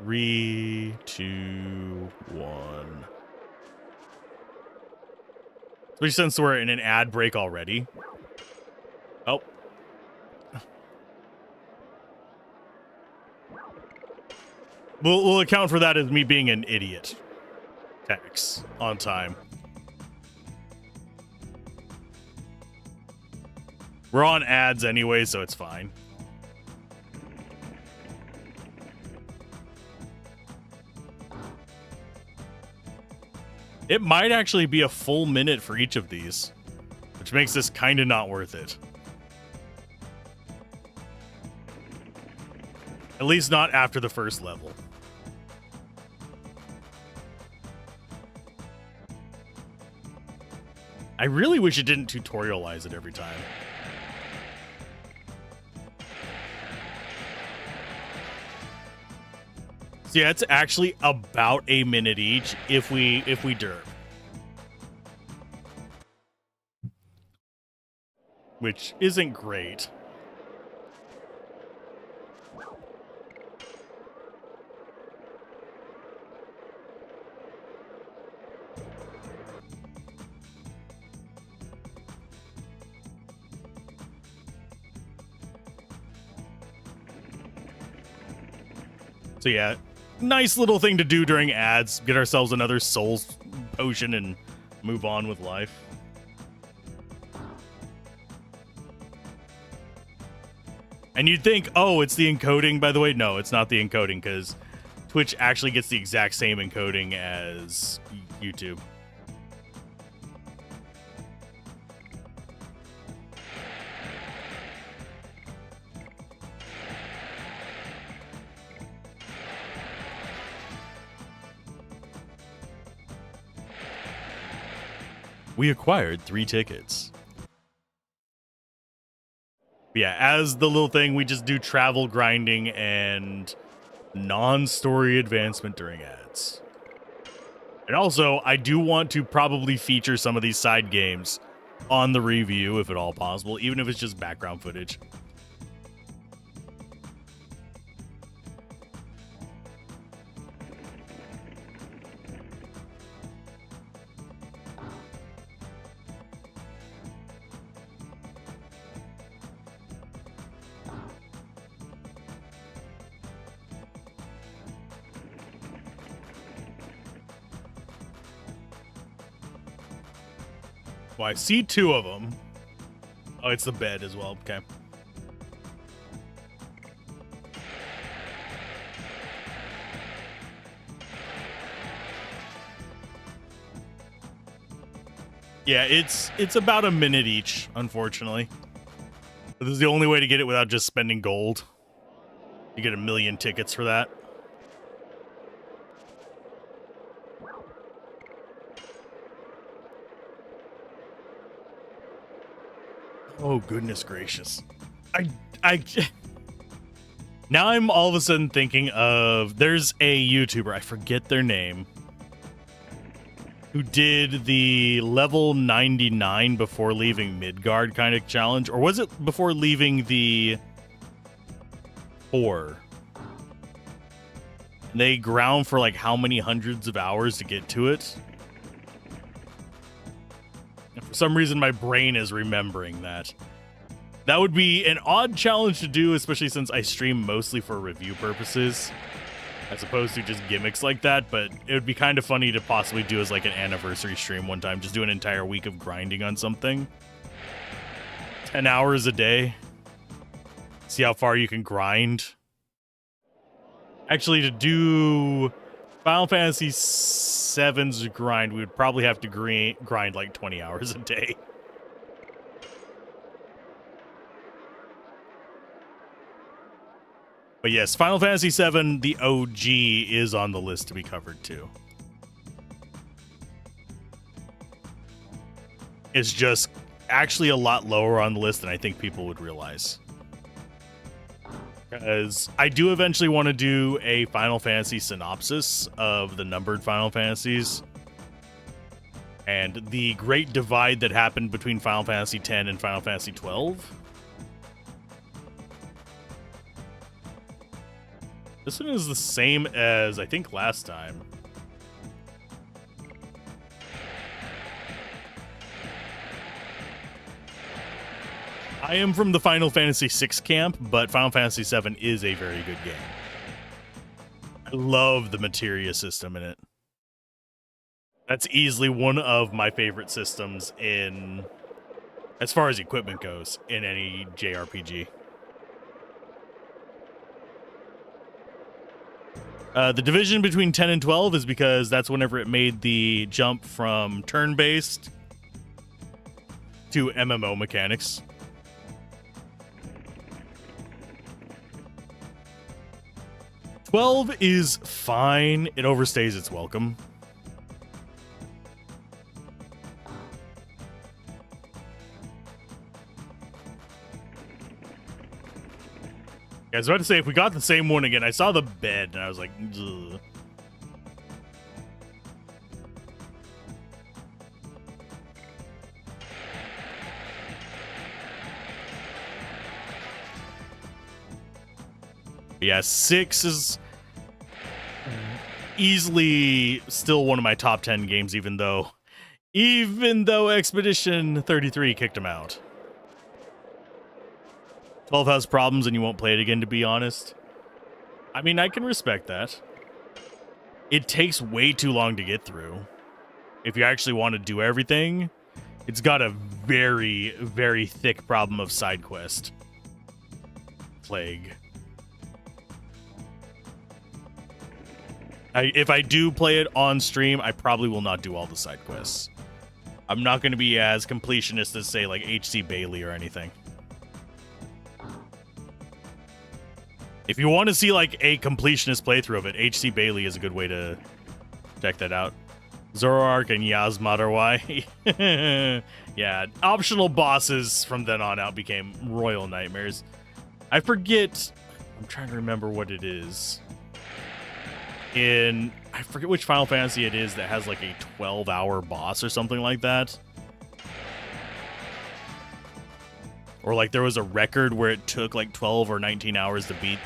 3, 2, 1. Especially since we're in an ad break already. Oh. We'll account for that as me being an idiot. Tax on time. We're on ads anyway, so it's fine. It might actually be a full minute for each of these, which makes this kind of not worth it. At least not after the first level. I really wish it didn't tutorialize it every time. So yeah, it's actually about a minute each if we derp. Which isn't great. So yeah, nice little thing to do during ads. Get ourselves another soul potion and move on with life. And you'd think, oh, it's the encoding. By the way, no, it's not the encoding because Twitch actually gets the exact same encoding as YouTube. We acquired 3 tickets. Yeah, as the little thing, we just do travel grinding and non-story advancement during ads. And also, I do want to probably feature some of these side games on the review, if at all possible, even if it's just background footage. Well, I see 2 of them. Oh, it's the bed as well. Okay. Yeah, it's about a minute each, unfortunately. This is the only way to get it without just spending gold. You get 1,000,000 tickets for that. Oh, goodness gracious. Now I'm all of a sudden thinking of, there's a YouTuber, I forget their name, who did the level 99 before leaving Midgard kind of challenge. Or was it before leaving the 4? They ground for like how many hundreds of hours to get to it? For some reason, my brain is remembering that. That would be an odd challenge to do, especially since I stream mostly for review purposes. as opposed to just gimmicks like that, but it would be kind of funny to possibly do as like an anniversary stream one time, just do an entire week of grinding on something. 10 hours a day. See how far you can grind. Actually, to do Final Fantasy VII's grind, we would probably have to grind like 20 hours a day. But yes, Final Fantasy VII, the OG, is on the list to be covered too. It's just actually a lot lower on the list than I think people would realize. Because I do eventually want to do a Final Fantasy synopsis of the numbered Final Fantasies. And the great divide that happened between Final Fantasy X and Final Fantasy XII. This one is the same as, I think, last time. I am from the Final Fantasy VI camp, but Final Fantasy VII is a very good game. I love the materia system in it. That's easily one of my favorite systems in, as far as equipment goes, in any JRPG. The division between 10 and 12 is because that's whenever it made the jump from turn-based to MMO mechanics. "12 is fine. It overstays its welcome. Yeah, I was about to say, if we got the same one again, I saw the bed, and I was like, ugh. Yeah, 6 is easily still one of my top 10 games, even though Expedition 33 kicked him out. 12 has problems and you won't play it again, to be honest. I mean, I can respect that. It takes way too long to get through. If you actually want to do everything, it's got a very, very thick problem of side quest plague. If I do play it on stream, I probably will not do all the side quests. I'm not going to be as completionist as, say, like H.C. Bailey or anything. If you want to see, like, a completionist playthrough of it, H.C. Bailey is a good way to check that out. Zoroark and Yasmadarwai. Yeah, optional bosses from then on out became royal nightmares. I forget... I'm trying to remember what it is. I forget which Final Fantasy it is that has, like, a 12-hour boss or something like that. Or, like, there was a record where it took, like, 12 or 19 hours to beat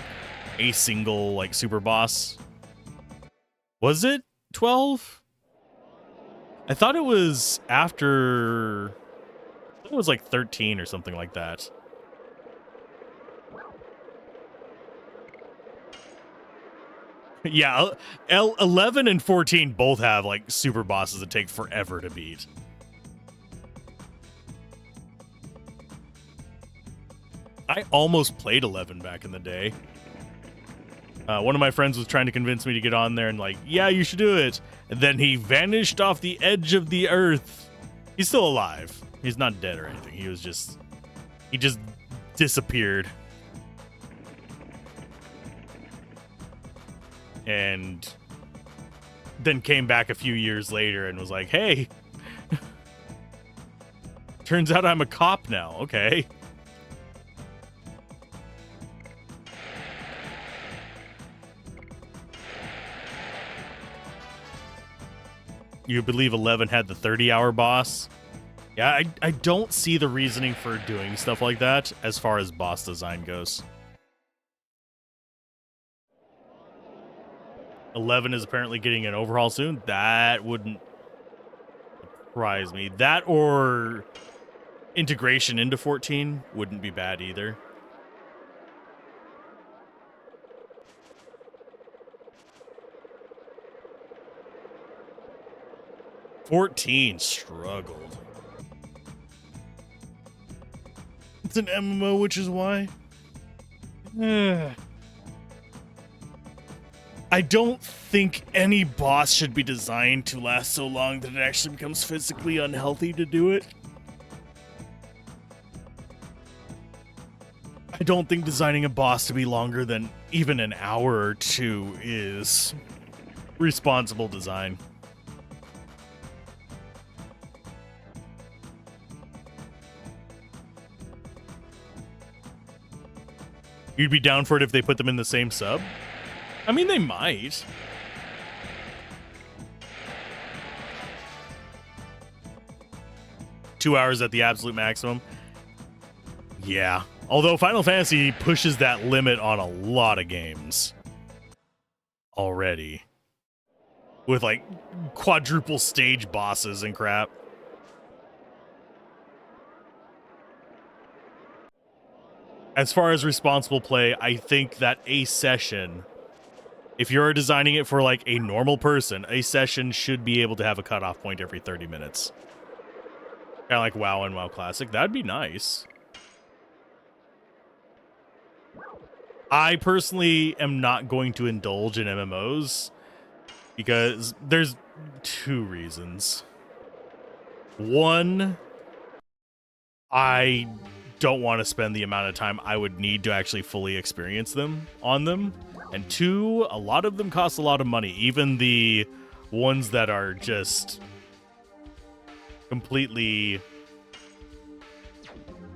a single, like, super boss. Was it 12? I thought it was after... I thought it was, like, 13 or something like that. Yeah, 11 and 14 both have, like, super bosses that take forever to beat. I almost played 11 back in the day. One of my friends was trying to convince me to get on there and like, yeah, you should do it. And then he vanished off the edge of the earth. He's still alive. He's not dead or anything. He just disappeared. And then came back a few years later and was like, hey, turns out I'm a cop now. Okay. You believe 11 had the 30-hour boss? Yeah, I don't see the reasoning for doing stuff like that as far as boss design goes. 11 is apparently getting an overhaul soon. That wouldn't surprise me. That or integration into 14 wouldn't be bad either. 14 struggled. It's an MMO, which is why. I don't think any boss should be designed to last so long that it actually becomes physically unhealthy to do it. I don't think designing a boss to be longer than even an hour or two is responsible design. You'd be down for it if they put them in the same sub? I mean, they might. Two hours at the absolute maximum. Yeah. Although Final Fantasy pushes that limit on a lot of games already. With like quadruple stage bosses and crap. As far as responsible play, I think that a session, if you're designing it for like a normal person, a session should be able to have a cutoff point every 30 minutes. Kind of like WoW and WoW Classic. That'd be nice. I personally am not going to indulge in MMOs because there's two reasons. One, I don't want to spend the amount of time I would need to actually fully experience them on them. And two, a lot of them cost a lot of money. Even the ones that are just completely...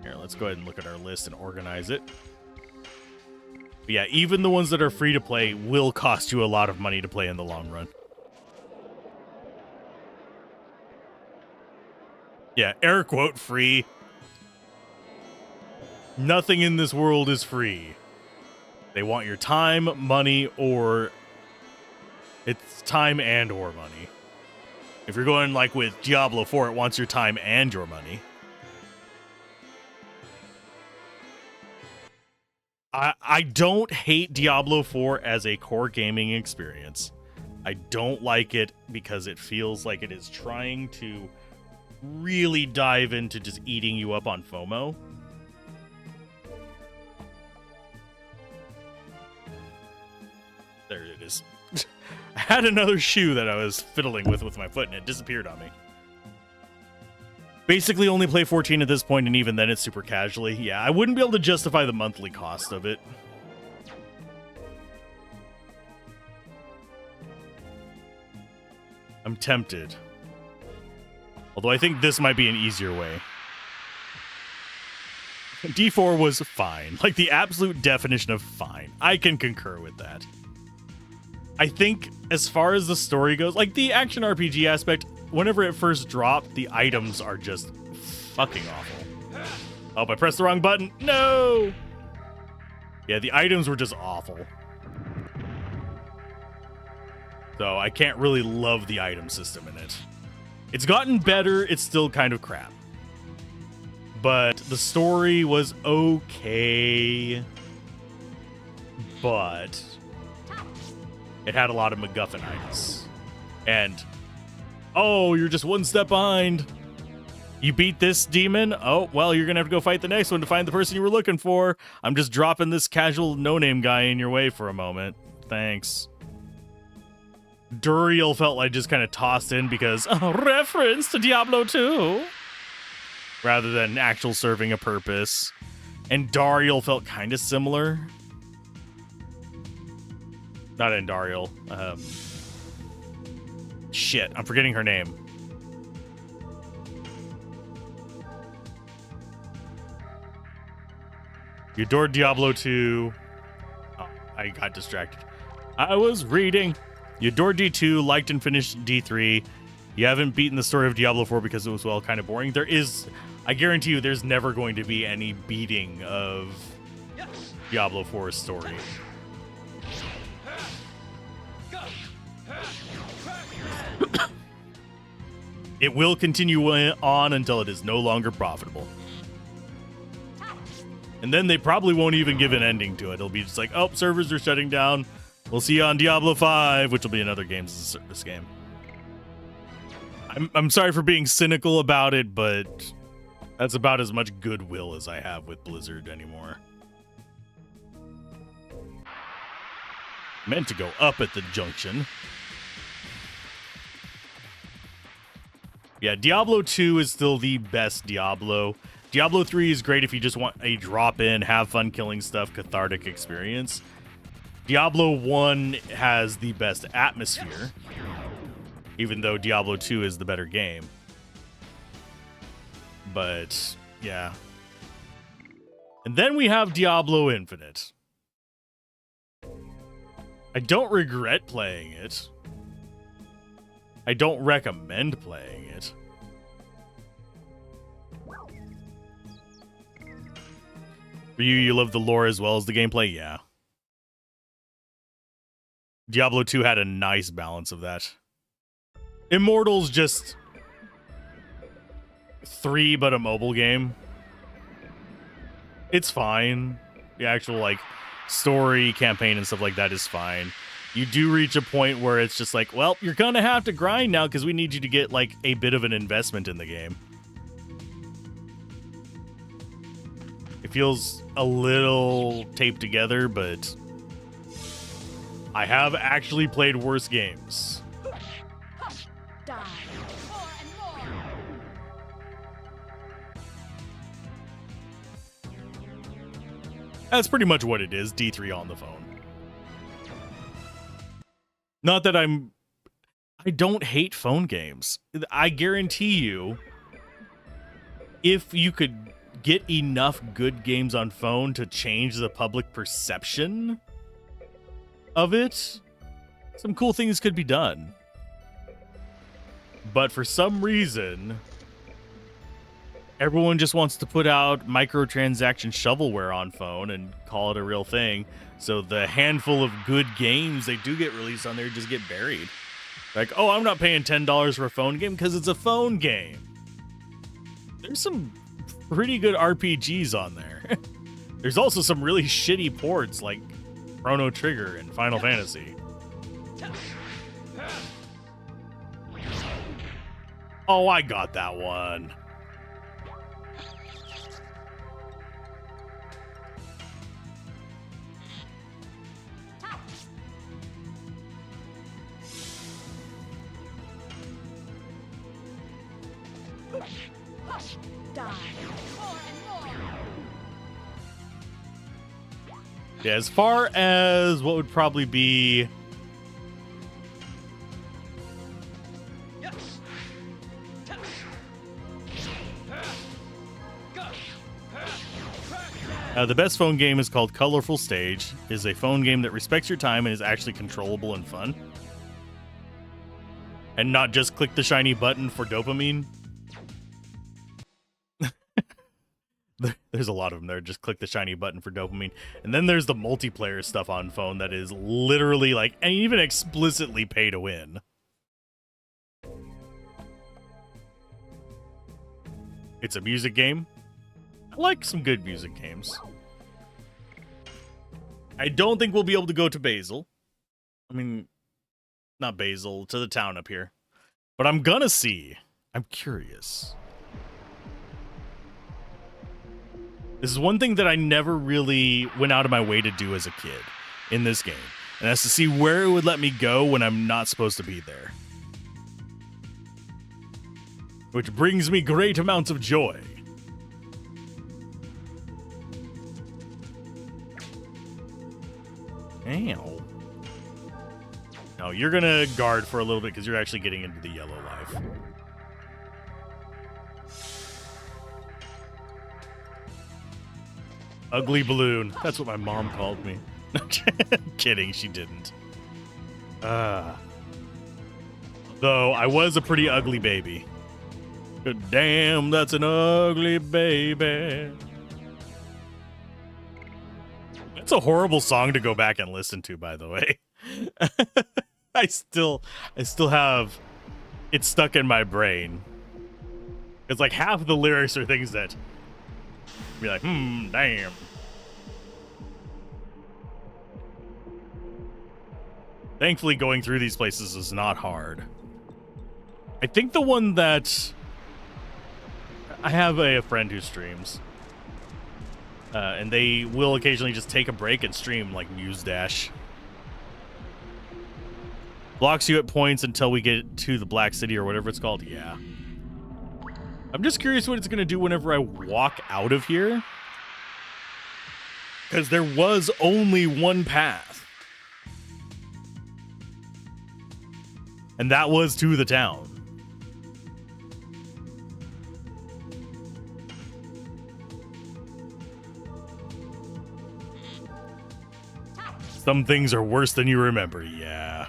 Here, let's go ahead and look at our list and organize it. But yeah, even the ones that are free to play will cost you a lot of money to play in the long run. Yeah, air quote free. Nothing in this world is free. They want your time, money, or... It's time and or money. If you're going like with Diablo 4, it wants your time and your money. I don't hate Diablo 4 as a core gaming experience. I don't like it because it feels like it is trying to really dive into just eating you up on FOMO. There it is. I had another shoe that I was fiddling with my foot and it disappeared on me. Basically only play 14 at this point, and even then it's super casually. Yeah, I wouldn't be able to justify the monthly cost of it. I'm tempted. Although I think this might be an easier way. D4 was fine. Like the absolute definition of fine. I can concur with that. I think as far as the story goes, like the action RPG aspect, whenever it first dropped, the items are just fucking awful. Oh, I pressed the wrong button. No! Yeah, the items were just awful. So I can't really love the item system in it. It's gotten better. It's still kind of crap. But the story was okay. But it had a lot of MacGuffin-itis. And, oh, you're just one step behind. You beat this demon? Oh, well, you're going to have to go fight the next one to find the person you were looking for. I'm just dropping this casual no-name guy in your way for a moment. Thanks. Duriel felt like just kind of tossed in because, oh, reference to Diablo 2. Rather than actual serving a purpose. And Dariel felt kind of similar. Not Endariel. Shit, I'm forgetting her name. You adored Diablo 2. Oh, I got distracted. I was reading. You adored D2, liked and finished D3. You haven't beaten the story of Diablo 4 because it was, well, kind of boring. There is, I guarantee you, there's never going to be any beating of Diablo 4's story. It will continue on until it is no longer profitable. And then they probably won't even give an ending to it. It'll be just like, oh, servers are shutting down. We'll see you on Diablo 5, which will be another games as a service game. I'm sorry for being cynical about it, but that's about as much goodwill as I have with Blizzard anymore. Meant to go up at the junction. Yeah, Diablo 2 is still the best Diablo. Diablo 3 is great if you just want a drop-in, have fun killing stuff, cathartic experience. Diablo 1 has the best atmosphere, even though Diablo 2 is the better game. But, yeah. And then we have Diablo Infinite. I don't regret playing it. I don't recommend playing it. For you love the lore as well as the gameplay? Yeah. Diablo 2 had a nice balance of that. Immortal's just 3, but a mobile game. It's fine. The actual, like, story, campaign, and stuff like that is fine. You do reach a point where it's just like, well, you're gonna have to grind now because we need you to get, like, a bit of an investment in the game. It feels a little taped together, but I have actually played worse games. Die. More and more. That's pretty much what it is, D3 on the phone. Not that I don't hate phone games. I guarantee you, if you could get enough good games on phone to change the public perception of it, some cool things could be done. But for some reason, everyone just wants to put out microtransaction shovelware on phone and call it a real thing. So the handful of good games they do get released on there just get buried. Like, oh, I'm not paying $10 for a phone game because it's a phone game. There's some pretty good RPGs on there. There's also some really shitty ports like Chrono Trigger and Final Fantasy. Oh, I got that one. Die. More and more. Yeah, as far as what would probably be Yes. the best phone game is called Colorful Stage. It is a phone game that respects your time and is actually controllable and fun. And not just click the shiny button for dopamine. There's a lot of them there. Just click the shiny button for dopamine. And then there's the multiplayer stuff on phone that is literally like, and even explicitly pay to win. It's a music game. I like some good music games. I don't think we'll be able to go to Basel. I mean, not Basel, to the town up here. But I'm gonna see. I'm curious. This is one thing that I never really went out of my way to do as a kid in this game. And that's to see where it would let me go when I'm not supposed to be there. Which brings me great amounts of joy. Ow. No, you're gonna guard for a little bit because you're actually getting into the yellow life. Ugly balloon. That's what my mom called me. Kidding, she didn't. Though I was a pretty ugly baby. Good damn, that's an ugly baby. That's a horrible song to go back and listen to, by the way. I still have it stuck in my brain. It's like half of the lyrics are things that be like, damn. Thankfully, going through these places is not hard. I think the one that I have a friend who streams, and they will occasionally just take a break and stream like Muse Dash. Blocks you at points until we get to the Black City or whatever it's called. Yeah. I'm just curious what it's going to do whenever I walk out of here. Because there was only one path. And that was to the town. Some things are worse than you remember, yeah.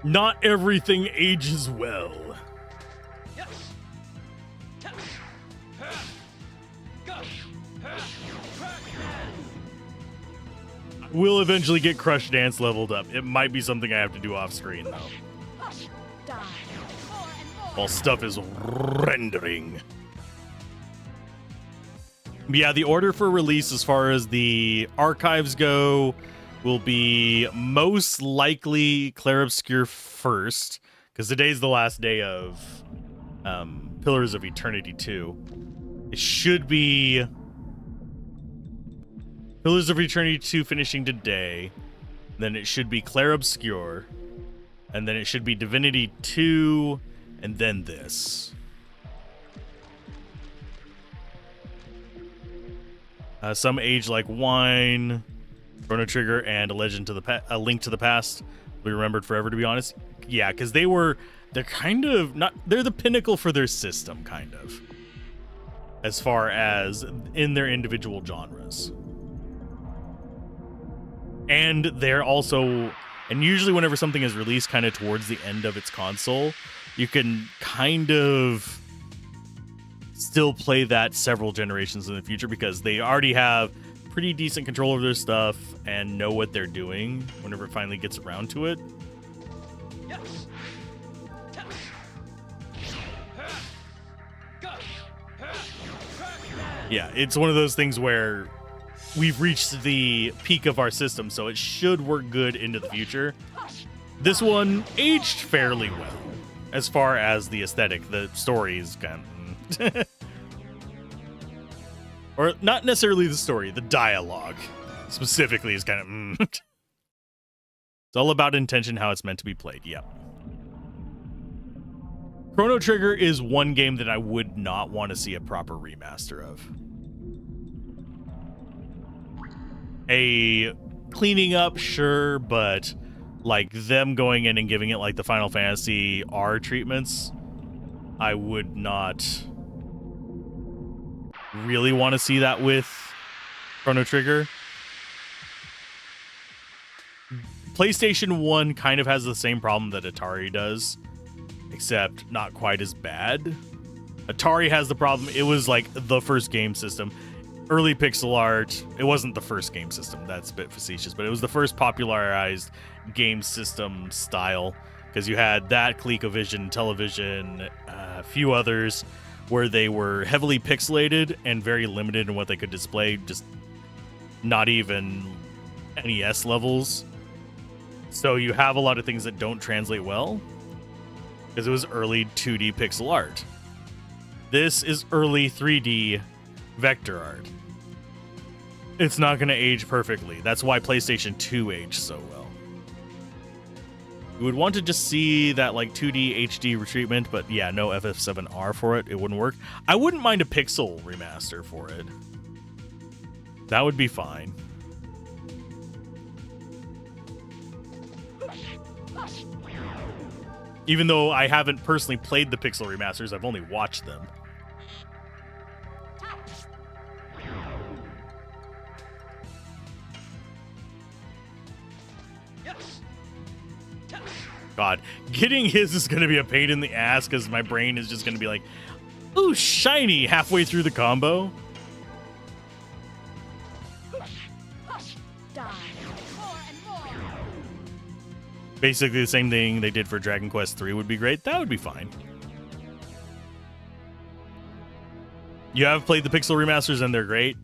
Not everything ages well. We'll eventually get Crush Dance leveled up. It might be something I have to do off screen, though. While stuff is rendering. But yeah, the order for release as far as the archives go will be most likely Clair Obscur first, because today's the last day of Pillars of Eternity 2. It should be Pillars of Eternity 2 finishing today, then it should be Clair Obscur, and then it should be Divinity 2, and then this. Some Age Like Wine, Chrono Trigger, and A Link to the Past will be remembered forever, to be honest. Yeah, because they're kind of not, they're the pinnacle for their system, kind of, as far as in their individual genres. And they're also, and usually whenever something is released kind of towards the end of its console, you can kind of still play that several generations in the future because they already have pretty decent control over their stuff and know what they're doing whenever it finally gets around to it. Yeah, it's one of those things where we've reached the peak of our system, so it should work good into the future. This one aged fairly well as far as the aesthetic. The story is kind of or not necessarily the story, the dialogue specifically is kind of It's all about intention, how it's meant to be played. Yep. Chrono Trigger is one game that I would not want to see a proper remaster of. A cleaning up, sure, but like them going in and giving it like the Final Fantasy R treatments, I would not really want to see that with Chrono Trigger. PlayStation 1 kind of has the same problem that Atari does, except not quite as bad. Atari has the problem, it was like the first game system. Early pixel art, it wasn't the first game system, that's a bit facetious, but it was the first popularized game system style, because you had that, ColecoVision, Television, a few others, where they were heavily pixelated and very limited in what they could display, just not even NES levels. So you have a lot of things that don't translate well, because it was early 2D pixel art. This is early 3D vector art. It's not going to age perfectly. That's why PlayStation 2 aged so well. You would want to just see that like 2D HD retreatment, but yeah, no FF7R for it. It wouldn't work. I wouldn't mind a pixel remaster for it. That would be fine. Even though I haven't personally played the pixel remasters, I've only watched them. God, getting his is going to be a pain in the ass because my brain is just going to be like, ooh, shiny halfway through the combo. Basically the same thing they did for Dragon Quest 3 would be great. That would be fine. You have played the pixel remasters and they're great.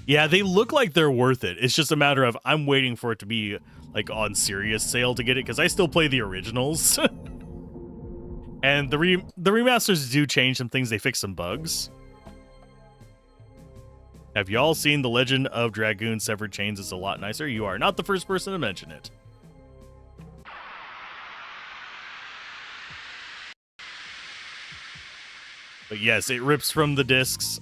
Yeah, they look like they're worth it. It's just a matter of I'm waiting for it to be like on serious sale to get it because I still play the originals. And the remasters do change some things. They fix some bugs. Have y'all seen The Legend of Dragoon Severed Chains? It's a lot nicer. You are not the first person to mention it. But yes, it rips from the discs.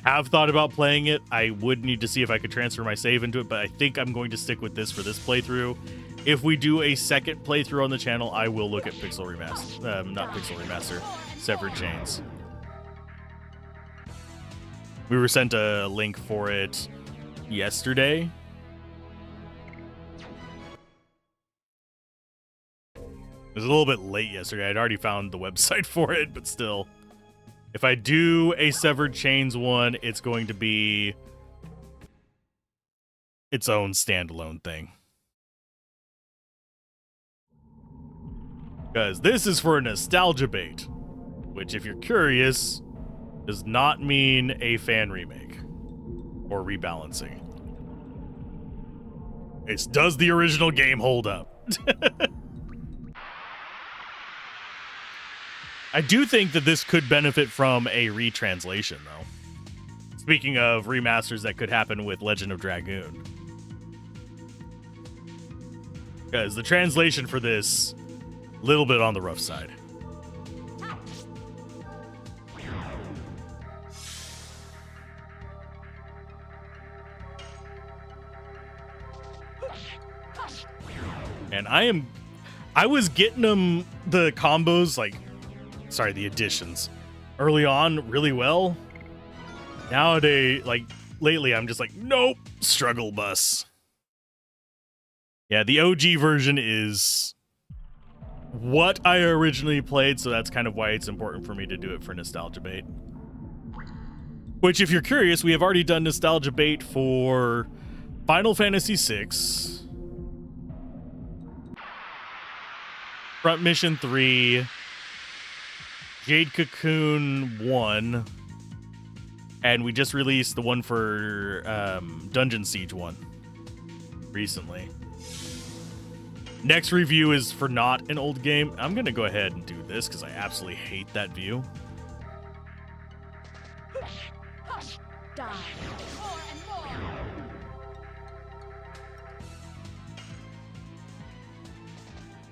I have thought about playing it. I would need to see if I could transfer my save into it, but I think I'm going to stick with this for this playthrough. If we do a second playthrough on the channel, I will look at Pixel Remaster. Not Pixel Remaster, Severed Chains. We were sent a link for it yesterday. It was a little bit late yesterday. I'd already found the website for it, but still. If I do a Severed Chains one, it's going to be its own standalone thing. Because this is for a nostalgia bait, which, if you're curious, does not mean a fan remake or rebalancing. It's does the original game hold up? I do think that this could benefit from a retranslation, though. Speaking of remasters that could happen with Legend of Dragoon. Because the translation for this, a little bit on the rough side. And I was getting them, the combos, like, sorry, the additions, early on really well. Nowadays, like, lately, I'm just like, nope, struggle bus. Yeah, the OG version is what I originally played, so that's kind of why it's important for me to do it for Nostalgia Bait. Which, if you're curious, we have already done Nostalgia Bait for Final Fantasy VI, Front Mission 3, Jade Cocoon 1, and we just released the one for Dungeon Siege 1 recently. Next review is for not an old game. I'm going to go ahead and do this because I absolutely hate that view. Die. More and more.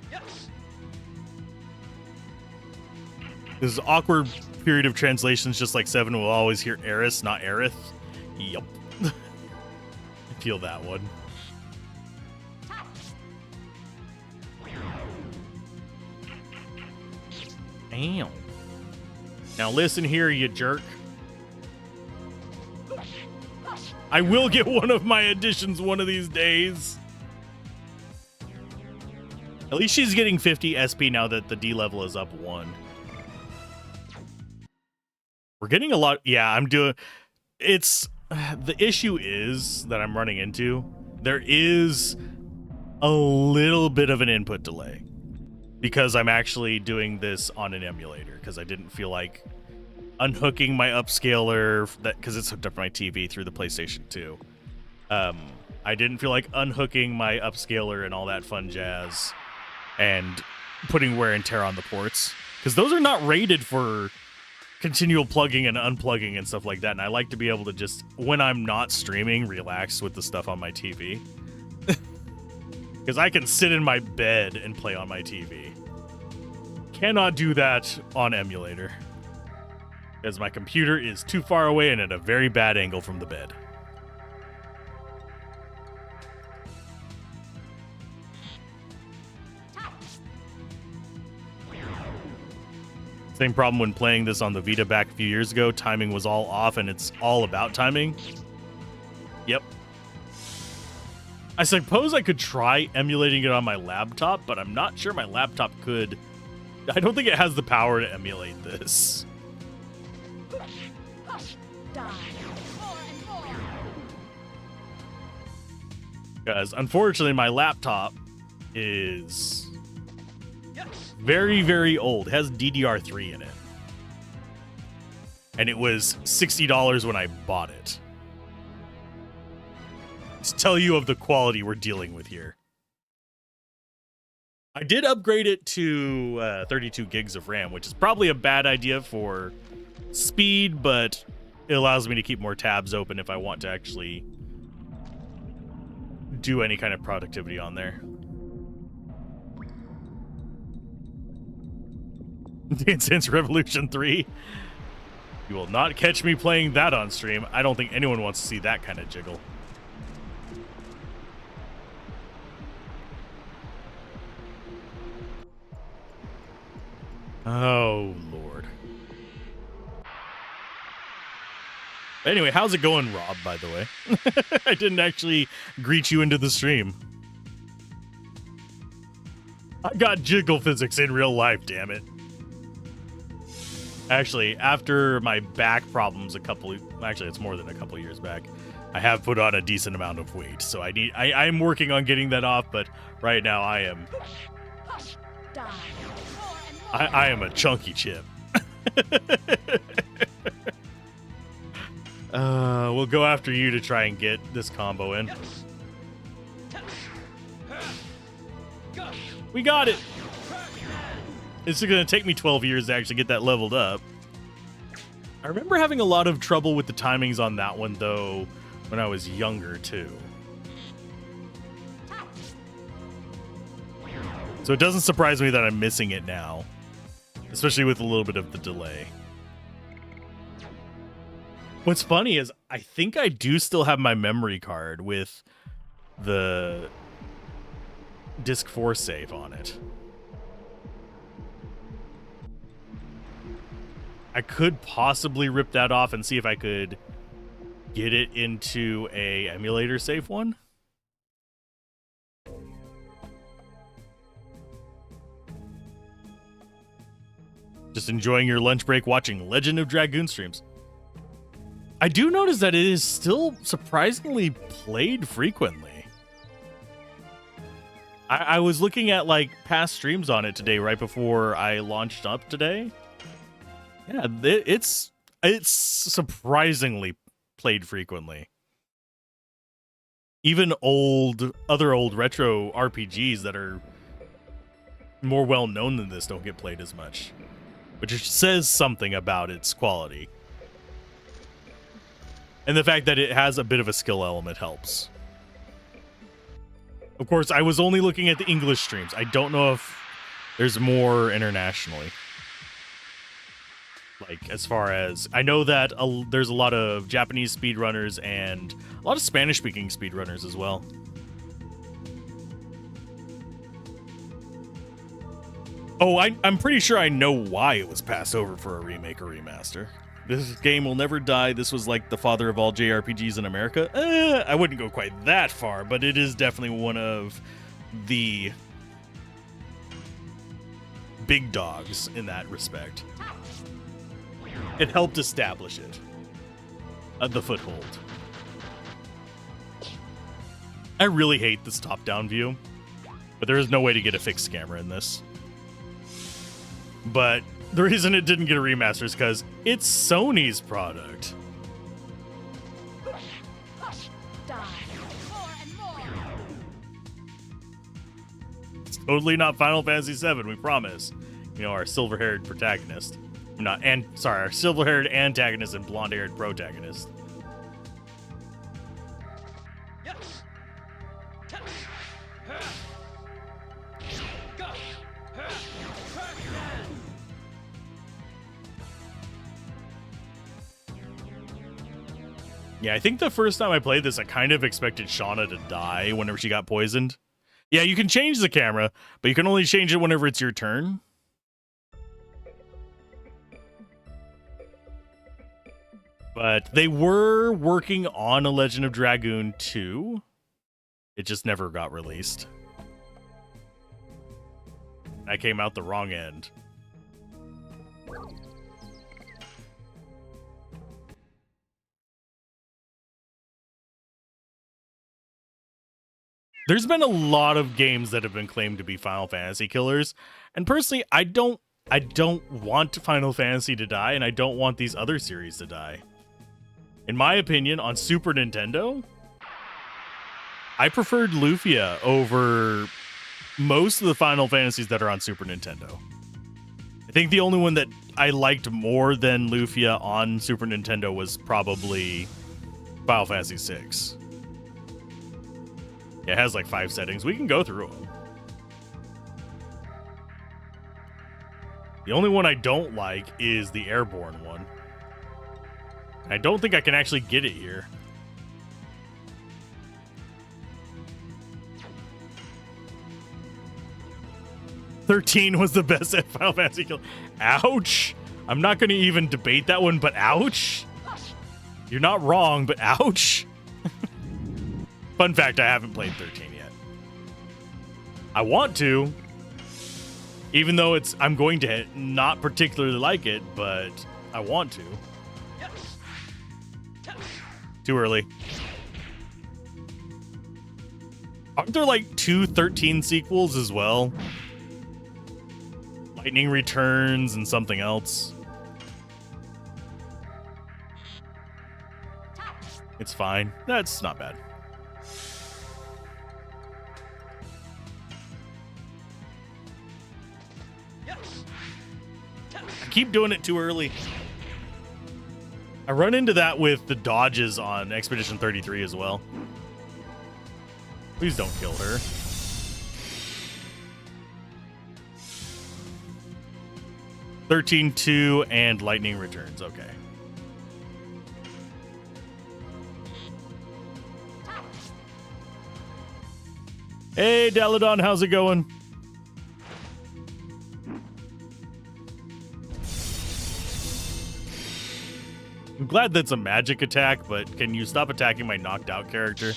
Yes. This is awkward period of translations, just like Seven will always hear Eris, not Aerith. Yup. I feel that one. Damn. Now listen here, you jerk. I will get one of my additions one of these days. At least she's getting 50 SP now that the D level is up 1. We're getting a lot. Yeah, I'm doing. It's the issue is that I'm running into. There is a little bit of an input delay because I'm actually doing this on an emulator because I didn't feel like unhooking my upscaler because it's hooked up to my TV through the PlayStation 2. I didn't feel like unhooking my upscaler and all that fun jazz and putting wear and tear on the ports because those are not rated for continual plugging and unplugging and stuff like that. And I like to be able to just, when I'm not streaming, relax with the stuff on my TV. Because I can sit in my bed and play on my TV. Cannot do that on emulator. Because my computer is too far away and at a very bad angle from the bed. Same problem when playing this on the Vita back a few years ago. Timing was all off and it's all about timing. Yep. I suppose I could try emulating it on my laptop, but I'm not sure my laptop could. I don't think it has the power to emulate this. Die. More and more. Because unfortunately my laptop is very, very old. It has DDR3 in it. And it was $60 when I bought it. To tell you of the quality we're dealing with here. I did upgrade it to 32 gigs of RAM, which is probably a bad idea for speed, but it allows me to keep more tabs open if I want to actually do any kind of productivity on there. Dance Dance Revolution 3. You will not catch me playing that on stream. I don't think anyone wants to see that kind of jiggle. Oh, Lord. Anyway, how's it going, Rob, by the way? I didn't actually greet you into the stream. I got jiggle physics in real life, damn it. Actually, after my back problems actually, it's more than a couple years back, I have put on a decent amount of weight, so I'm working on getting that off, but right now I am... I am a chunky chip. We'll go after you to try and get this combo in. We got it! It's going to take me 12 years to actually get that leveled up. I remember having a lot of trouble with the timings on that one, though, when I was younger, too. So it doesn't surprise me that I'm missing it now, especially with a little bit of the delay. What's funny is I think I do still have my memory card with the Disc 4 save on it. I could possibly rip that off and see if I could get it into a emulator safe one. Just enjoying your lunch break watching Legend of Dragoon streams. I do notice that it is still surprisingly played frequently. I was looking at like past streams on it today, right before I launched up today. Yeah, it's surprisingly played frequently. Even other old retro RPGs that are more well known than this don't get played as much, which says something about its quality. And the fact that it has a bit of a skill element helps. Of course, I was only looking at the English streams. I don't know if there's more internationally. Like, as far as... I know that there's a lot of Japanese speedrunners and a lot of Spanish-speaking speedrunners as well. Oh, I'm pretty sure I know why it was passed over for a remake or remaster. This game will never die. This was like the father of all JRPGs in America. I wouldn't go quite that far, but it is definitely one of the big dogs in that respect. It helped establish it. The foothold. I really hate this top-down view, but there is no way to get a fixed camera in this. But the reason it didn't get a remaster is because it's Sony's product. It's totally not Final Fantasy VII, we promise. You know, our silver-haired protagonist. Our silver-haired antagonist and blonde-haired protagonist. Yeah, I think the first time I played this, I kind of expected Shauna to die whenever she got poisoned. Yeah, you can change the camera, but you can only change it whenever it's your turn. But they were working on a Legend of Dragoon 2. It just never got released. I came out the wrong end. There's been a lot of games that have been claimed to be Final Fantasy killers, and personally, I don't want Final Fantasy to die, and I don't want these other series to die. In my opinion, on Super Nintendo, I preferred Lufia over most of the Final Fantasies that are on Super Nintendo. I think the only one that I liked more than Lufia on Super Nintendo was probably Final Fantasy VI. Yeah, it has like 5 settings. We can go through them. The only one I don't like is the airborne one. I don't think I can actually get it here. "13 was the best at Final Fantasy kill." Ouch! I'm not going to even debate that one, but ouch! You're not wrong, but ouch! Fun fact, I haven't played 13 yet. I want to, even though I'm going to not particularly like it, but I want to. Too early. Aren't there like 2 13 sequels as well? Lightning Returns and something else. It's fine. That's not bad. I keep doing it too early. I run into that with the dodges on Expedition 33 as well. Please don't kill her. "13-2 and Lightning Returns. Okay. Hey, Daladon, how's it going? I'm glad that's a magic attack, but can you stop attacking my knocked out character?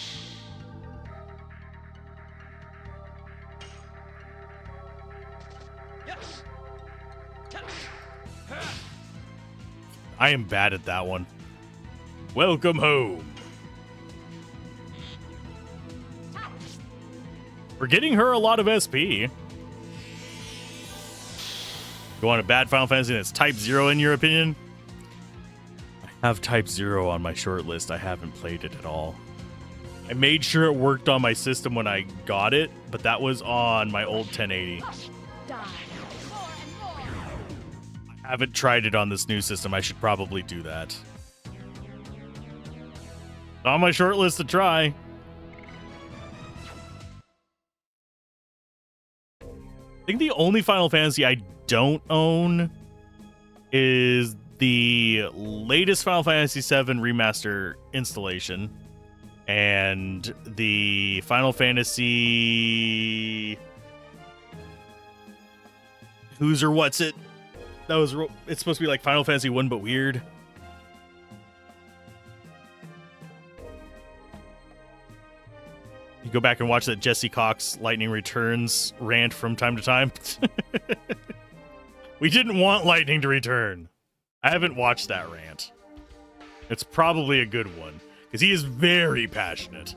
I am bad at that one. Welcome home. We're getting her a lot of SP. You want a bad Final Fantasy that's Type 0 in your opinion? I have Type 0 on my short list. I haven't played it at all. I made sure it worked on my system when I got it, but that was on my old 1080. I haven't tried it on this new system. I should probably do that. On my short list to try. I think the only Final Fantasy I don't own is the latest Final Fantasy VII Remaster installation and the Final Fantasy... Who's or what's it? It's supposed to be like Final Fantasy 1 but weird. You go back and watch that Jesse Cox Lightning Returns rant from time to time. We didn't want Lightning to return. I haven't watched that rant. It's probably a good one, because he is very passionate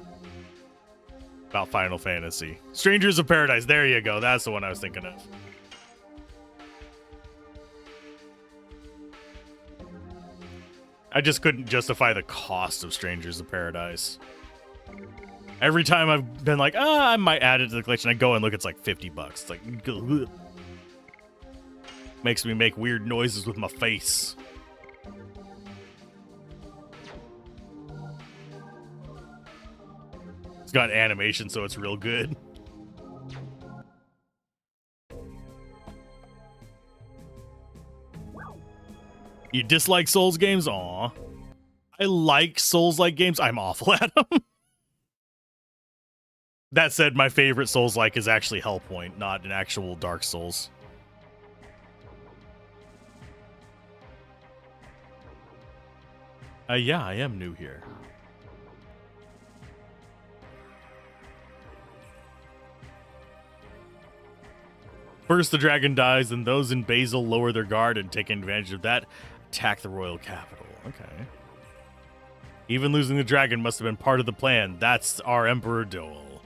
about Final Fantasy. Strangers of Paradise, there you go. That's the one I was thinking of. I just couldn't justify the cost of Strangers of Paradise. Every time I've been like, I might add it to the collection, I go and look, it's like $50. It's like, ugh. Makes me make weird noises with my face. It's got animation, so it's real good. You dislike Souls games? Aw. I like Souls-like games. I'm awful at them. That said, my favorite Souls-like is actually Hellpoint, not an actual Dark Souls. Yeah, I am new here. First the dragon dies, and those in Basil lower their guard and take advantage of that. Attack the royal capital. Okay. Even losing the dragon must have been part of the plan. That's our Emperor Dole.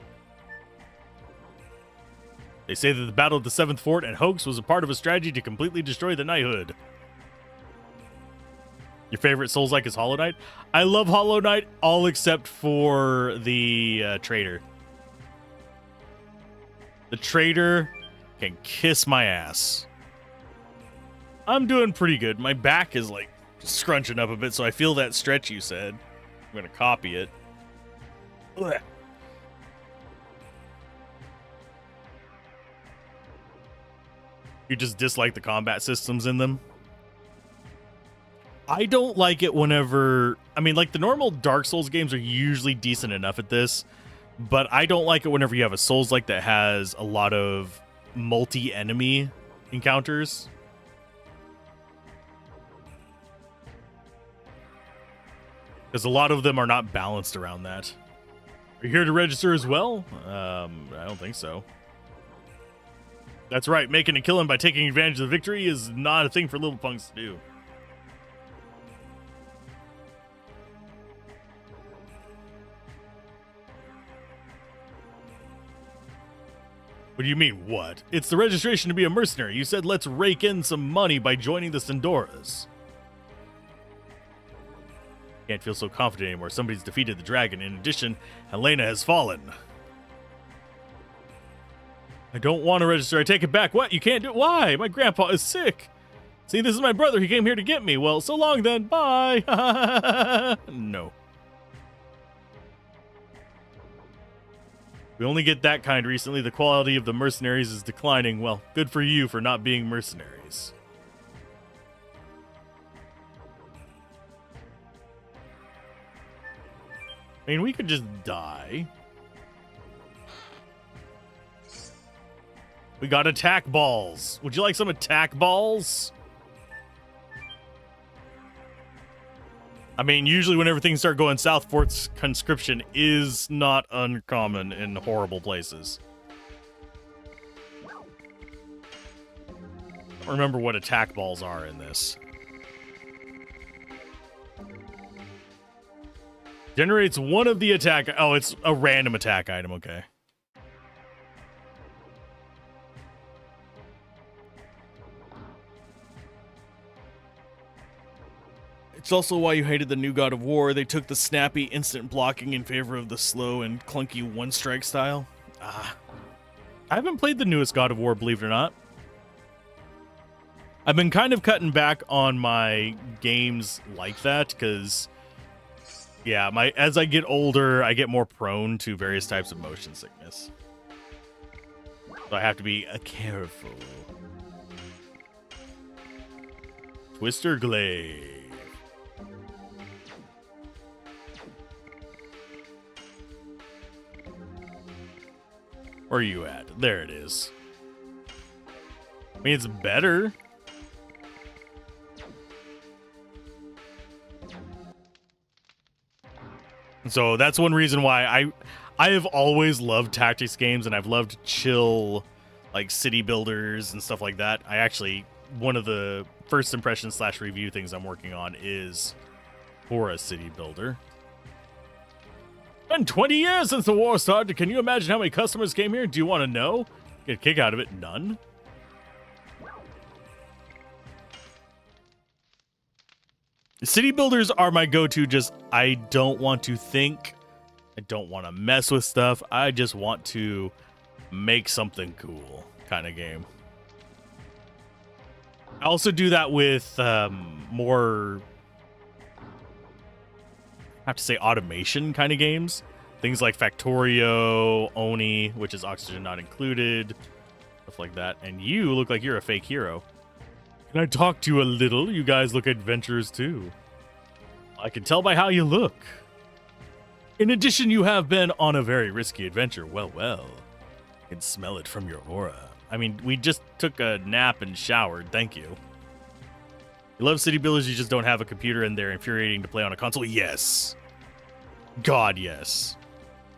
They say that the Battle of the Seventh Fort and Hoax was a part of a strategy to completely destroy the knighthood. Your favorite Souls-like is Hollow Knight? I love Hollow Knight, all except for the traitor. The trader can kiss my ass. I'm doing pretty good. My back is like scrunching up a bit, so I feel that stretch you said. I'm going to copy it. Ugh. You just dislike the combat systems in them? I don't like it whenever... I mean, like, the normal Dark Souls games are usually decent enough at this, but I don't like it whenever you have a Souls-like that has a lot of multi-enemy encounters. Because a lot of them are not balanced around that. Are you here to register as well? I don't think so. That's right, making a killing by taking advantage of the victory is not a thing for little punks to do. What do you mean, what? It's the registration to be a mercenary. You said let's rake in some money by joining the Sindoras. Can't feel so confident anymore. Somebody's defeated the dragon. In addition, Helena has fallen. I don't want to register. I take it back. What? You can't do it? Why? My grandpa is sick. See, this is my brother. He came here to get me. Well, so long then. Bye. No. We only get that kind recently. The quality of the mercenaries is declining. Well, good for you for not being mercenaries. I mean, we could just die. We got attack balls. Would you like some attack balls? I mean, usually whenever things start going south, forced conscription is not uncommon in horrible places. I don't remember what attack balls are in this. Generates one of the attack... Oh, it's a random attack item, okay. It's also why you hated the new God of War. They took the snappy instant blocking in favor of the slow and clunky one-strike style. I haven't played the newest God of War, believe it or not. I've been kind of cutting back on my games like that, because... yeah, as I get older, I get more prone to various types of motion sickness. So I have to be careful. Twister Glaive. Where are you at? There it is. I mean, it's better. So that's one reason why I have always loved tactics games, and I've loved chill, like, city builders and stuff like that. One of the first impression / review things I'm working on is for a city builder. It's been 20 years since the war started. Can you imagine how many customers came here? Do you want to know? Get a kick out of it? None. City builders are my go-to. Just, I don't want to think. I don't want to mess with stuff. I just want to make something cool kind of game. I also do that with more, I have to say, automation kind of games. Things like Factorio, Oni, which is oxygen not included, stuff like that. And you look like you're a fake hero. Can I talk to you a little? You guys look adventurous too. I can tell by how you look. In addition, you have been on a very risky adventure. Well, well. I can smell it from your aura. I mean, we just took a nap and showered. Thank you. You love city builders, you just don't have a computer, and they're infuriating to play on a console? Yes. God, yes.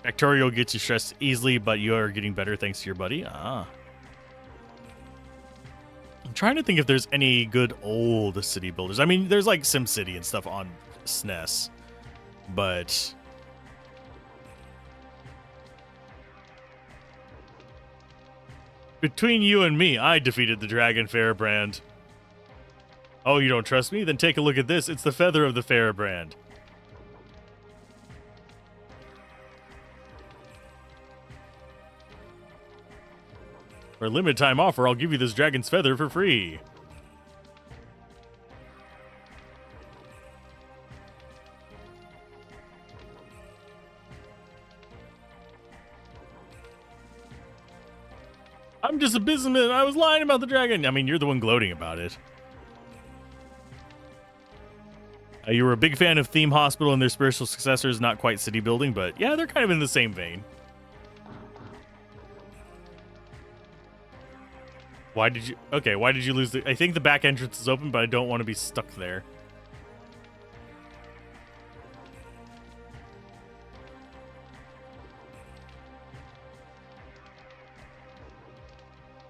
Factorio gets you stressed easily, but you are getting better thanks to your buddy. Ah. I'm trying to think if there's any good old city builders. I mean, there's like SimCity and stuff on SNES, but between you and me, I defeated the Dragon Fairbrand. Oh, you don't trust me? Then take a look at this. It's the feather of the Fairbrand. For a limited time offer, I'll give you this dragon's feather for free. I'm just a businessman. I was lying about the dragon. I mean, you're the one gloating about it. You were a big fan of Theme Hospital and their spiritual successors, not quite city building, but yeah, they're kind of in the same vein. Why did you lose I think the back entrance is open, but I don't want to be stuck there.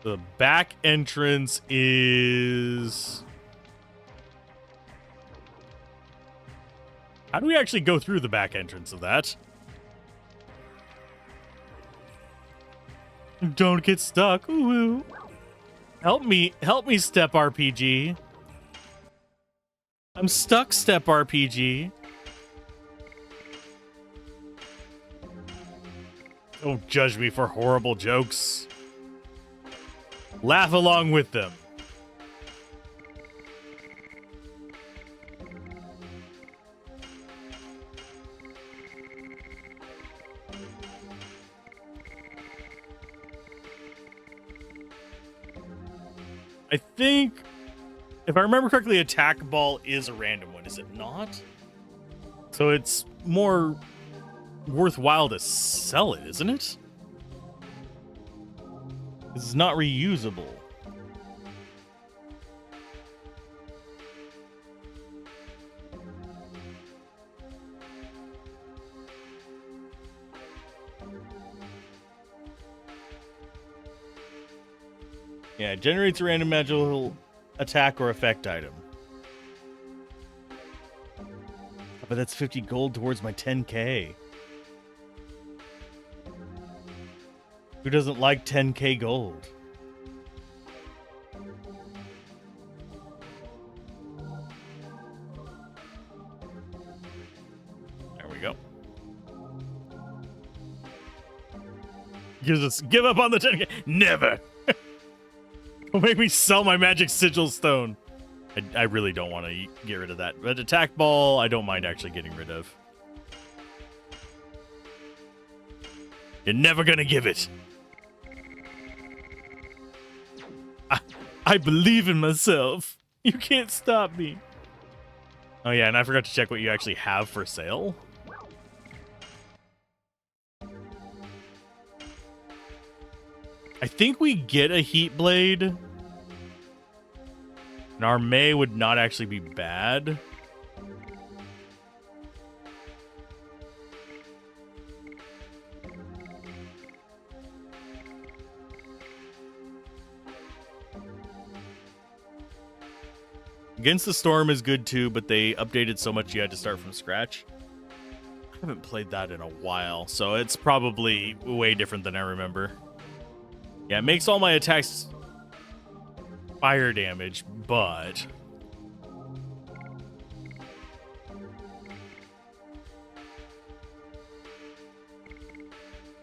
The back entrance is... How do we actually go through the back entrance of that? Don't get stuck. Ooh. Help me, Step RPG. I'm stuck, Step RPG. Don't judge me for horrible jokes. Laugh along with them. I think, if I remember correctly, attack ball is a random one, is it not? So it's more worthwhile to sell it, isn't it? This is not reusable. Yeah, it generates a random magical attack or effect item. But that's 50 gold towards my 10k. Who doesn't like 10k gold? There we go. Give up on the 10k. Never. Don't make me sell my magic sigil stone. I really don't want to get rid of that. But attack ball, I don't mind actually getting rid of. You're never gonna give it. I believe in myself. You can't stop me. Oh yeah, and I forgot to check what you actually have for sale. I think we get a heat blade. And our May would not actually be bad. Against the Storm is good too, but they updated so much you had to start from scratch. I haven't played that in a while, so it's probably way different than I remember. Yeah, it makes all my attacks fire damage, but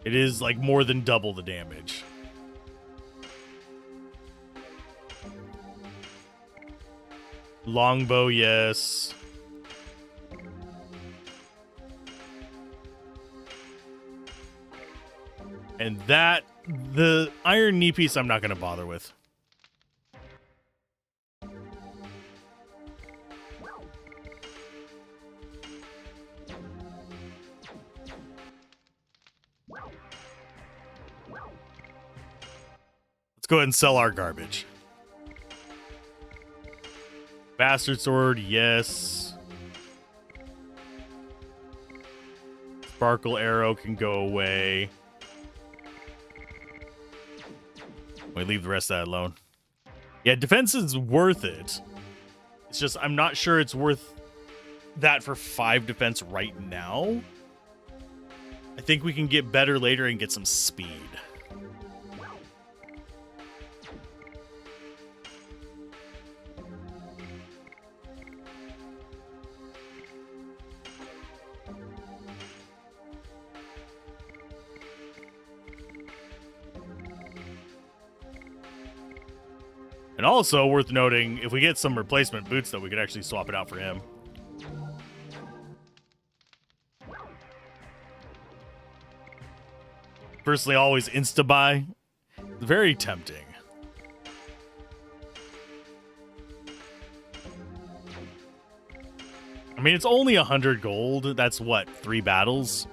it is like more than double the damage. Longbow, yes. And that, the iron knee piece, I'm not going to bother with. Let's go ahead and sell our garbage. Bastard sword, yes. Sparkle arrow can go away. We leave the rest of that alone. Yeah, defense is worth it. It's just I'm not sure it's worth that for 5 defense right now. I think we can get better later and get some speed. And also worth noting, if we get some replacement boots, though, we could actually swap it out for him. Personally, always insta-buy. Very tempting. I mean, it's only 100 gold. That's what, 3 battles?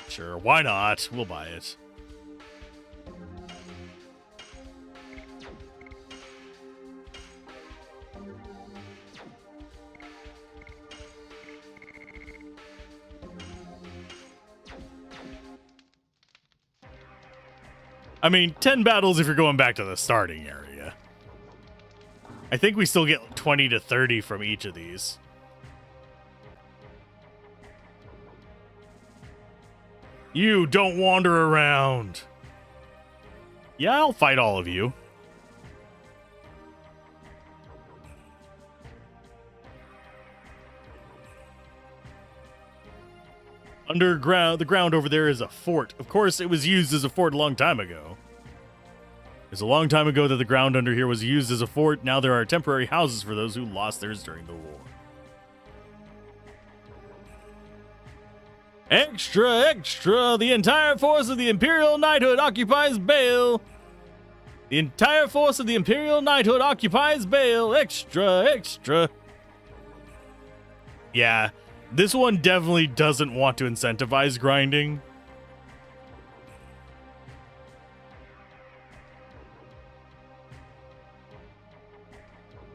Sure, why not? We'll buy it. I mean, 10 battles if you're going back to the starting area. I think we still get 20 to 30 from each of these. You don't wander around. Yeah, I'll fight all of you. Underground, the ground over there is a fort. Of course, it was used as a fort a long time ago. It's a long time ago that the ground under here was used as a fort. Now there are temporary houses for those who lost theirs during the war. Extra, extra! The entire force of the Imperial Knighthood occupies Bale! The entire force of the Imperial Knighthood occupies Bale! Extra, extra! Yeah, this one definitely doesn't want to incentivize grinding.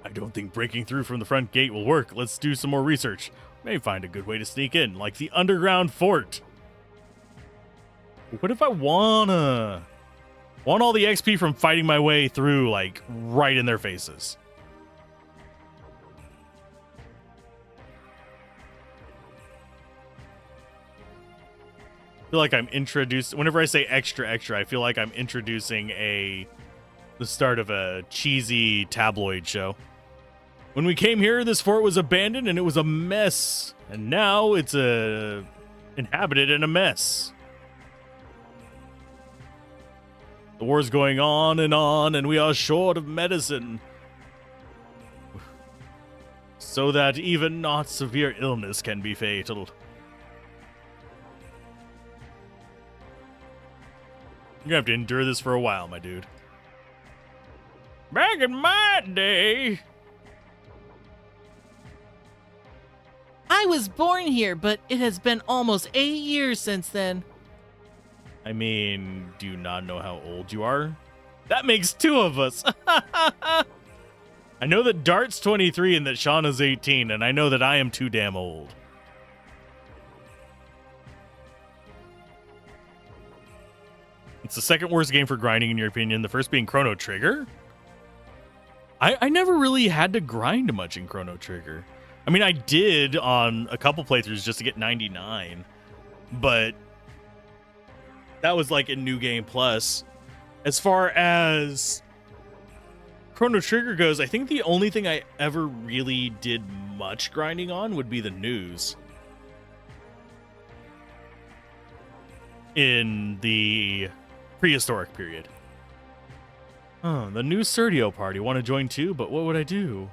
I don't think breaking through from the front gate will work. Let's do some more research. May find a good way to sneak in, like the underground fort. What if I want all the XP from fighting my way through, like, right in their faces? I feel like I'm introduced. Whenever I say extra, extra, I feel like I'm introducing the start of a cheesy tabloid show. When we came here, this fort was abandoned and it was a mess. And now it's inhabited and a mess. The war's going on, and we are short of medicine. So that even not severe illness can be fatal. You're gonna have to endure this for a while, my dude. Back in my day... I was born here, but it has been almost 8 years since then. I mean, do you not know how old you are? That makes 2 of us. I know that Dart's 23 and that Shauna's 18, and I know that I am too damn old. It's the second worst game for grinding, in your opinion, the first being Chrono Trigger? I never really had to grind much in Chrono Trigger. I mean, I did on a couple playthroughs just to get 99, but that was like in New Game Plus. As far as Chrono Trigger goes, I think the only thing I ever really did much grinding on would be the news. In the prehistoric period. Oh, the new Sergio party. Want to join too? But what would I do?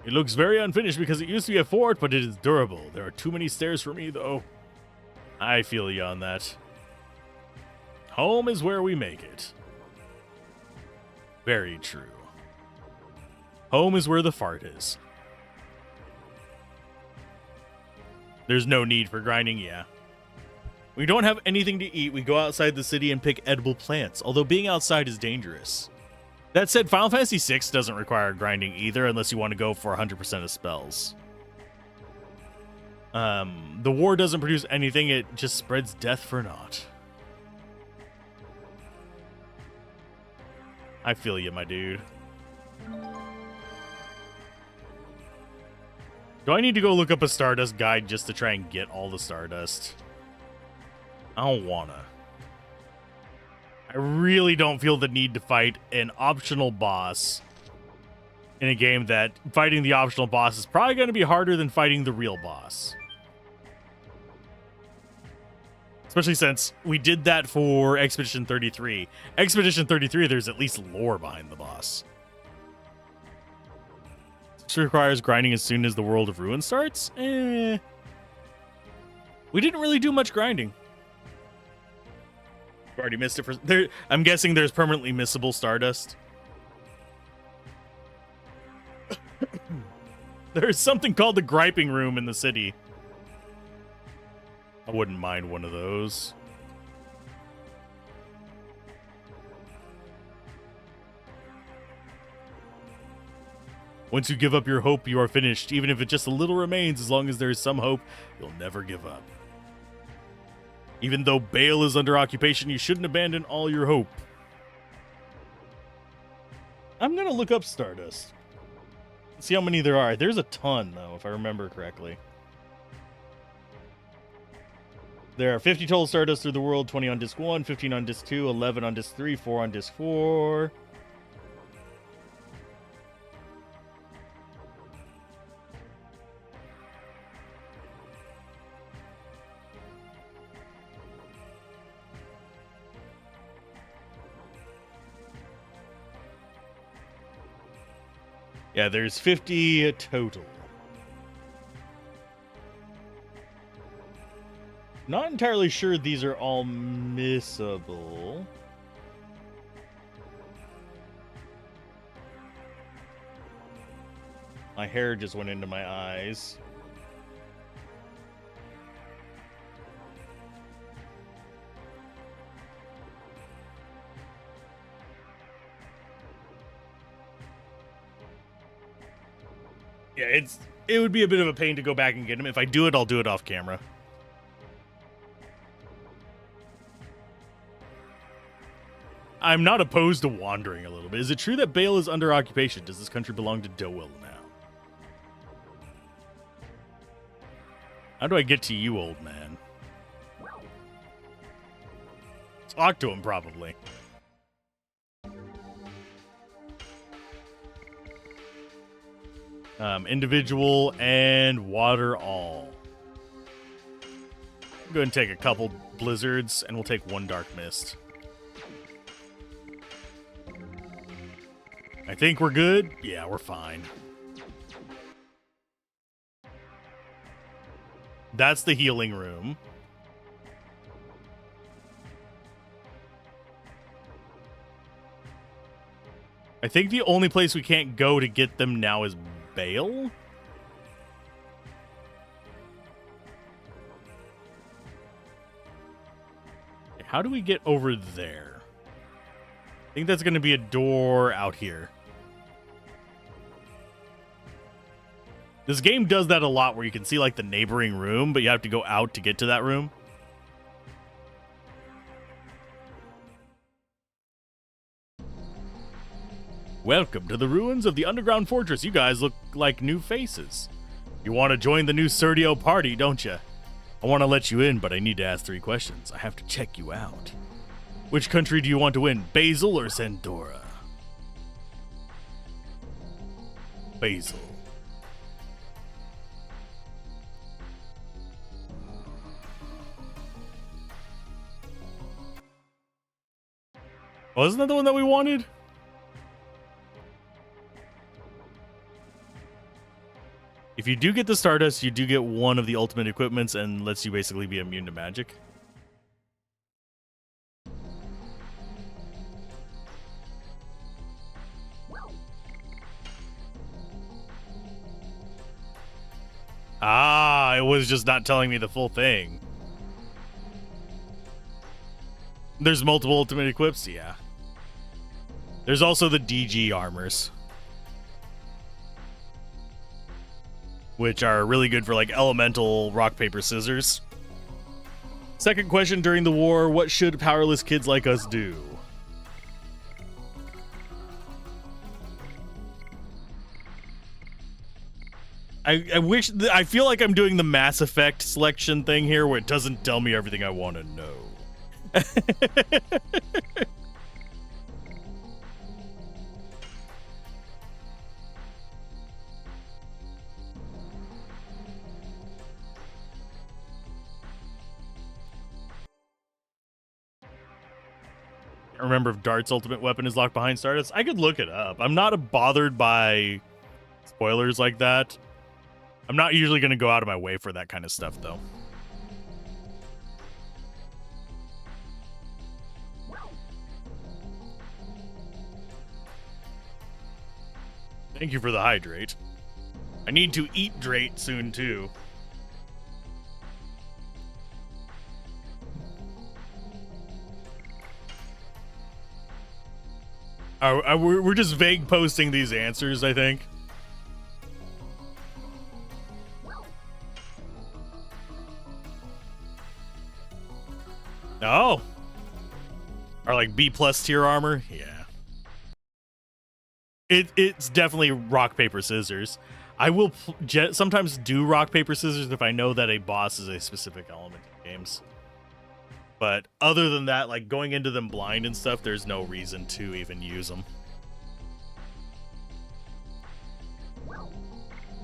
It looks very unfinished because it used to be a fort, but it is durable. There are too many stairs for me, though. I feel you on that. Home is where we make it. Very true. Home is where the fart is. There's no need for grinding, yeah. We don't have anything to eat. We go outside the city and pick edible plants, although being outside is dangerous. That said, Final Fantasy VI doesn't require grinding either, unless you want to go for 100% of spells. The war doesn't produce anything, it just spreads death for naught. I feel you, my dude. Do I need to go look up a Stardust guide just to try and get all the Stardust? I don't wanna. I really don't feel the need to fight an optional boss in a game that fighting the optional boss is probably going to be harder than fighting the real boss. Especially since we did that for Expedition 33. Expedition 33, there's at least lore behind the boss. This requires grinding as soon as the World of Ruin starts? We didn't really do much grinding. We've already missed it for... I'm guessing there's permanently missable Stardust. There's something called the Griping Room in the city. I wouldn't mind one of those. Once you give up your hope, you are finished. Even if it just a little remains, as long as there is some hope, you'll never give up. Even though Bale is under occupation, you shouldn't abandon all your hope. I'm gonna look up Stardust. See how many there are. There's a ton, though, if I remember correctly. There are 50 total Stardust through the world, 20 on disc 1, 15 on disc 2, 11 on disc 3, 4 on disc 4. Yeah, there's 50 total. Not entirely sure these are all missable. My hair just went into my eyes. Yeah, it would be a bit of a pain to go back and get him. If I do it, I'll do it off camera. I'm not opposed to wandering a little bit. Is it true that Bale is under occupation? Does this country belong to Dowell now? How do I get to you, old man? Talk to him, probably. Individual and water all. Go ahead and take a couple blizzards, and we'll take one dark mist. I think we're good. Yeah, we're fine. That's the healing room. I think the only place we can't go to get them now is Bale? How do we get over there? I think that's going to be a door out here. This game does that a lot where you can see like the neighboring room, but you have to go out to get to that room. Welcome to the ruins of the underground fortress. You guys look like new faces. You want to join the new Serdio party, don't you? I want to let you in, but I need to ask 3 questions. I have to check you out. Which country do you want to win, Basil or Sandora? Basil. Wasn't that the one that we wanted? If you do get the Stardust, you do get one of the ultimate equipments and lets you basically be immune to magic. Ah, it was just not telling me the full thing. There's multiple ultimate equips, yeah. There's also the DG armors, which are really good for like elemental rock, paper, scissors. Second question during the war, what should powerless kids like us do? I feel like I'm doing the Mass Effect selection thing here where it doesn't tell me everything I want to know. I remember if Dart's ultimate weapon is locked behind Stardust. I could look it up. I'm not bothered by spoilers like that. I'm not usually going to go out of my way for that kind of stuff, though. Thank you for the hydrate. I need to eat Drate soon, too. We're just vague posting these answers, I think. Oh. Or like B+ tier armor? Yeah. It's definitely rock, paper, scissors. I will sometimes do rock, paper, scissors if I know that a boss is a specific element in games. But other than that, like going into them blind and stuff, there's no reason to even use them.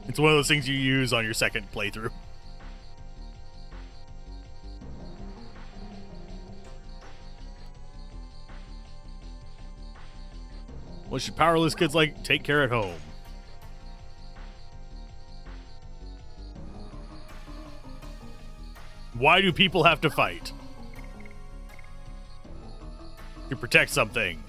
It's one of those things you use on your second playthrough. What should powerless kids like take care at home? Why do people have to fight? To protect something.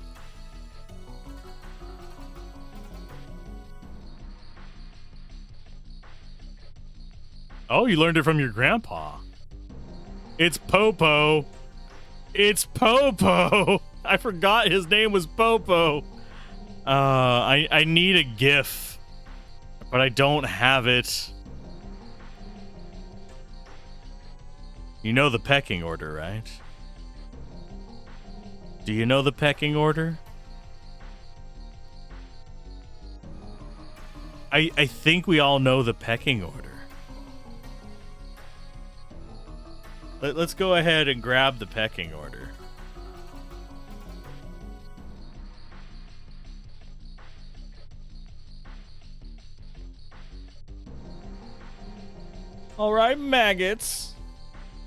Oh, you learned it from your grandpa. It's Popo. It's Popo. I forgot his name was Popo. I need a GIF, but I don't have it. You know the pecking order, right? Do you know the pecking order? I think we all know the pecking order. Let's go ahead and grab the pecking order. All right, maggots.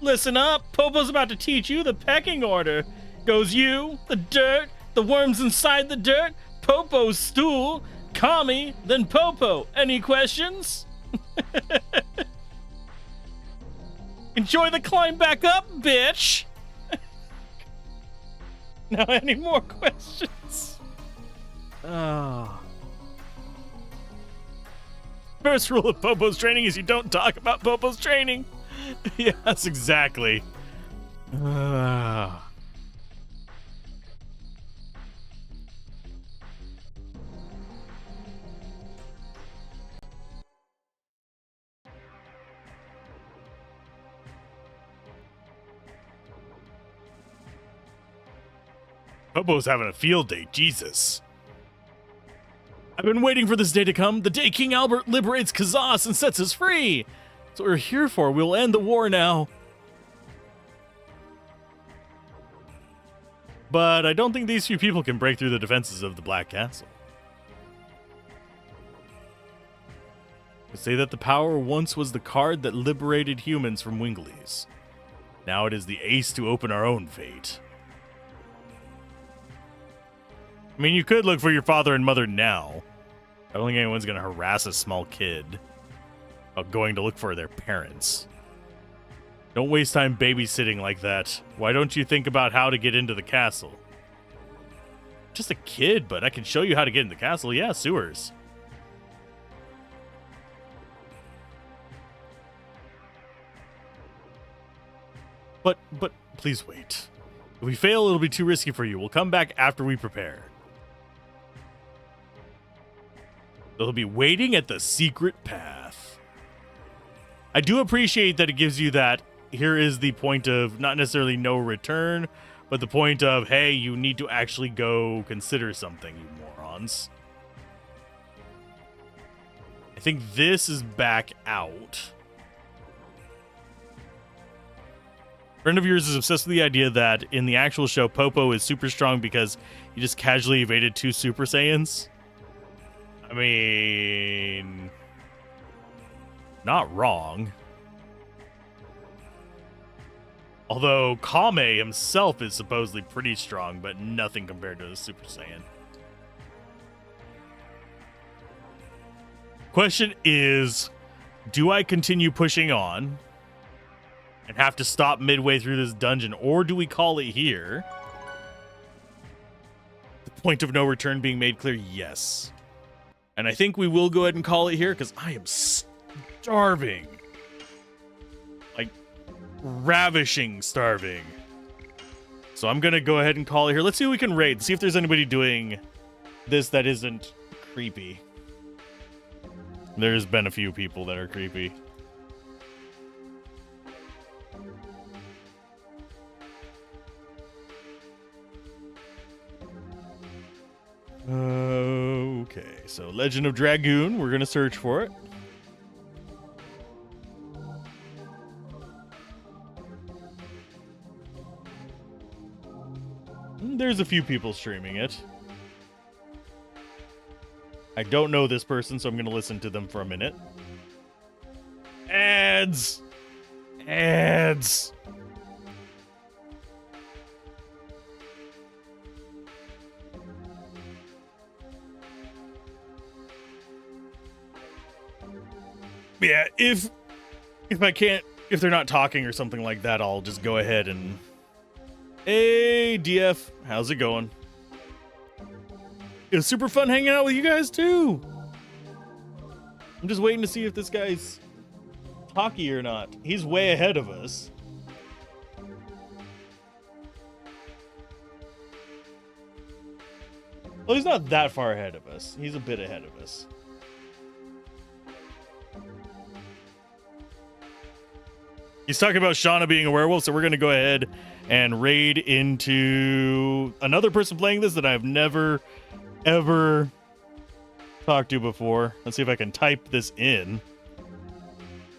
Listen up. Popo's about to teach you the pecking order. Goes you, the dirt, the worms inside the dirt, Popo's stool, Kami, then Popo. Any questions? Enjoy the climb back up, bitch. Now, any more questions? Oh. First rule of Popo's training is you don't talk about Popo's training. Yes, exactly. Popo's having a field day, Jesus. I've been waiting for this day to come, the day King Albert liberates Kazas and sets us free. That's what we're here for. We'll end the war now. But I don't think these few people can break through the defenses of the Black Castle. They say that the power once was the card that liberated humans from Winglies. Now it is the ace to open our own fate. I mean, you could look for your father and mother now. I don't think anyone's going to harass a small kid about going to look for their parents. Don't waste time babysitting like that. Why don't you think about how to get into the castle? Just a kid, but I can show you how to get in the castle. Yeah, sewers. But please wait. If we fail, it'll be too risky for you. We'll come back after we prepare. They'll be waiting at the secret path. I do appreciate that it gives you that. Here is the point of not necessarily no return, but the point of, hey, you need to actually go consider something, you morons. I think this is back out. A friend of yours is obsessed with the idea that in the actual show, Popo is super strong because he just casually evaded 2 Super Saiyans. I mean, not wrong. Although Kame himself is supposedly pretty strong, but nothing compared to the Super Saiyan. Question is, do I continue pushing on and have to stop midway through this dungeon, or do we call it here? The point of no return being made clear, yes. And I think we will go ahead and call it here, because I am starving. Like, ravishing starving. So I'm going to go ahead and call it here. Let's see who we can raid. See if there's anybody doing this that isn't creepy. There's been a few people that are creepy. Okay, so Legend of Dragoon, we're going to search for it. There's a few people streaming it. I don't know this person, so I'm going to listen to them for a minute. Ads! Ads! Yeah, if I can't, if they're not talking or something like that, I'll just go ahead and... Hey, DF, how's it going? It was super fun hanging out with you guys, too. I'm just waiting to see if this guy's talky or not. He's way ahead of us. Well, he's not that far ahead of us. He's a bit ahead of us. He's talking about Shauna being a werewolf, so we're going to go ahead and raid into another person playing this that I've never, ever talked to before. Let's see if I can type this in.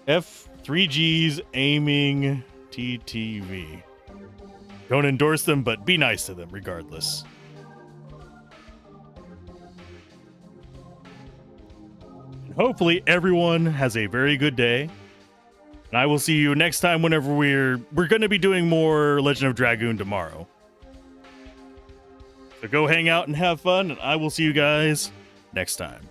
F3Gs aiming TTV. Don't endorse them, but be nice to them regardless. Hopefully everyone has a very good day. And I will see you next time whenever we're going to be doing more Legend of Dragoon tomorrow. So go hang out and have fun, and I will see you guys next time.